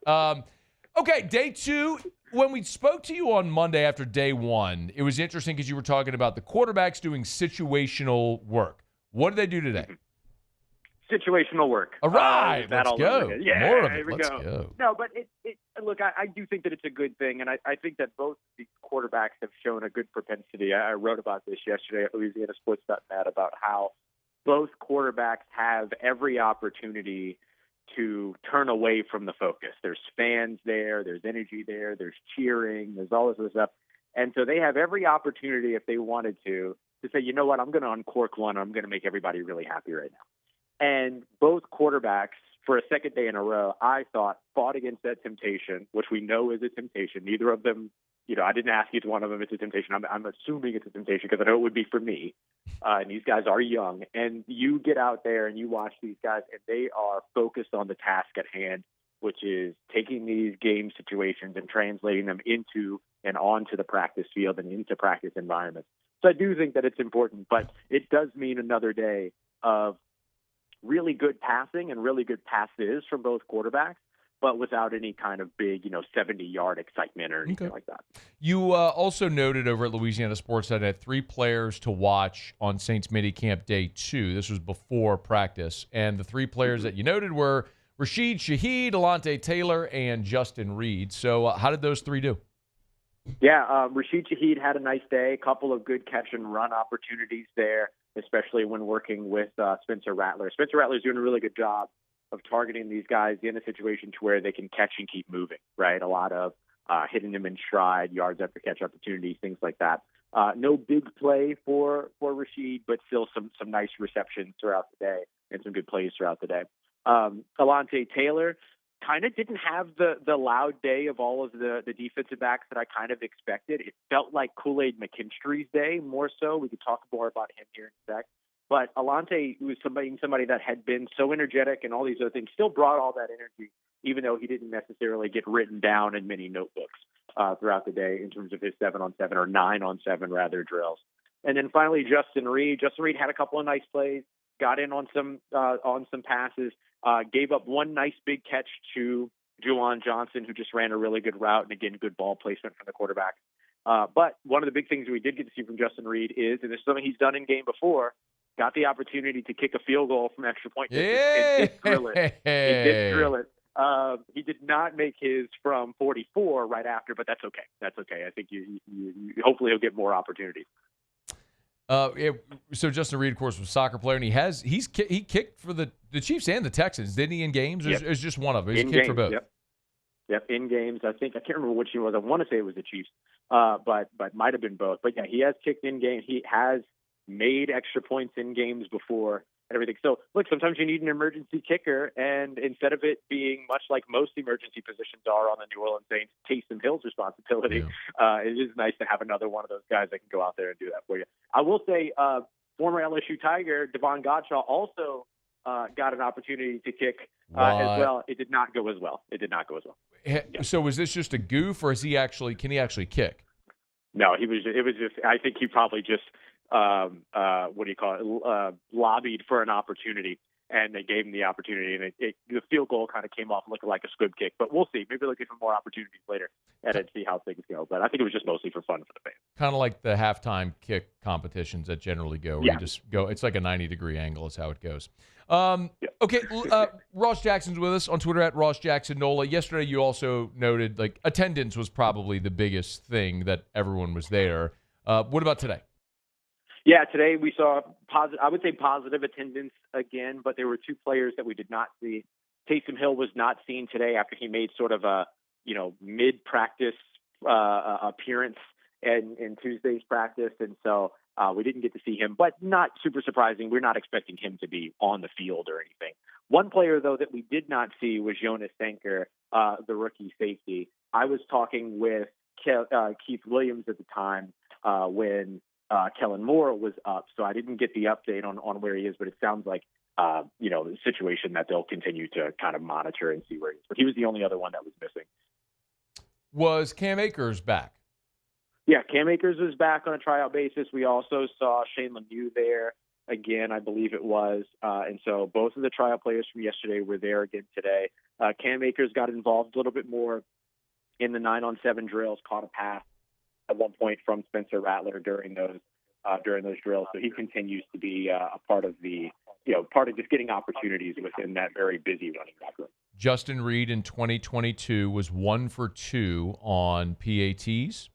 Okay, day two. When we spoke to you on Monday after day one, it was interesting because you were talking about the quarterbacks doing situational work. What did they do today? Situational work. All right, let's go. Yeah, more of it. Here we Let's go. go. No, but look, I do think that it's a good thing, and I think that both these quarterbacks have shown a good propensity. I wrote about this yesterday at LouisianaSports.net about how both quarterbacks have every opportunity to turn away from the focus. There's fans there, there's energy there, there's cheering, there's all this other stuff. And so they have every opportunity, if they wanted to say, you know what, I'm going to uncork one, I'm going to make everybody really happy right now. And both quarterbacks, for a second day in a row, I thought, fought against that temptation, which we know is a temptation. Neither of them, I didn't ask each one of them it's a temptation. I'm assuming it's a temptation because I know it would be for me. And these guys are young. And you get out there and you watch these guys, and they are focused on the task at hand, which is taking these game situations and translating them into and onto the practice field and into practice environments. So I do think that it's important, but it does mean another day of really good passing and really good passes from both quarterbacks, but without any kind of big, 70-yard excitement or anything like that. You also noted over at LouisianaSports.net 3 players to watch on Saints Minicamp Day 2. This was before practice. And the 3 players that you noted were Rashid Shaheed, Alante Taylor, and Justin Reed. So how did those 3 do? Yeah, Rashid Shaheed had a nice day, a couple of good catch and run opportunities there, especially when working with Spencer Rattler. Spencer Rattler's doing a really good job of targeting these guys in a situation to where they can catch and keep moving, right? A lot of hitting them in stride, yards after catch opportunities, things like that. No big play for Rashid, but still some nice receptions throughout the day and some good plays throughout the day. Alante Taylor kind of didn't have the loud day of all of the defensive backs that I kind of expected. It felt like Kool-Aid McKinstry's day more so. We could talk more about him here in a sec. But Alante was somebody that had been so energetic and all these other things, still brought all that energy, even though he didn't necessarily get written down in many notebooks throughout the day in terms of his 7-on-7 or 9-on-7 rather drills. And then finally, Justin Reed. Justin Reed had a couple of nice plays, got in on some passes, gave up one nice big catch to Juwan Johnson, who just ran a really good route, and again, good ball placement from the quarterback. But one of the big things we did get to see from Justin Reed is, and this is something he's done in game before, got the opportunity to kick a field goal from extra point distance and did drill it. He did drill it. He did not make his from 44 right after, but that's okay. That's okay. I think you hopefully he'll get more opportunities. So Justin Reed, of course, was a soccer player, and he kicked for the Chiefs and the Texans, didn't he, in games? Yep. It's just one of them. He's kicked for both. Yep, in games. I can't remember which he was. I want to say it was the Chiefs, but might have been both. But yeah, he has kicked in games. He has made extra points in games before and everything. So look, sometimes you need an emergency kicker, and instead of it being much like most emergency positions are on the New Orleans Saints, Taysom Hill's responsibility, it is nice to have another one of those guys that can go out there and do that for you. I will say, former LSU Tiger Devon Godshaw also got an opportunity to kick as well. It did not go as well. So was this just a goof, or can he actually kick? No, it was just. I think he probably just lobbied for an opportunity, and they gave him the opportunity, and the field goal kind of came off looking like a squib kick. But we'll see. Maybe they'll give him more opportunities later and see how things go. But I think it was just mostly for fun for the fans. Kind of like the halftime kick competitions that generally go, where you just go. It's like a 90-degree angle is how it goes. Okay, Ross Jackson's with us on Twitter at Ross Jackson Nola. Yesterday, you also noted like attendance was probably the biggest thing, that everyone was there. What about today? Yeah, today we saw positive attendance again, but there were two players that we did not see. Taysom Hill was not seen today after he made sort of a mid-practice appearance in Tuesday's practice, and so we didn't get to see him. But not super surprising. We're not expecting him to be on the field or anything. One player though that we did not see was Jonas Sanker, the rookie safety. I was talking with Keith Williams at the time when Kellen Moore was up, so I didn't get the update on where he is, but it sounds like the situation that they'll continue to kind of monitor and see where he is. But he was the only other one that was missing. Was Cam Akers back? Yeah, Cam Akers was back on a tryout basis. We also saw Shane Lemieux there again, I believe it was. And so both of the tryout players from yesterday were there again today. Cam Akers got involved a little bit more in the 9-on-7 drills, caught a pass at one point from Spencer Rattler during those drills. So he continues to be a part of just getting opportunities within that very busy running back room. Justin Reed in 2022 was 1 for 2 on PATs.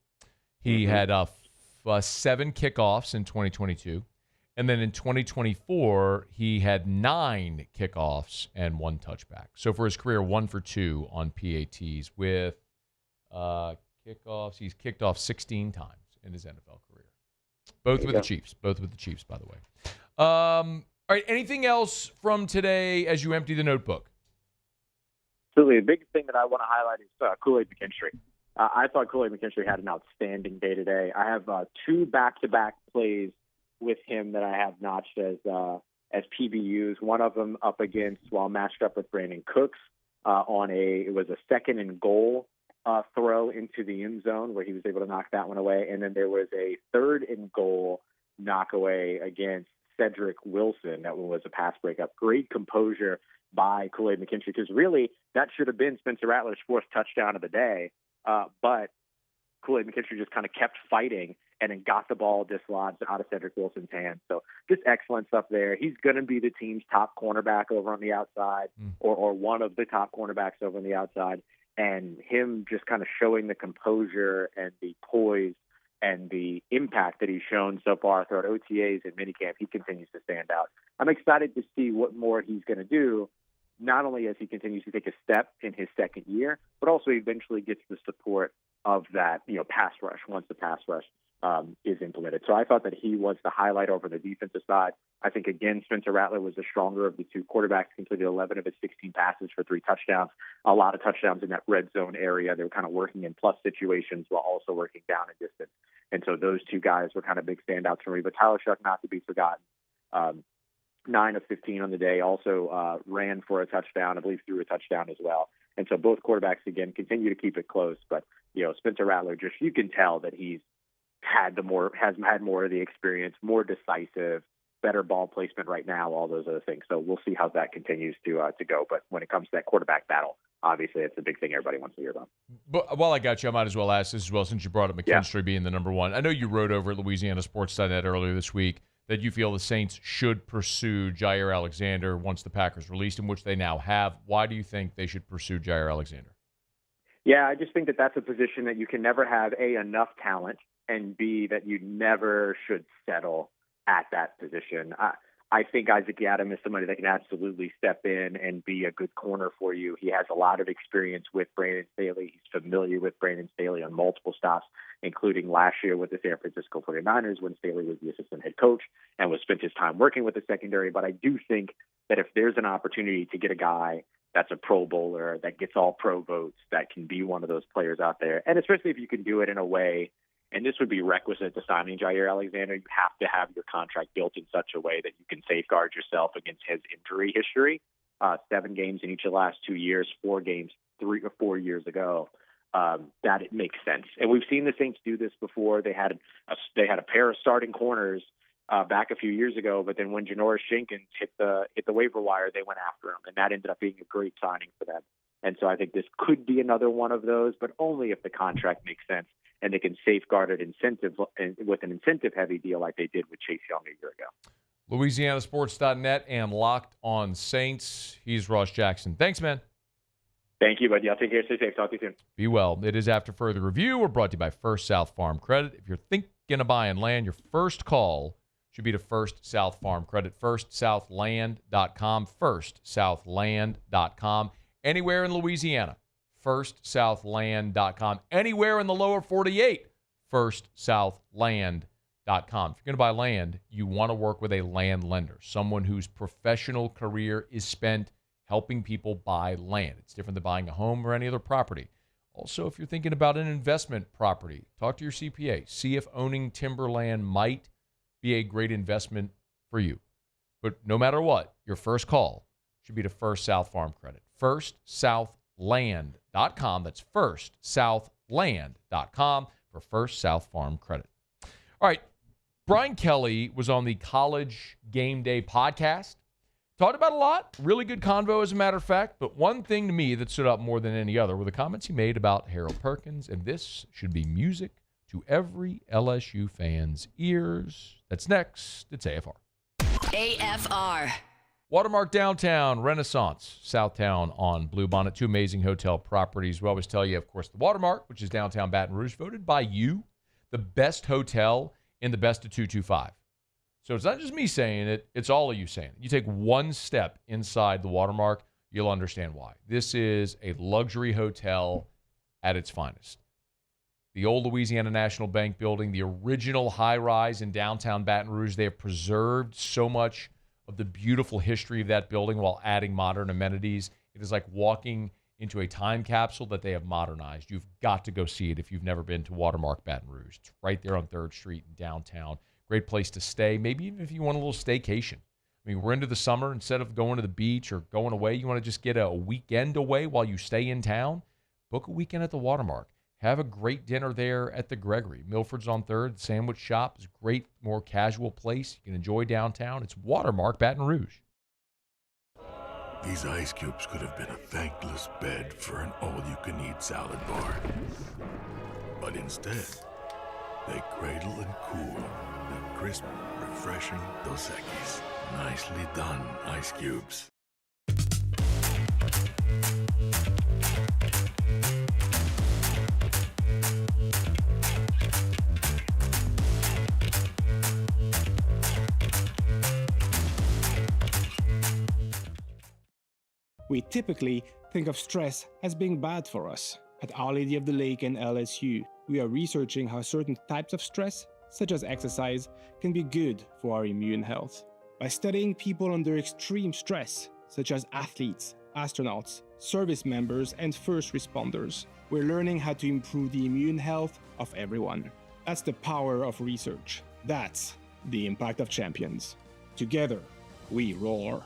He had 7 kickoffs in 2022. And then in 2024, he had 9 kickoffs and 1 touchback. So for his career, 1 for 2 on PATs with kickoffs. He's kicked off 16 times in his NFL career. Both with the Chiefs, by the way. All right, anything else from today as you empty the notebook? Absolutely. The biggest thing that I want to highlight is Kool-Aid McKinstry. I thought Kool-Aid McKinstry had an outstanding day today. I have 2 back-to-back plays with him that I have notched as PBUs. One of them up against, matched up with Brandon Cooks it was a 2nd and goal throw into the end zone where he was able to knock that one away. And then there was a 3rd and goal knock away against Cedric Wilson. That one was a pass breakup. Great composure by Kool-Aid McKinstry, because really that should have been Spencer Rattler's 4th touchdown of the day. But Kool-Aid McKinstry just kind of kept fighting and then got the ball dislodged out of Cedric Wilson's hands. So just excellent stuff there. He's going to be the team's top cornerback over on the outside, or one of the top cornerbacks over on the outside. And him just kind of showing the composure and the poise and the impact that he's shown so far throughout OTAs and minicamp, he continues to stand out. I'm excited to see what more he's going to do, not only as he continues to take a step in his 2nd year, but also eventually gets the support of that, pass rush once the pass rush is implemented. So I thought that he was the highlight over the defensive side. I think, again, Spencer Rattler was the stronger of the 2 quarterbacks, completed 11 of his 16 passes for 3 touchdowns, a lot of touchdowns in that red zone area. They were kind of working in plus situations while also working down in distance. And so those 2 guys were kind of big standouts for me. But Tyler Shuck, not to be forgotten. 9 of 15 on the day, also ran for a touchdown, I believe threw a touchdown as well. And so both quarterbacks, again, continue to keep it close. But, Spencer Rattler, just you can tell that he's has had more of the experience, more decisive, better ball placement right now, all those other things. So we'll see how that continues to go. But when it comes to that quarterback battle, obviously it's the big thing everybody wants to hear about. But while I got you, I might as well ask this as well, since you brought up McKinstry being the number one. I know you wrote over at LouisianaSports.net earlier this week that you feel the Saints should pursue Jair Alexander once the Packers released him, which they now have. Why do you think they should pursue Jair Alexander? Yeah, I just think that that's a position that you can never have, A, enough talent, and B, that you never should settle at that position. I think Isaac Yiadom is somebody that can absolutely step in and be a good corner for you. He has a lot of experience with Brandon Staley. He's familiar with Brandon Staley on multiple stops, including last year with the San Francisco 49ers when Staley was the assistant head coach and was spent his time working with the secondary. But I do think that if there's an opportunity to get a guy that's a Pro Bowler, that gets all pro votes, that can be one of those players out there, and especially if you can do it in a way, and this would be requisite to signing Jair Alexander, you have to have your contract built in such a way that you can safeguard yourself against his injury history. 7 games in each of the last 2 years, 4 games 3 or 4 years ago. That it makes sense. And we've seen the Saints do this before. They had a pair of starting corners back a few years ago, but then when Janoris Jenkins hit the waiver wire, they went after him, and that ended up being a great signing for them. And so I think this could be another one of those, but only if the contract makes sense and they can safeguard it with an incentive-heavy deal like they did with Chase Young a year ago. LouisianaSports.net and Locked on Saints. He's Ross Jackson. Thanks, man. Thank you, buddy. I'll take care. Stay safe. Talk to you soon. Be well. It is After Further Review. We're brought to you by First South Farm Credit. If you're thinking of buying land, your first call should be to First South Farm Credit. FirstSouthLand.com. FirstSouthLand.com. Anywhere in Louisiana. FirstSouthLand.com. Anywhere in the lower 48. FirstSouthLand.com. If you're going to buy land, you want to work with a land lender, someone whose professional career is spent helping people buy land. It's different than buying a home or any other property. Also, if you're thinking about an investment property, talk to your CPA. See if owning timberland might be a great investment for you. But no matter what, your first call should be to First South Farm Credit. FirstSouthLand.com. That's FirstSouthLand.com for First South Farm Credit. All right. Brian Kelly was on the College Game Day podcast. Talked about a lot. Really good convo, as a matter of fact. But one thing to me that stood out more than any other were the comments he made about Harold Perkins. And this should be music to every LSU fan's ears. That's next. It's AFR. AFR. Watermark Downtown, Renaissance, Southtown on Bluebonnet. 2 amazing hotel properties. We always tell you, of course, the Watermark, which is downtown Baton Rouge, voted by you the best hotel in the best of 225. So it's not just me saying it, it's all of you saying it. You take one step inside the Watermark, you'll understand why. This is a luxury hotel at its finest. The old Louisiana National Bank building, the original high-rise in downtown Baton Rouge, they have preserved so much of the beautiful history of that building while adding modern amenities. It is like walking into a time capsule that they have modernized. You've got to go see it if you've never been to Watermark Baton Rouge. It's right there on 3rd Street in downtown. Great place to stay, maybe even if you want a little staycation. I mean, we're into the summer. Instead of going to the beach or going away, you want to just get a weekend away while you stay in town, book a weekend at the Watermark. Have a great dinner there at the Gregory. Milford's on 3rd. The Sandwich Shop is a great, more casual place. You can enjoy downtown. It's Watermark Baton Rouge. These ice cubes could have been a thankless bed for an all-you-can-eat salad bar. But instead, they cradle and cool the crisp, refreshing Dos Equis. Nicely done, ice cubes. We typically think of stress as being bad for us. At Our Lady of the Lake and LSU, we are researching how certain types of stress, such as exercise, can be good for our immune health. By studying people under extreme stress, such as athletes, astronauts, service members, and first responders, we're learning how to improve the immune health of everyone. That's the power of research. That's the impact of champions. Together, we roar.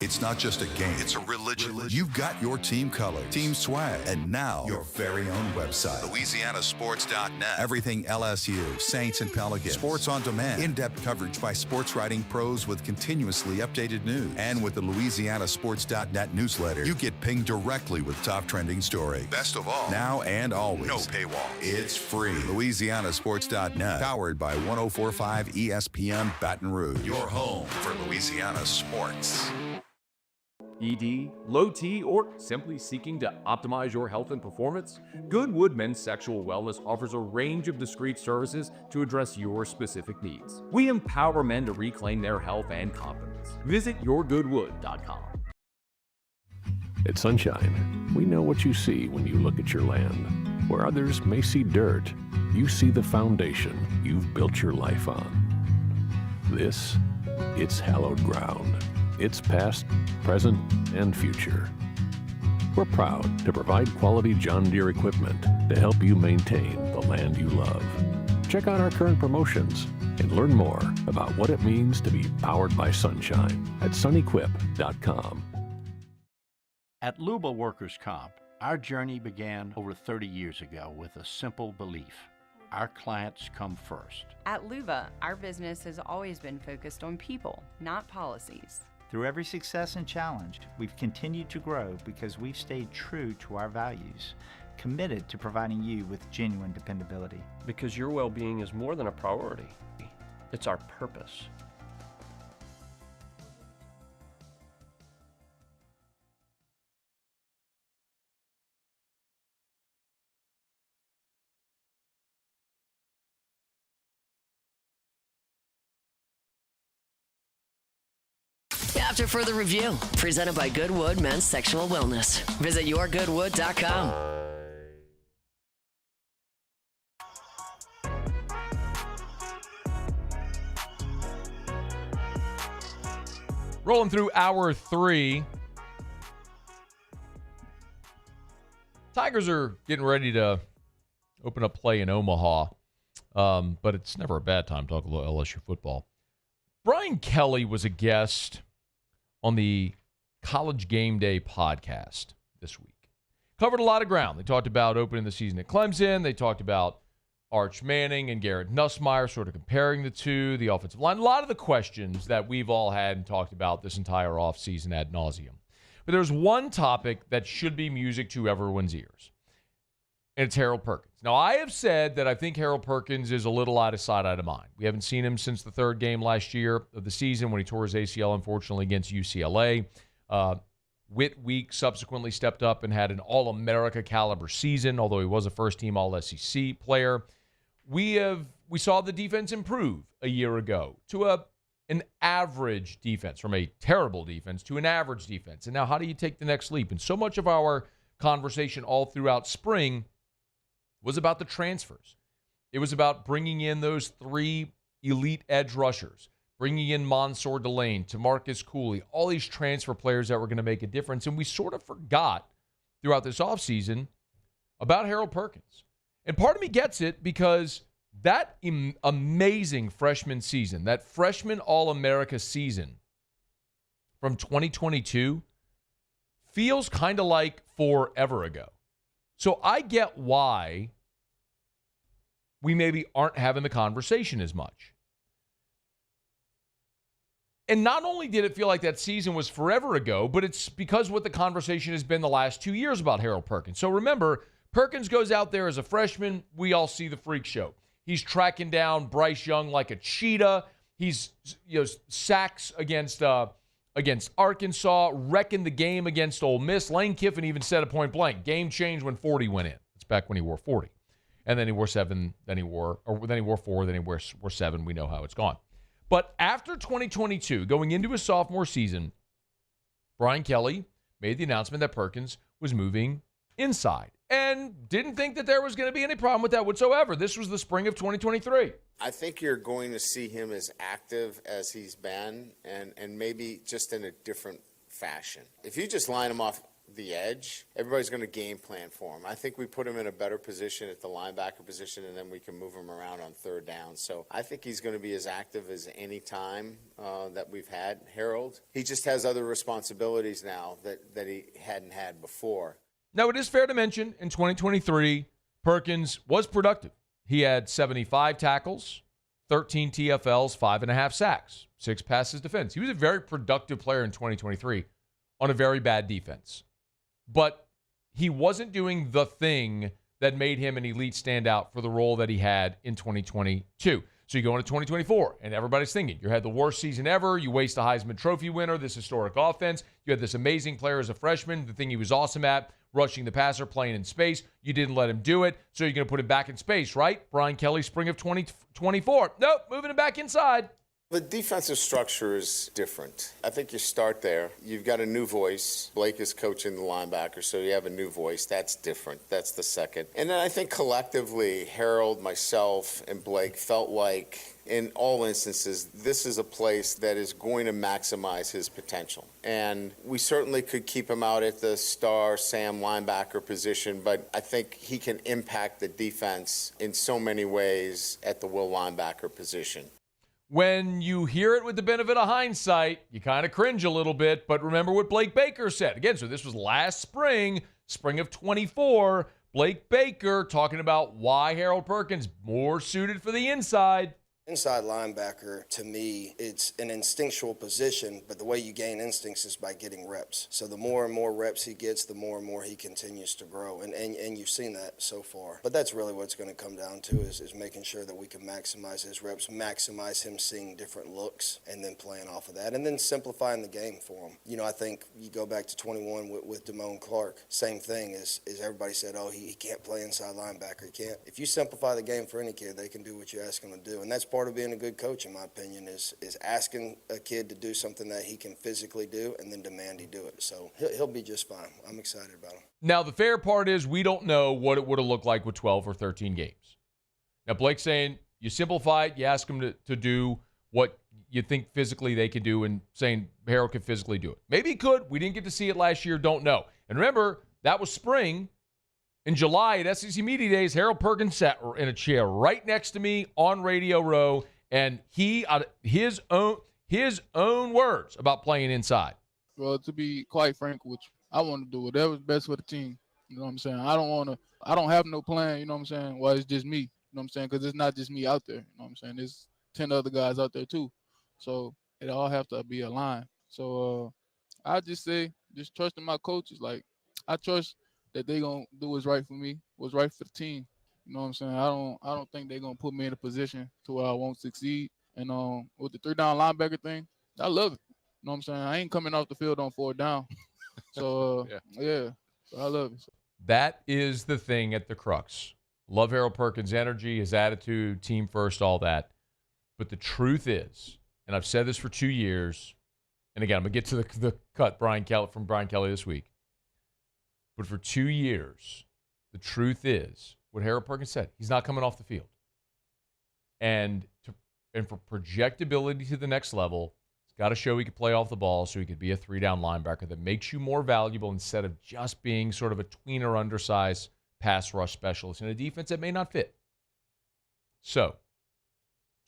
It's not just a game, it's a religion. You've got your team colors, team swag, and now your very own website, LouisianaSports.net. Everything LSU, Saints, and Pelicans. Sports on demand. In-depth coverage by sports writing pros with continuously updated news. And with the LouisianaSports.net newsletter, you get pinged directly with top trending stories. Best of all, now and always, no paywall. It's free. LouisianaSports.net, powered by 104.5 ESPN Baton Rouge. Your home for Louisiana sports. ED, low T, or simply seeking to optimize your health and performance? Goodwood Men's Sexual Wellness offers a range of discreet services to address your specific needs. We empower men to reclaim their health and confidence. Visit yourgoodwood.com. At Sunshine, we know what you see when you look at your land. Where others may see dirt, you see the foundation you've built your life on. This, it's hallowed ground. It's past, present, and future. We're proud to provide quality John Deere equipment to help you maintain the land you love. Check out our current promotions and learn more about what it means to be powered by sunshine at sunequip.com. At Luba Workers' Comp, our journey began over 30 years ago with a simple belief. Our clients come first. At Luva, our business has always been focused on people, not policies. Through every success and challenge, we've continued to grow because we've stayed true to our values, committed to providing you with genuine dependability. Because your well-being is more than a priority. It's our purpose. After further review, presented by Goodwood Men's Sexual Wellness. Visit yourgoodwood.com. Rolling through hour 3. Tigers are getting ready to open up play in Omaha, but it's never a bad time to talk a little LSU football. Brian Kelly was a guest on the College Game Day podcast this week. Covered a lot of ground. They talked about opening the season at Clemson. They talked about Arch Manning and Garrett Nussmeier, sort of comparing the two, the offensive line. A lot of the questions that we've all had and talked about this entire offseason ad nauseum. But there's one topic that should be music to everyone's ears, and it's Harold Perkins. Now, I have said that I think Harold Perkins is a little out of sight, out of mind. We haven't seen him since the third game last year of the season when he tore his ACL, unfortunately, against UCLA. Whit Week subsequently stepped up and had an All-America caliber season, although he was a first-team All-SEC player. We saw the defense improve a year ago to an average defense, from a terrible defense to an average defense. And now how do you take the next leap? And so much of our conversation all throughout spring was about the transfers. It was about bringing in those 3 elite edge rushers, bringing in Mansour Delane, Tamarcus Cooley, all these transfer players that were going to make a difference. And we sort of forgot throughout this offseason about Harold Perkins. And part of me gets it because that amazing freshman season, that freshman All-America season from 2022 feels kind of like forever ago. So I get why we maybe aren't having the conversation as much. And not only did it feel like that season was forever ago, but it's because what the conversation has been the last 2 years about Harold Perkins. So remember, Perkins goes out there as a freshman. We all see the freak show. He's tracking down Bryce Young like a cheetah. He's sacks against Arkansas, wrecking the game against Ole Miss. Lane Kiffin even said it point blank. Game changed when 40 went in. It's back when he wore 40. And then he wore 7, then he wore 4, then he wore 7. We know how it's gone. But after 2022, going into his sophomore season, Brian Kelly made the announcement that Perkins was moving inside and didn't think that there was going to be any problem with that whatsoever. This was the spring of 2023. I think you're going to see him as active as he's been and maybe just in a different fashion. If you just line him off the edge, everybody's going to game plan for him. I think we put him in a better position at the linebacker position, and then we can move him around on third down. So I think he's going to be as active as any time that we've had Harold. He just has other responsibilities now that he hadn't had before. Now, it is fair to mention, in 2023, Perkins was productive. He had 75 tackles, 13 TFLs, 5.5 sacks, 6 passes defense. He was a very productive player in 2023 on a very bad defense. But he wasn't doing the thing that made him an elite standout for the role that he had in 2022. So you go into 2024, and everybody's thinking, you had the worst season ever, you waste a Heisman Trophy winner, this historic offense, you had this amazing player as a freshman, the thing he was awesome at, rushing the passer, playing in space. You didn't let him do it, so you're going to put him back in space, right? Brian Kelly, spring of 2024. Nope, moving him back inside. The defensive structure is different. I think you start there. You've got a new voice. Blake is coaching the linebacker, so you have a new voice. That's different. That's the second. And then I think collectively, Harold, myself, and Blake felt like, in all instances, this is a place that is going to maximize his potential. And we certainly could keep him out at the star Sam linebacker position, but I think he can impact the defense in so many ways at the will linebacker position. When you hear it with the benefit of hindsight, you kind of cringe a little bit, but remember what Blake Baker said. Again, so this was last spring of 24. Blake Baker talking about why Harold Perkins more suited for the inside. Inside linebacker, to me, it's an instinctual position, but the way you gain instincts is by getting reps. So the more and more reps he gets, the more and more he continues to grow. And you've seen that so far. But that's really what it's going to come down to is making sure that we can maximize his reps, maximize him seeing different looks, and then playing off of that. And then simplifying the game for him. You know, I think you go back to 21 with Damone Clark, same thing is everybody said, oh, he can't play inside linebacker. He can't. If you simplify the game for any kid, they can do what you ask them to do. And that's part of being a good coach, in my opinion, is asking a kid to do something that he can physically do and then demand he do it. So he'll be just fine. I'm excited about him. Now, the fair part is we don't know what it would have looked like with 12 or 13 games. Now, Blake's saying you simplify it, you ask them to do what you think physically they could do, and saying Harold could physically do it. Maybe he could. We didn't get to see it last year. Don't know. And remember, that was spring. In July at SEC Media Days, Harold Perkins sat in a chair right next to me on Radio Row, and he, his own words about playing inside. Well, to be quite frank with you, I want to do whatever's best for the team. You know what I'm saying? I don't have no plan, you know what I'm saying? Well, it's just me, you know what I'm saying? Because it's not just me out there, you know what I'm saying? There's 10 other guys out there too. So it all have to be aligned. So I just say, just trusting my coaches. Like, I trust that they gonna do what's right for me, what's right for the team. You know what I'm saying? I don't think they're gonna put me in a position to where I won't succeed. And with the 3-down linebacker thing, I love it. You know what I'm saying? I ain't coming off the field on 4th down. So yeah, so I love it. That is the thing at the crux. Love Harold Perkins' energy, his attitude, team first, all that. But the truth is, and I've said this for 2 years, and again, I'm gonna get to the cut from Brian Kelly this week. But for 2 years, the truth is what Harold Perkins said. He's not coming off the field. And for projectability to the next level, he's got to show he can play off the ball so he could be a 3-down linebacker that makes you more valuable instead of just being sort of a tweener, undersized pass rush specialist in a defense that may not fit. So,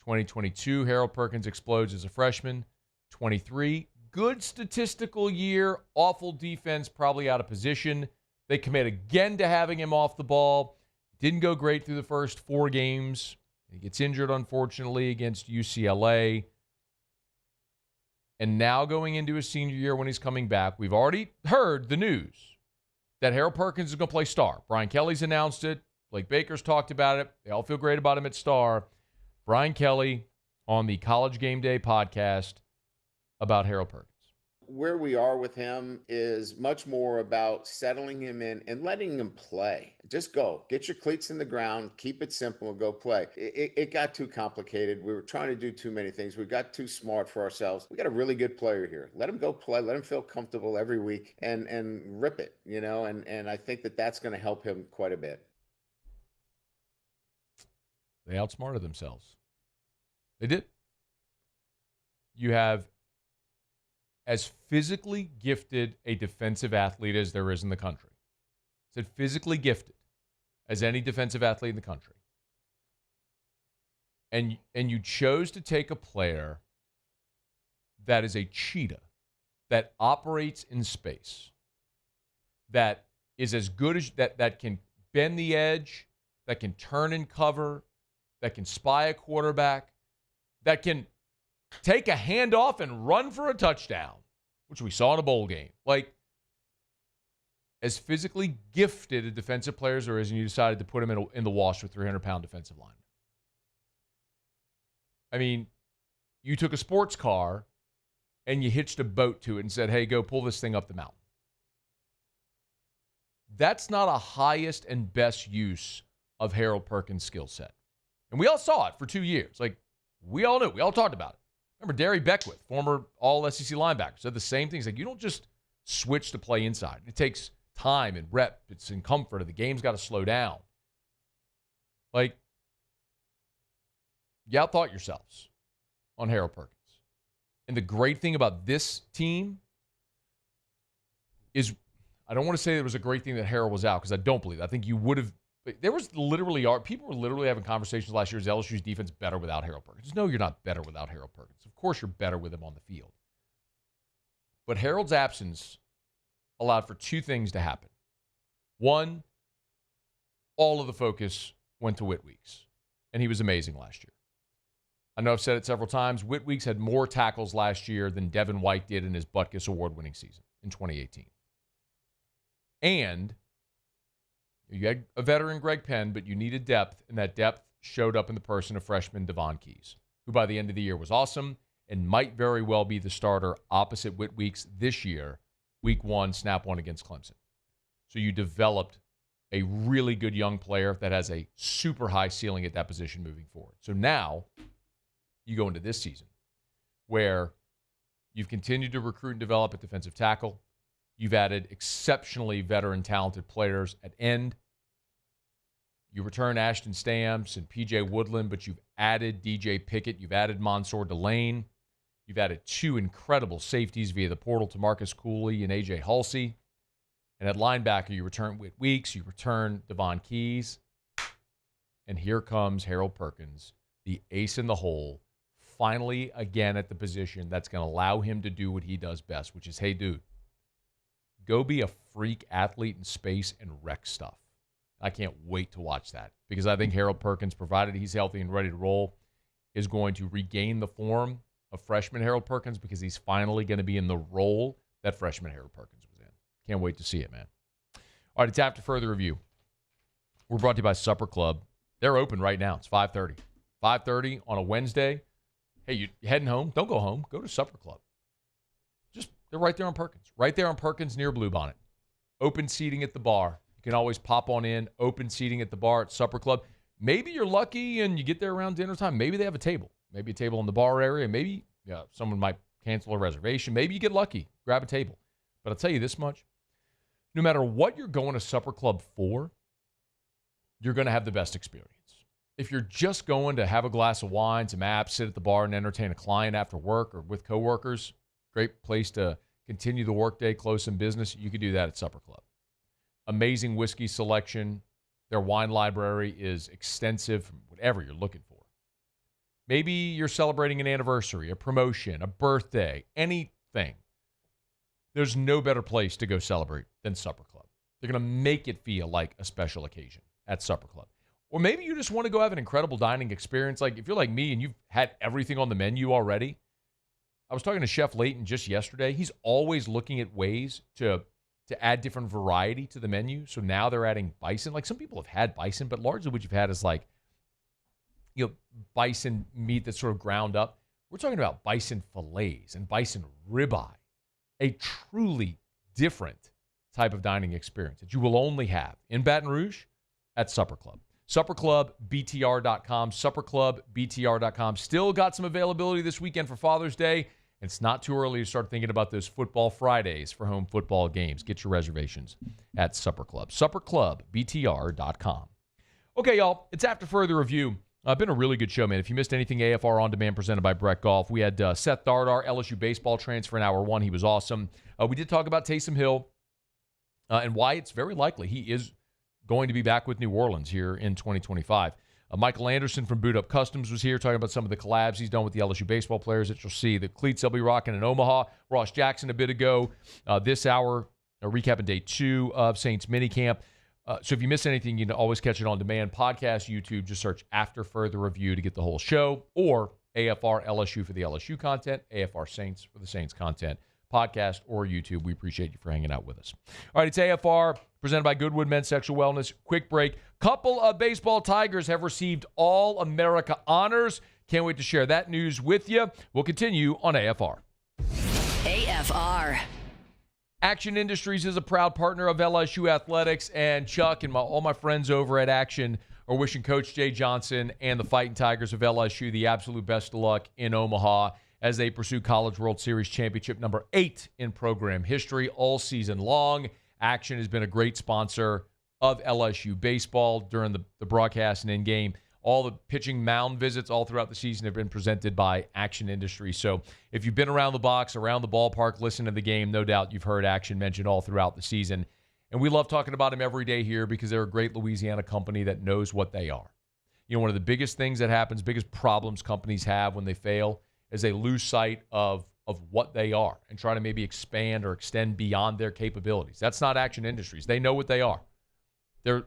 2022, Harold Perkins explodes as a freshman. 23, good statistical year, awful defense, probably out of position. They commit again to having him off the ball. Didn't go great through the first 4 games. He gets injured, unfortunately, against UCLA. And now going into his senior year when he's coming back, we've already heard the news that Harold Perkins is going to play star. Brian Kelly's announced it. Blake Baker's talked about it. They all feel great about him at star. Brian Kelly on the College Game Day podcast about Harold Perkins. Where we are with him is much more about settling him in and letting him play. Just go. Get your cleats in the ground. Keep it simple and go play. It got too complicated. We were trying to do too many things. We got too smart for ourselves. We got a really good player here. Let him go play. Let him feel comfortable every week and rip it, you know, and I think that's going to help him quite a bit. They outsmarted themselves. They did. You have as physically gifted a defensive athlete as there is in the country. I said physically gifted as any defensive athlete in the country. And you chose to take a player that is a cheetah, that operates in space, that is as good as that can bend the edge, that can turn and cover, that can spy a quarterback, that can take a handoff and run for a touchdown, which we saw in a bowl game. Like, as physically gifted a defensive player as there is, and you decided to put him in the wash with 300-pound defensive linemen. I mean, you took a sports car and you hitched a boat to it and said, hey, go pull this thing up the mountain. That's not a highest and best use of Harold Perkins' skill set. And we all saw it for 2 years. Like, we all knew. We all talked about it. Remember, Derry Beckwith, former all-SEC linebacker, said the same thing. He's like, you don't just switch to play inside. It takes time and rep. It's in comfort, and the game's got to slow down. Like, you outthought yourselves on Harold Perkins. And the great thing about this team is, I don't want to say it was a great thing that Harold was out, because I don't believe it. I think you would have. There was literally, people were literally having conversations last year, is LSU's defense better without Harold Perkins? No, you're not better without Harold Perkins. Of course you're better with him on the field. But Harold's absence allowed for two things to happen. One, all of the focus went to Whit Weeks, and he was amazing last year. I know I've said it several times. Whit Weeks had more tackles last year than Devin White did in his Butkus award-winning season in 2018. And you had a veteran, Greg Penn, but you needed depth, and that depth showed up in the person of freshman Devon Keys, who by the end of the year was awesome and might very well be the starter opposite Whit Weeks this year, week 1, snap 1 against Clemson. So you developed a really good young player that has a super high ceiling at that position moving forward. So now you go into this season where you've continued to recruit and develop at defensive tackle. You've added exceptionally veteran, talented players at end. You return Ashton Stamps and P.J. Woodland, but you've added DJ Pickett. You've added Mansour Delane. You've added 2 incredible safeties via the portal to Marcus Cooley and A.J. Halsey. And at linebacker, you return Whit Weeks. You return Devon Keys. And here comes Harold Perkins, the ace in the hole, finally again at the position that's going to allow him to do what he does best, which is, hey, dude, go be a freak athlete in space and wreck stuff. I can't wait to watch that, because I think Harold Perkins, provided he's healthy and ready to roll, is going to regain the form of freshman Harold Perkins, because he's finally going to be in the role that freshman Harold Perkins was in. Can't wait to see it, man. All right, it's after further review. We're brought to you by Supper Club. They're open right now. It's 5:30. 5:30 on a Wednesday. Hey, you heading home? Don't go home. Go to Supper Club. They're right there on Perkins. Right there on Perkins near Bluebonnet. Open seating at the bar. You can always pop on in. Open seating at the bar at Supper Club. Maybe you're lucky and you get there around dinner time. Maybe they have a table. Maybe a table in the bar area. Maybe someone might cancel a reservation. Maybe you get lucky. Grab a table. But I'll tell you this much. No matter what you're going to Supper Club for, you're going to have the best experience. If you're just going to have a glass of wine, some apps, sit at the bar and entertain a client after work or with coworkers, great place to continue the workday close in business, you could do that at Supper Club. Amazing whiskey selection. Their wine library is extensive from whatever you're looking for. Maybe you're celebrating an anniversary, a promotion, a birthday, anything. There's no better place to go celebrate than Supper Club. They're going to make it feel like a special occasion at Supper Club. Or maybe you just want to go have an incredible dining experience. Like if you're like me and you've had everything on the menu already. I was talking to Chef Layton just yesterday. He's always looking at ways to add different variety to the menu. So now they're adding bison. Like some people have had bison, but largely what you've had is like, bison meat that's sort of ground up. We're talking about bison fillets and bison ribeye, a truly different type of dining experience that you will only have in Baton Rouge at Supper Club. SupperClubBTR.com, SupperClubBTR.com. Still got some availability this weekend for Father's Day. It's not too early to start thinking about those football Fridays for home football games. Get your reservations at Supper Club. SupperClubBTR.com. Okay, y'all, it's after further review Been a really good show, man. If you missed anything, AFR On Demand presented by Brett Golf. We had Seth Dardar, LSU Baseball transfer in hour one. He was awesome. We did talk about Taysom Hill and why it's very likely he is going to be back with New Orleans here in 2025. Michael Anderson from Boot Up Customs was here talking about some of the collabs he's done with the LSU baseball players that you'll see. The cleats they'll be rocking in Omaha. Ross Jackson a bit ago. This hour, recapping day 2 of Saints Minicamp. So if you miss anything, you can always catch it on demand. Podcast, YouTube, just search After Further Review to get the whole show, or AFR LSU for the LSU content, AFR Saints for the Saints content, podcast or YouTube. We appreciate you for hanging out with us. All right, it's AFR presented by Goodwood Men's Sexual Wellness. Quick break. Couple of baseball Tigers have received All-America honors. Can't wait to share that news with you. We'll continue on AFR. AFR. Action Industries is a proud partner of LSU Athletics, and Chuck and all my friends over at Action are wishing Coach Jay Johnson and the Fighting Tigers of LSU the absolute best of luck in Omaha as they pursue College World Series championship number 8 in program history all season long. Action has been a great sponsor of LSU baseball during the broadcast and in-game. All the pitching mound visits all throughout the season have been presented by Action Industries. So if you've been around the box, around the ballpark, listening to the game, no doubt you've heard Action mentioned all throughout the season. And we love talking about them every day here because they're a great Louisiana company that knows what they are. You know, one of the biggest things that happens, biggest problems companies have when they fail is they lose sight of what they are and try to maybe expand or extend beyond their capabilities. That's not Action Industries. They know what they are.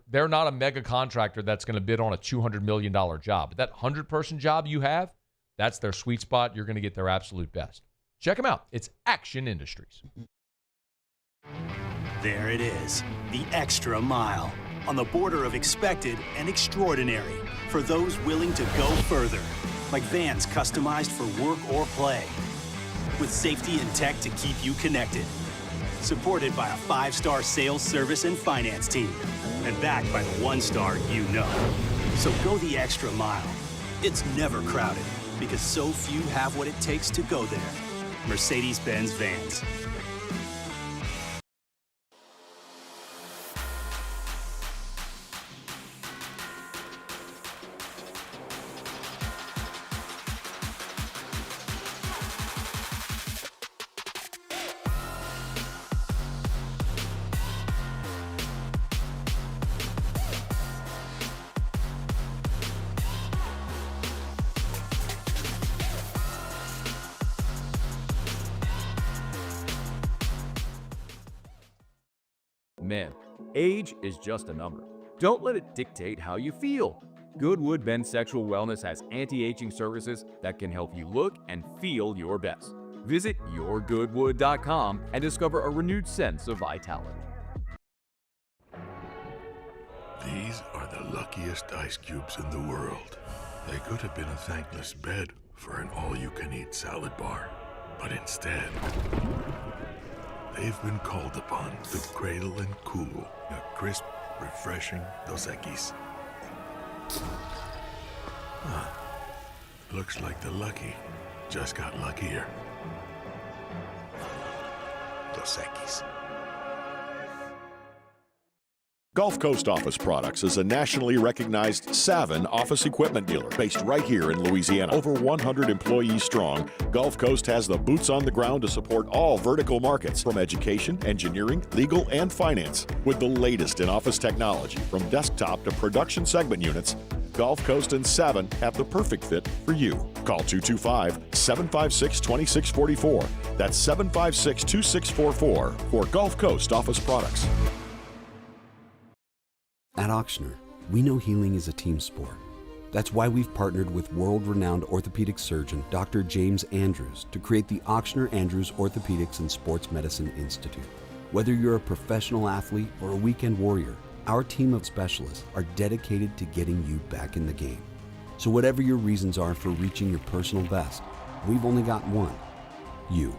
They're not a mega contractor that's going to bid on a $200 million job. But that 100-person job you have, that's their sweet spot. You're going to get their absolute best. Check them out. It's Action Industries. There it is, the extra mile, on the border of expected and extraordinary for those willing to go further, like vans customized for work or play, with safety and tech to keep you connected, supported by a 5-star sales, service, and finance team, and backed by the 1-star you know. So go the extra mile. It's never crowded, because so few have what it takes to go there. Mercedes-Benz Vans. Man, age is just a number. Don't let it dictate how you feel. Goodwood Men's Sexual Wellness has anti-aging services that can help you look and feel your best. Visit yourgoodwood.com and discover a renewed sense of vitality. These are the luckiest ice cubes in the world. They could have been a thankless bed for an all-you-can-eat salad bar, but instead, they've been called upon to cradle and cool a crisp, refreshing Dos Equis. Looks like the lucky just got luckier. Dos Equis. Gulf Coast Office Products is a nationally recognized Savin office equipment dealer based right here in Louisiana. Over 100 employees strong, Gulf Coast has the boots on the ground to support all vertical markets from education, engineering, legal, and finance. With the latest in office technology from desktop to production segment units, Gulf Coast and Savin have the perfect fit for you. Call 225-756-2644. That's 756-2644 for Gulf Coast Office Products. At Ochsner, we know healing is a team sport. That's why we've partnered with world-renowned orthopedic surgeon Dr. James Andrews to create the Ochsner Andrews Orthopedics and Sports Medicine Institute. Whether you're a professional athlete or a weekend warrior, our team of specialists are dedicated to getting you back in the game. So whatever your reasons are for reaching your personal best, we've only got one: you.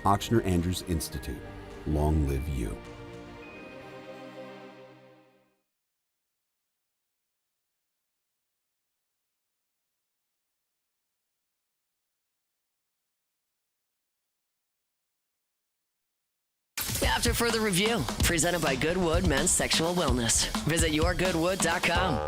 Ochsner Andrews Institute. Long live you. After Further Review, presented by Goodwood Men's Sexual Wellness. Visit yourgoodwood.com.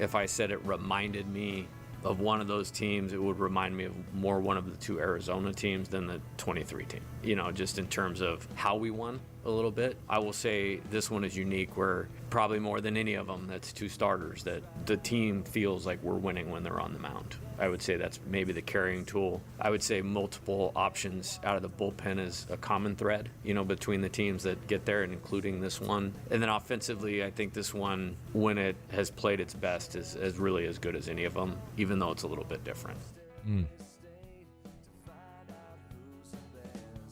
if I said it reminded me of one of those teams, it would remind me of more one of the 2 Arizona teams than the 23 team. You know, just in terms of how we won a little bit. I will say this one is unique where probably more than any of them, that's 2 starters, that the team feels like we're winning when they're on the mound. I would say that's maybe the carrying tool. I would say multiple options out of the bullpen is a common thread, you know, between the teams that get there and including this one. And then offensively, I think this one, when it has played its best, is really as good as any of them, even though it's a little bit different.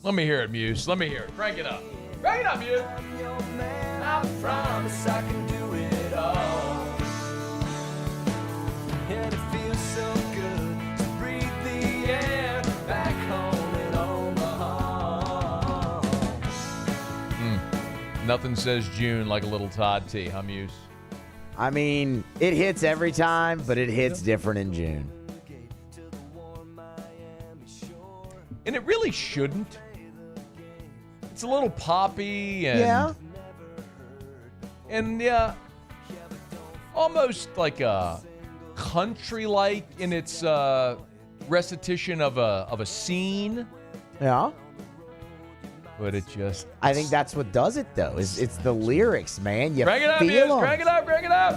Let me hear it, Muse. Let me hear it. Crank it up. Crank it up, Muse. I promise I can do it all. And it feels so good to breathe the air back home in Omaha. Nothing says June like a little Todd T, huh, Muse? I mean, it hits every time, but it hits different in June. And it really shouldn't. It's a little poppy and almost like a country-like in its recitation of a scene. Yeah. But it just... I think that's what does it, though. It's the lyrics, man. You crank it up, feel them. Crank it up, crank it up.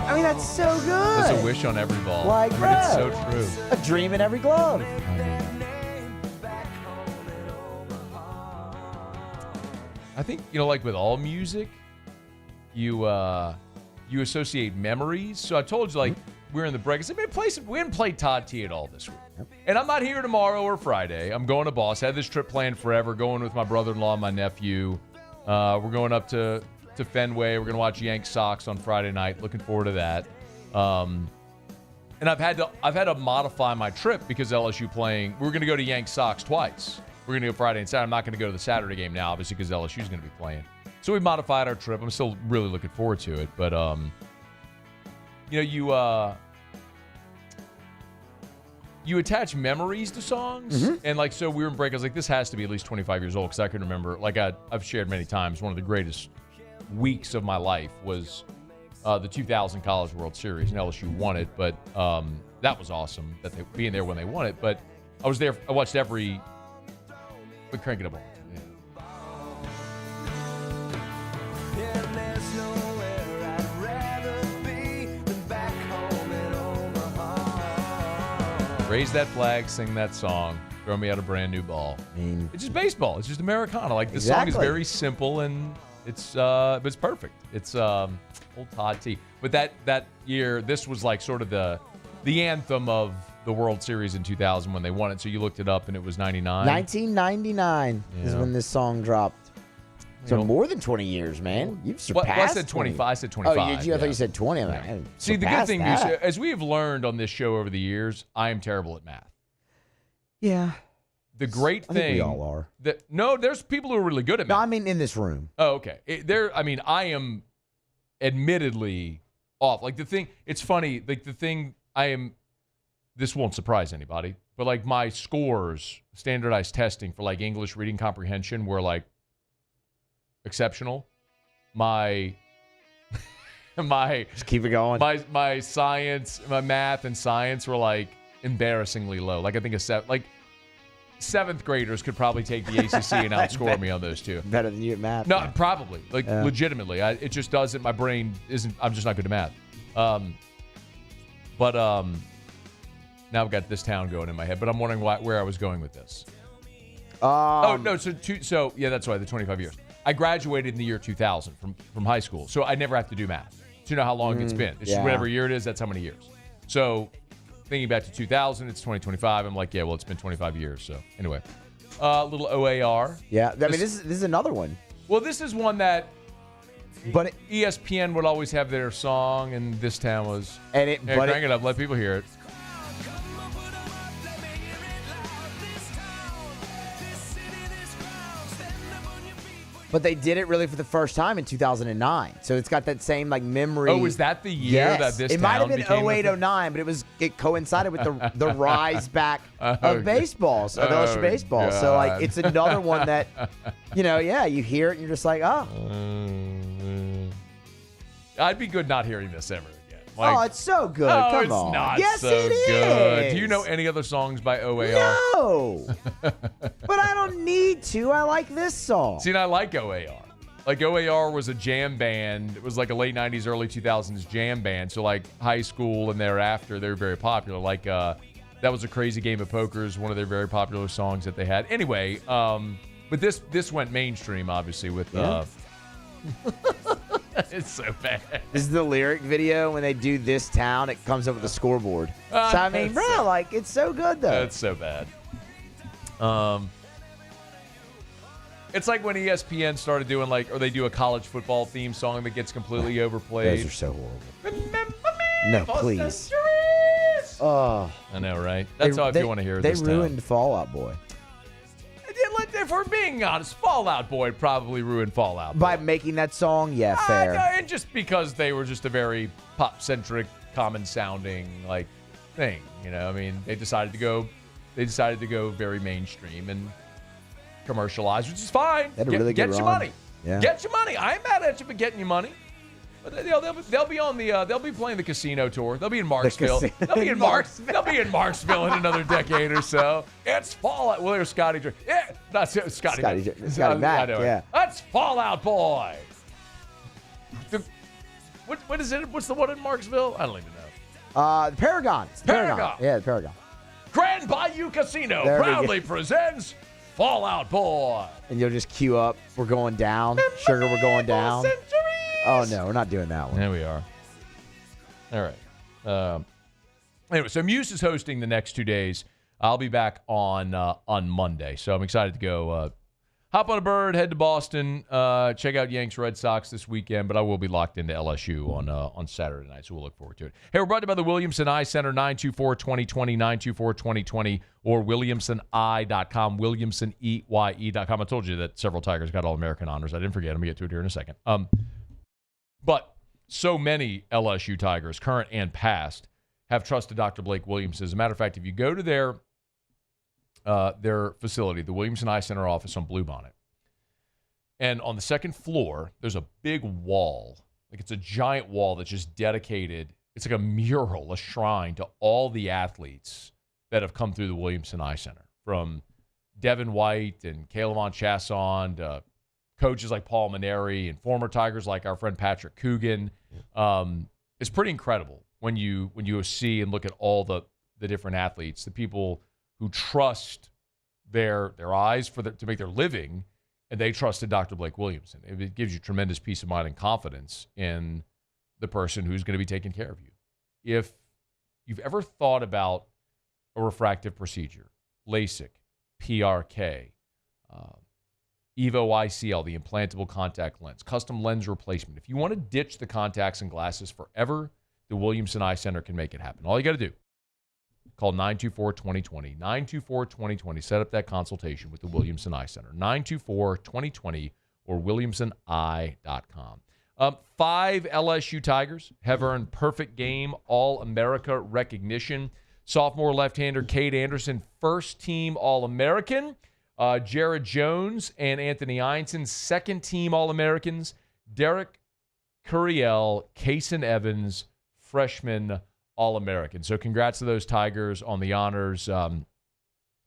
I mean, that's so good. There's a wish on every ball. Like, I mean, it's so true. A dream in every glove. I think, you know, like with all music, you associate memories. So I told you, like, we were in the break. I said, man, we didn't play Todd T at all this week. And I'm not here tomorrow or Friday. I'm going to Boston. I had this trip planned forever, going with my brother-in-law and my nephew. We're going up to Fenway. We're going to watch Yanks Sox on Friday night. Looking forward to that. And I've had to modify my trip because LSU playing. We're going to go to Yanks Sox twice. We're going to go Friday and Saturday. I'm not going to go to the Saturday game now, obviously, because LSU is going to be playing. So we modified our trip. I'm still really looking forward to it. But, you know, you attach memories to songs. And, like, so we were in break. I was like, this has to be at least 25 years old because I can remember, like I've shared many times, one of the greatest weeks of my life was the 2000 College World Series, and LSU won it. But that was awesome that they being there when they won it. But I was there. I watched every. But crank it up. Raise that flag, sing that song, throw me out a brand new ball. It's just baseball. It's just Americana. Like the song is very simple and but it's perfect. It's old Todd T. But that year, this was like sort of the anthem of the World Series in 2000 when they won it. So you looked it up and it was 99. 1999 is when this song dropped. So more than 20 years, man. You've surpassed. Well, I said 25. I said 25. Oh, I thought you said 20. I'm like, see, the good thing is, as we have learned on this show over the years, I am terrible at math. Yeah. The great thing. I think we all are. No, there's people who are really good at math. No, I mean in this room. Oh, okay. I am admittedly off. Like the thing, it's funny. Like the thing this won't surprise anybody, but like my scores, standardized testing for like English reading comprehension were like exceptional. My just keep it going. My science, my math and science were like embarrassingly low. Like I think seventh graders could probably take the ACC and outscore me on those two. Better than you at math. No, probably. Like legitimately, it just doesn't. My brain isn't. I'm just not good at math. But now I've got this town going in my head. But I'm wondering where I was going with this. Oh no, so yeah, that's why the 25 years. I graduated in the year 2000 from high school, so I never have to do math. So you know how long it's been. It's just whatever year it is, that's how many years. So thinking back to 2000, it's 2025. I'm like, yeah, well, it's been 25 years. So anyway, little OAR. Yeah, I mean, this is another one. Well, this is one that ESPN would always have their song, and this town was. Crank it up, let people hear it. But they did it really for the first time in 2009. So it's got that same like memory. Oh, was that the year that this It might have been 08-09, but it coincided with the rise back of baseball, of LSU baseball. God. So like it's another one that, you hear it and you're just like, oh. I'd be good not hearing this ever again. Oh, it's so good. Oh, Come it's on. not Yes, so it good. is. Do you know any other songs by OAR? No. But I don't need to. I like this song. See, and I like OAR. Like, OAR was a jam band. It was like a late 90s, early 2000s jam band. So, like, high school and thereafter, they were very popular. Like, that was A Crazy Game of Poker is one of their very popular songs that they had. Anyway, but this went mainstream, obviously, with... It's so bad. This is the lyric video. When they do This Town, it comes up with a scoreboard. So, I mean, bro, like, it's so good, though. That's so bad. It's like when ESPN started doing, like, or they do a college football theme song that gets completely overplayed. Those are so horrible. Remember me No, for please. centuries. Oh. I know, right? That's all if you want to hear They this ruined Fall Out Boy. If we're being honest, Fall Out Boy probably ruined Fall Out Boy. By making that song, yeah, fair. And just because they were just a very pop-centric, common-sounding, like, thing. You know, I mean, they decided to go very mainstream and commercialize, which is fine. They had a really good Get your run. money. Yeah. Get your money. I ain't mad at you for getting your money. But they'll be on the they'll be playing the casino tour. They'll be in Marksville. They'll be in Marksville in another decade or so. It's Fallout. Well, there's Scotty. Yeah, that's Scotty Mac. Yeah. That's Fallout Boy. What is it? What's the one in Marksville? I don't even know. The Paragon. It's the Paragon. Yeah, the Paragon. Grand Bayou Casino There we proudly go. presents Fallout Boy. And you'll just queue up. We're going down. Sugar, we're going down. Oh, no, we're not doing that one. There we are. All right. Anyway, so Muse is hosting the next 2 days. I'll be back on Monday, so I'm excited to go hop on a bird, head to Boston, check out Yanks Red Sox this weekend, but I will be locked into LSU on Saturday night, so we'll look forward to it. Hey, we're brought to you by the Williamson Eye Center, 924-2020, 924-2020, or WilliamsonEye.com, WilliamsonEye.com. I told you that several Tigers got All-American honors. I didn't forget. I'm going to get to it here in a second. But so many LSU Tigers, current and past, have trusted Dr. Blake Williamson. As a matter of fact, if you go to their facility, the Williamson Eye Center office on Bluebonnet, and on the second floor, there's a big wall. Like, it's a giant wall that's just dedicated. It's like a mural, a shrine to all the athletes that have come through the Williamson Eye Center, from Devin White and Caleb Chasson to coaches like Paul Maneri and former Tigers like our friend Patrick Coogan. It's pretty incredible when you see and look at all the different athletes, the people who trust their eyes to make their living, and they trusted Dr. Blake Williamson. It gives you tremendous peace of mind and confidence in the person who's going to be taking care of you. If you've ever thought about a refractive procedure, LASIK, PRK, EVO ICL, the implantable contact lens, custom lens replacement. If you want to ditch the contacts and glasses forever, the Williamson Eye Center can make it happen. All you got to do, call 924-2020. 924-2020. Set up that consultation with the Williamson Eye Center. 924-2020 or WilliamsonEye.com. 5 LSU Tigers have earned perfect game All-America recognition. Sophomore left-hander Cade Anderson, first-team All-American. Jared Jones and Anthony Einson, second-team All-Americans. Derek Curiel, Kason Evans, freshman All-American. So congrats to those Tigers on the honors.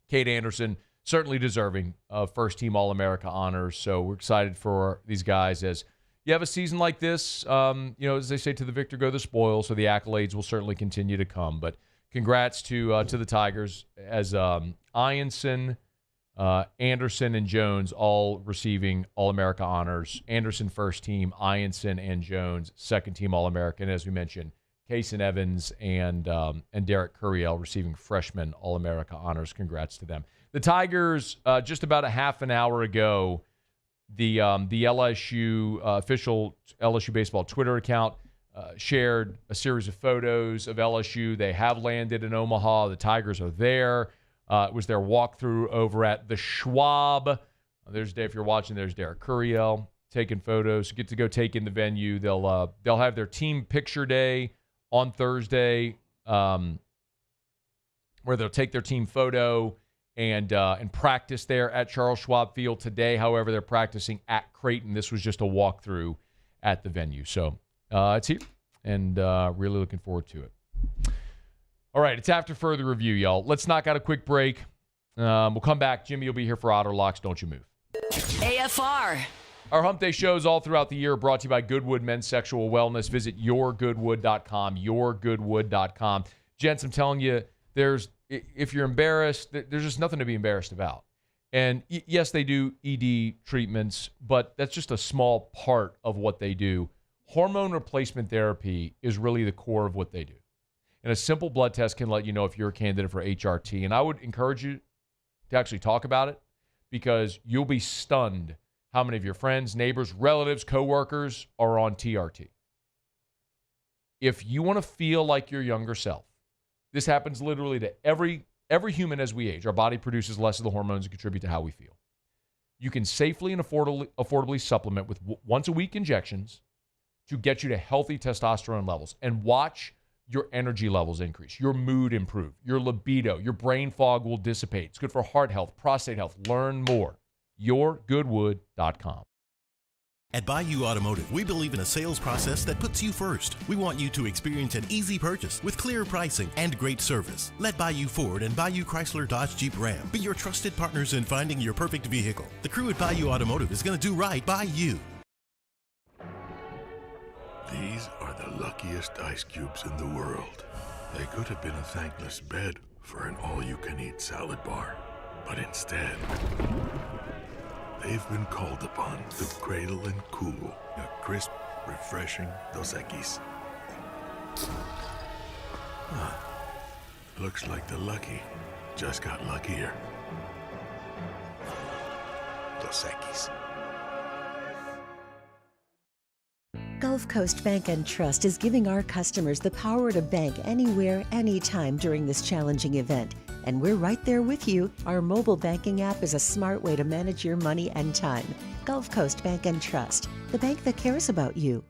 Cade Anderson, certainly deserving of first-team All-America honors. So we're excited for these guys. As you have a season like this, as they say, to the victor go the spoils, so the accolades will certainly continue to come. But congrats to the Tigers as Einson, Anderson, and Jones all receiving All-America honors. Anderson first team, Einson and Jones second team All-American. As we mentioned, Kason Evans and Derek Curiel receiving freshman All-America honors. Congrats to them. The Tigers, just about a half an hour ago, the LSU official LSU Baseball Twitter account shared a series of photos of LSU. They have landed in Omaha. The Tigers are there. It was their walkthrough over at the Schwab. There's Dave. If you're watching, there's Derek Curiel taking photos. You get to go take in the venue. They'll have their team picture day on Thursday, where they'll take their team photo and practice there at Charles Schwab Field. Today, however, they're practicing at Creighton. This was just a walkthrough at the venue. So It's here, and really looking forward to it. All right, it's after further review, y'all. Let's knock out a quick break. We'll come back. Jimmy will be here for Otter Locks. Don't you move. AFR. Our Hump Day shows all throughout the year are brought to you by Goodwood Men's Sexual Wellness. Visit yourgoodwood.com, yourgoodwood.com. Gents, I'm telling you, if you're embarrassed, there's just nothing to be embarrassed about. And yes, they do ED treatments, but that's just a small part of what they do. Hormone replacement therapy is really the core of what they do. And a simple blood test can let you know if you're a candidate for HRT. And I would encourage you to actually talk about it, because you'll be stunned how many of your friends, neighbors, relatives, coworkers are on TRT. If you want to feel like your younger self, this happens literally to every human as we age. Our body produces less of the hormones that contribute to how we feel. You can safely and affordably supplement with once-a-week injections to get you to healthy testosterone levels, and watch your energy levels increase, your mood improve, your libido, your brain fog will dissipate. It's good for heart health, prostate health. Learn more. yourgoodwood.com. At Bayou Automotive, we believe in a sales process that puts you first. We want you to experience an easy purchase with clear pricing and great service. Let Bayou Ford and Bayou Chrysler Dodge Jeep Ram be your trusted partners in finding your perfect vehicle. The crew at Bayou Automotive is going to do right by you. These are the luckiest ice cubes in the world. They could have been a thankless bed for an all-you-can-eat salad bar. But instead, they've been called upon to cradle and cool a crisp, refreshing Dos Equis. Looks like the lucky just got luckier. Dos Equis. Gulf Coast Bank and Trust is giving our customers the power to bank anywhere, anytime during this challenging event. And we're right there with you. Our mobile banking app is a smart way to manage your money and time. Gulf Coast Bank and Trust, the bank that cares about you.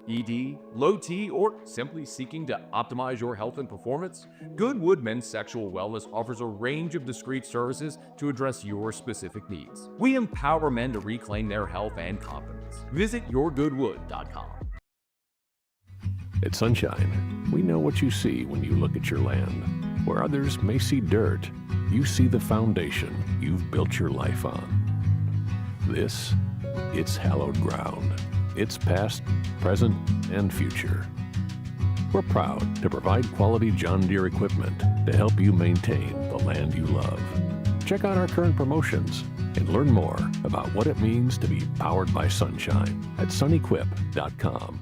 ED, low T, or simply seeking to optimize your health and performance? Goodwood Men's Sexual Wellness offers a range of discreet services to address your specific needs. We empower men to reclaim their health and confidence. Visit yourgoodwood.com. At Sunshine, we know what you see when you look at your land. Where others may see dirt, you see the foundation you've built your life on. This, it's hallowed ground. It's past, present, and future. We're proud to provide quality John Deere equipment to help you maintain the land you love. Check out our current promotions and learn more about what it means to be powered by sunshine at sunequip.com.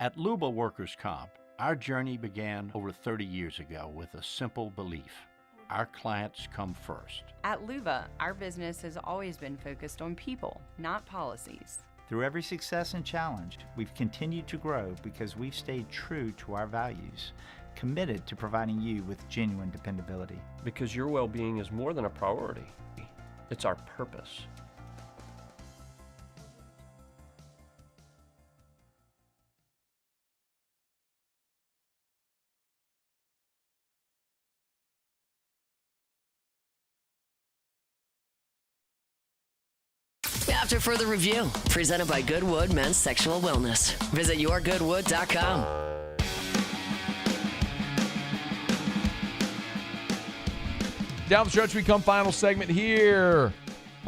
At Luba Workers Comp, our journey began over 30 years ago with a simple belief: our clients come first. At Luba, our business has always been focused on people, not policies. Through every success and challenge, we've continued to grow because we've stayed true to our values, committed to providing you with genuine dependability. Because your well-being is more than a priority. It's our purpose. After further review, presented by Goodwood Men's Sexual Wellness. Visit yourgoodwood.com. Down the stretch we come, final segment here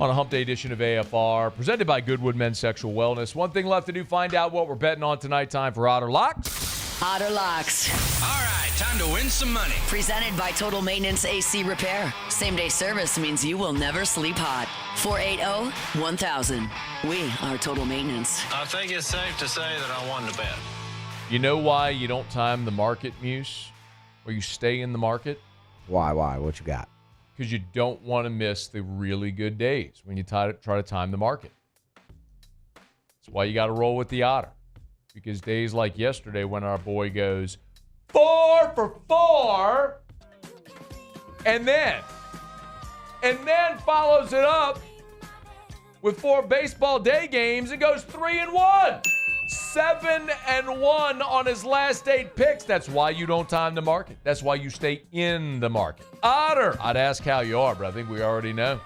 on a Hump Day edition of AFR, presented by Goodwood Men's Sexual Wellness. One thing left to do, find out what we're betting on tonight. Time for Otter Locks. Otter Locks. All right, time to win some money. Presented by Total Maintenance AC Repair. Same-day service means you will never sleep hot. 480-1000. We are Total Maintenance. I think it's safe to say that I won the bet. You know why you don't time the market, Muse? Or you stay in the market? Why? What you got? Because you don't want to miss the really good days when you try to time the market. That's why you got to roll with the otter. Because days like yesterday when our boy goes 4 for 4 and then follows it up with 4 baseball day games and goes 3-1. 7-1 on his last 8 picks. That's why you don't time the market. That's why you stay in the market. Otter, I'd ask how you are, but I think we already know.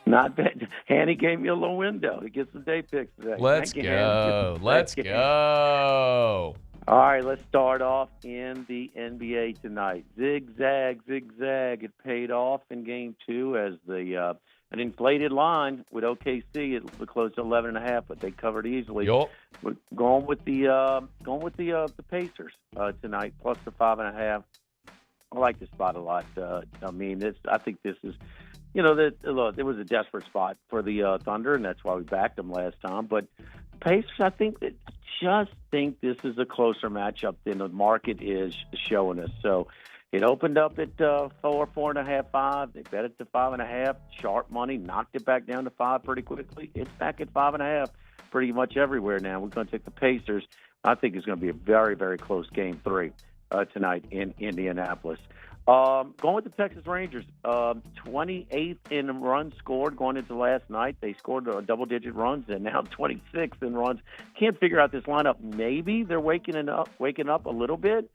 Not bad. Hanny gave me a little window to get some day picks today. Let's go. Let's go. All right, let's start off in the NBA tonight. Zigzag. It paid off in Game 2 as an inflated line with OKC. It was close to 11.5, but they covered easily. Yep. We're going with the Pacers tonight, plus the 5.5. I like this spot a lot. I think this is, look, it was a desperate spot for the Thunder, and that's why we backed them last time. But Pacers, I just think this is a closer matchup than the market is showing us. So it opened up at 4.5, 5. They bet it to 5.5. Sharp money knocked it back down to 5 pretty quickly. It's back at 5.5 pretty much everywhere now. We're going to take the Pacers. I think it's going to be a very, very close Game 3 tonight in Indianapolis. Going with the Texas Rangers, 28th in runs scored going into last night. They scored double-digit runs, and now 26th in runs. Can't figure out this lineup. Maybe they're waking up a little bit.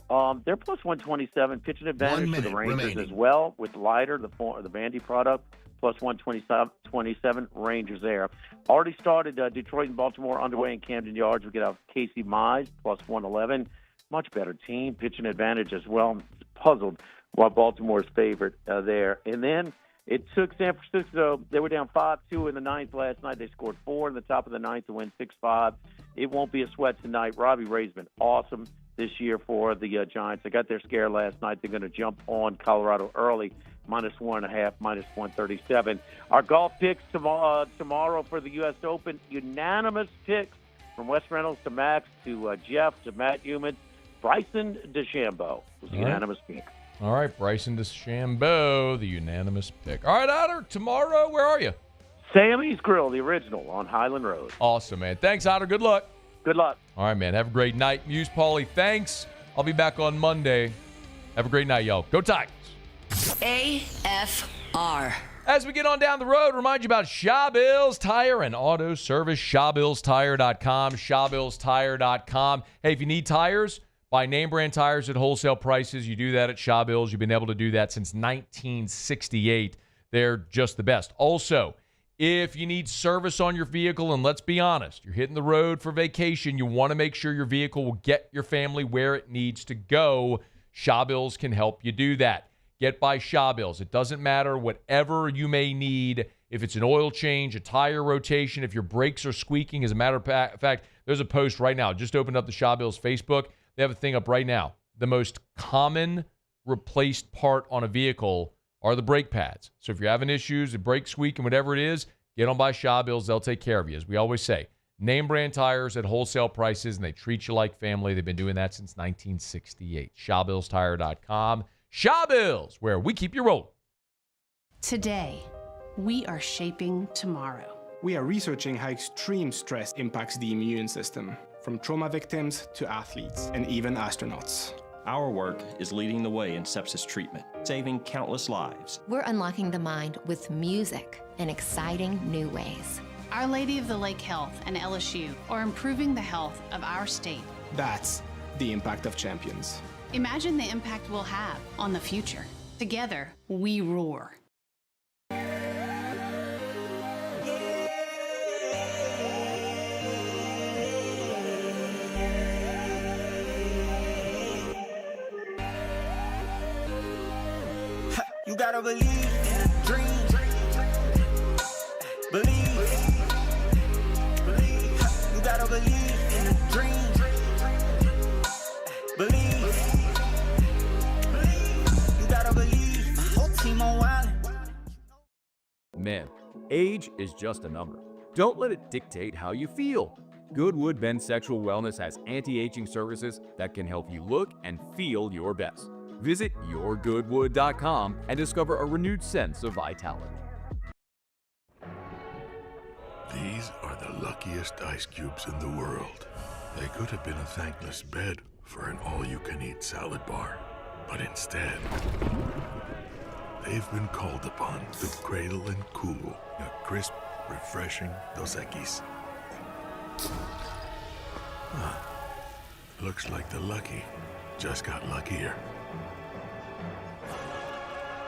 They're plus 127, pitching advantage to the Rangers as well with Leiter, the Vandy product, plus 127 Rangers there. Already started Detroit and Baltimore underway in Camden Yards. We get out Casey Mize, plus 111. Much better team, pitching advantage as well. Puzzled why Baltimore's favorite there. And then it took San Francisco. They were down 5-2 in the ninth last night. They scored 4 in the top of the ninth to win 6-5. It won't be a sweat tonight. Robbie Ray's been awesome this year for the Giants. They got their scare last night. They're going to jump on Colorado early, minus 1.5, minus 137. Our golf picks tomorrow for the U.S. Open. Unanimous picks from Wes Reynolds to Max to Jeff to Matt Humid. Bryson DeChambeau was the unanimous pick. All right, Bryson DeChambeau, the unanimous pick. All right, Otter, tomorrow, where are you? Sammy's Grill, the original, on Highland Road. Awesome, man. Thanks, Otter. Good luck. Good luck. All right, man. Have a great night. Muse Paulie, thanks. I'll be back on Monday. Have a great night, y'all. Go Tigers. AFR. As we get on down the road, remind you about Shawbills Tire and Auto Service. ShawbillsTire.com. ShawbillsTire.com. Hey, if you need tires, buy name brand tires at wholesale prices. You do that at Shawbills. You've been able to do that since 1968. They're just the best. Also, if you need service on your vehicle, and let's be honest, you're hitting the road for vacation, you want to make sure your vehicle will get your family where it needs to go. Shawbills can help you do that. Get by Shawbills. It doesn't matter whatever you may need. If it's an oil change, a tire rotation, if your brakes are squeaking. As a matter of fact, there's a post right now. Just opened up the Shawbills Facebook. They have a thing up right now. The most common replaced part on a vehicle are the brake pads. So if you're having issues, the brake squeak and whatever it is, get on by Shawbills. They'll take care of you. As we always say, name brand tires at wholesale prices, and they treat you like family. They've been doing that since 1968. ShawbillsTire.com. Shawbills, where we keep you rolling. Today, we are shaping tomorrow. We are researching how extreme stress impacts the immune system, from trauma victims to athletes and even astronauts. Our work is leading the way in sepsis treatment, saving countless lives. We're unlocking the mind with music in exciting new ways. Our Lady of the Lake Health and LSU are improving the health of our state. That's the impact of champions. Imagine the impact we'll have on the future. Together, we roar. You gotta believe in a dream. Believe. You gotta believe in a dream. Believe. You gotta believe. My whole team on wild. Man, age is just a number. Don't let it dictate how you feel. Goodwood Men's Sexual Wellness has anti-aging services that can help you look and feel your best. Visit yourgoodwood.com and discover a renewed sense of vitality. These are the luckiest ice cubes in the world. They could have been a thankless bed for an all-you-can-eat salad bar, but instead, they've been called upon to cradle and cool a crisp, refreshing Dos Equis. Looks like the lucky just got luckier.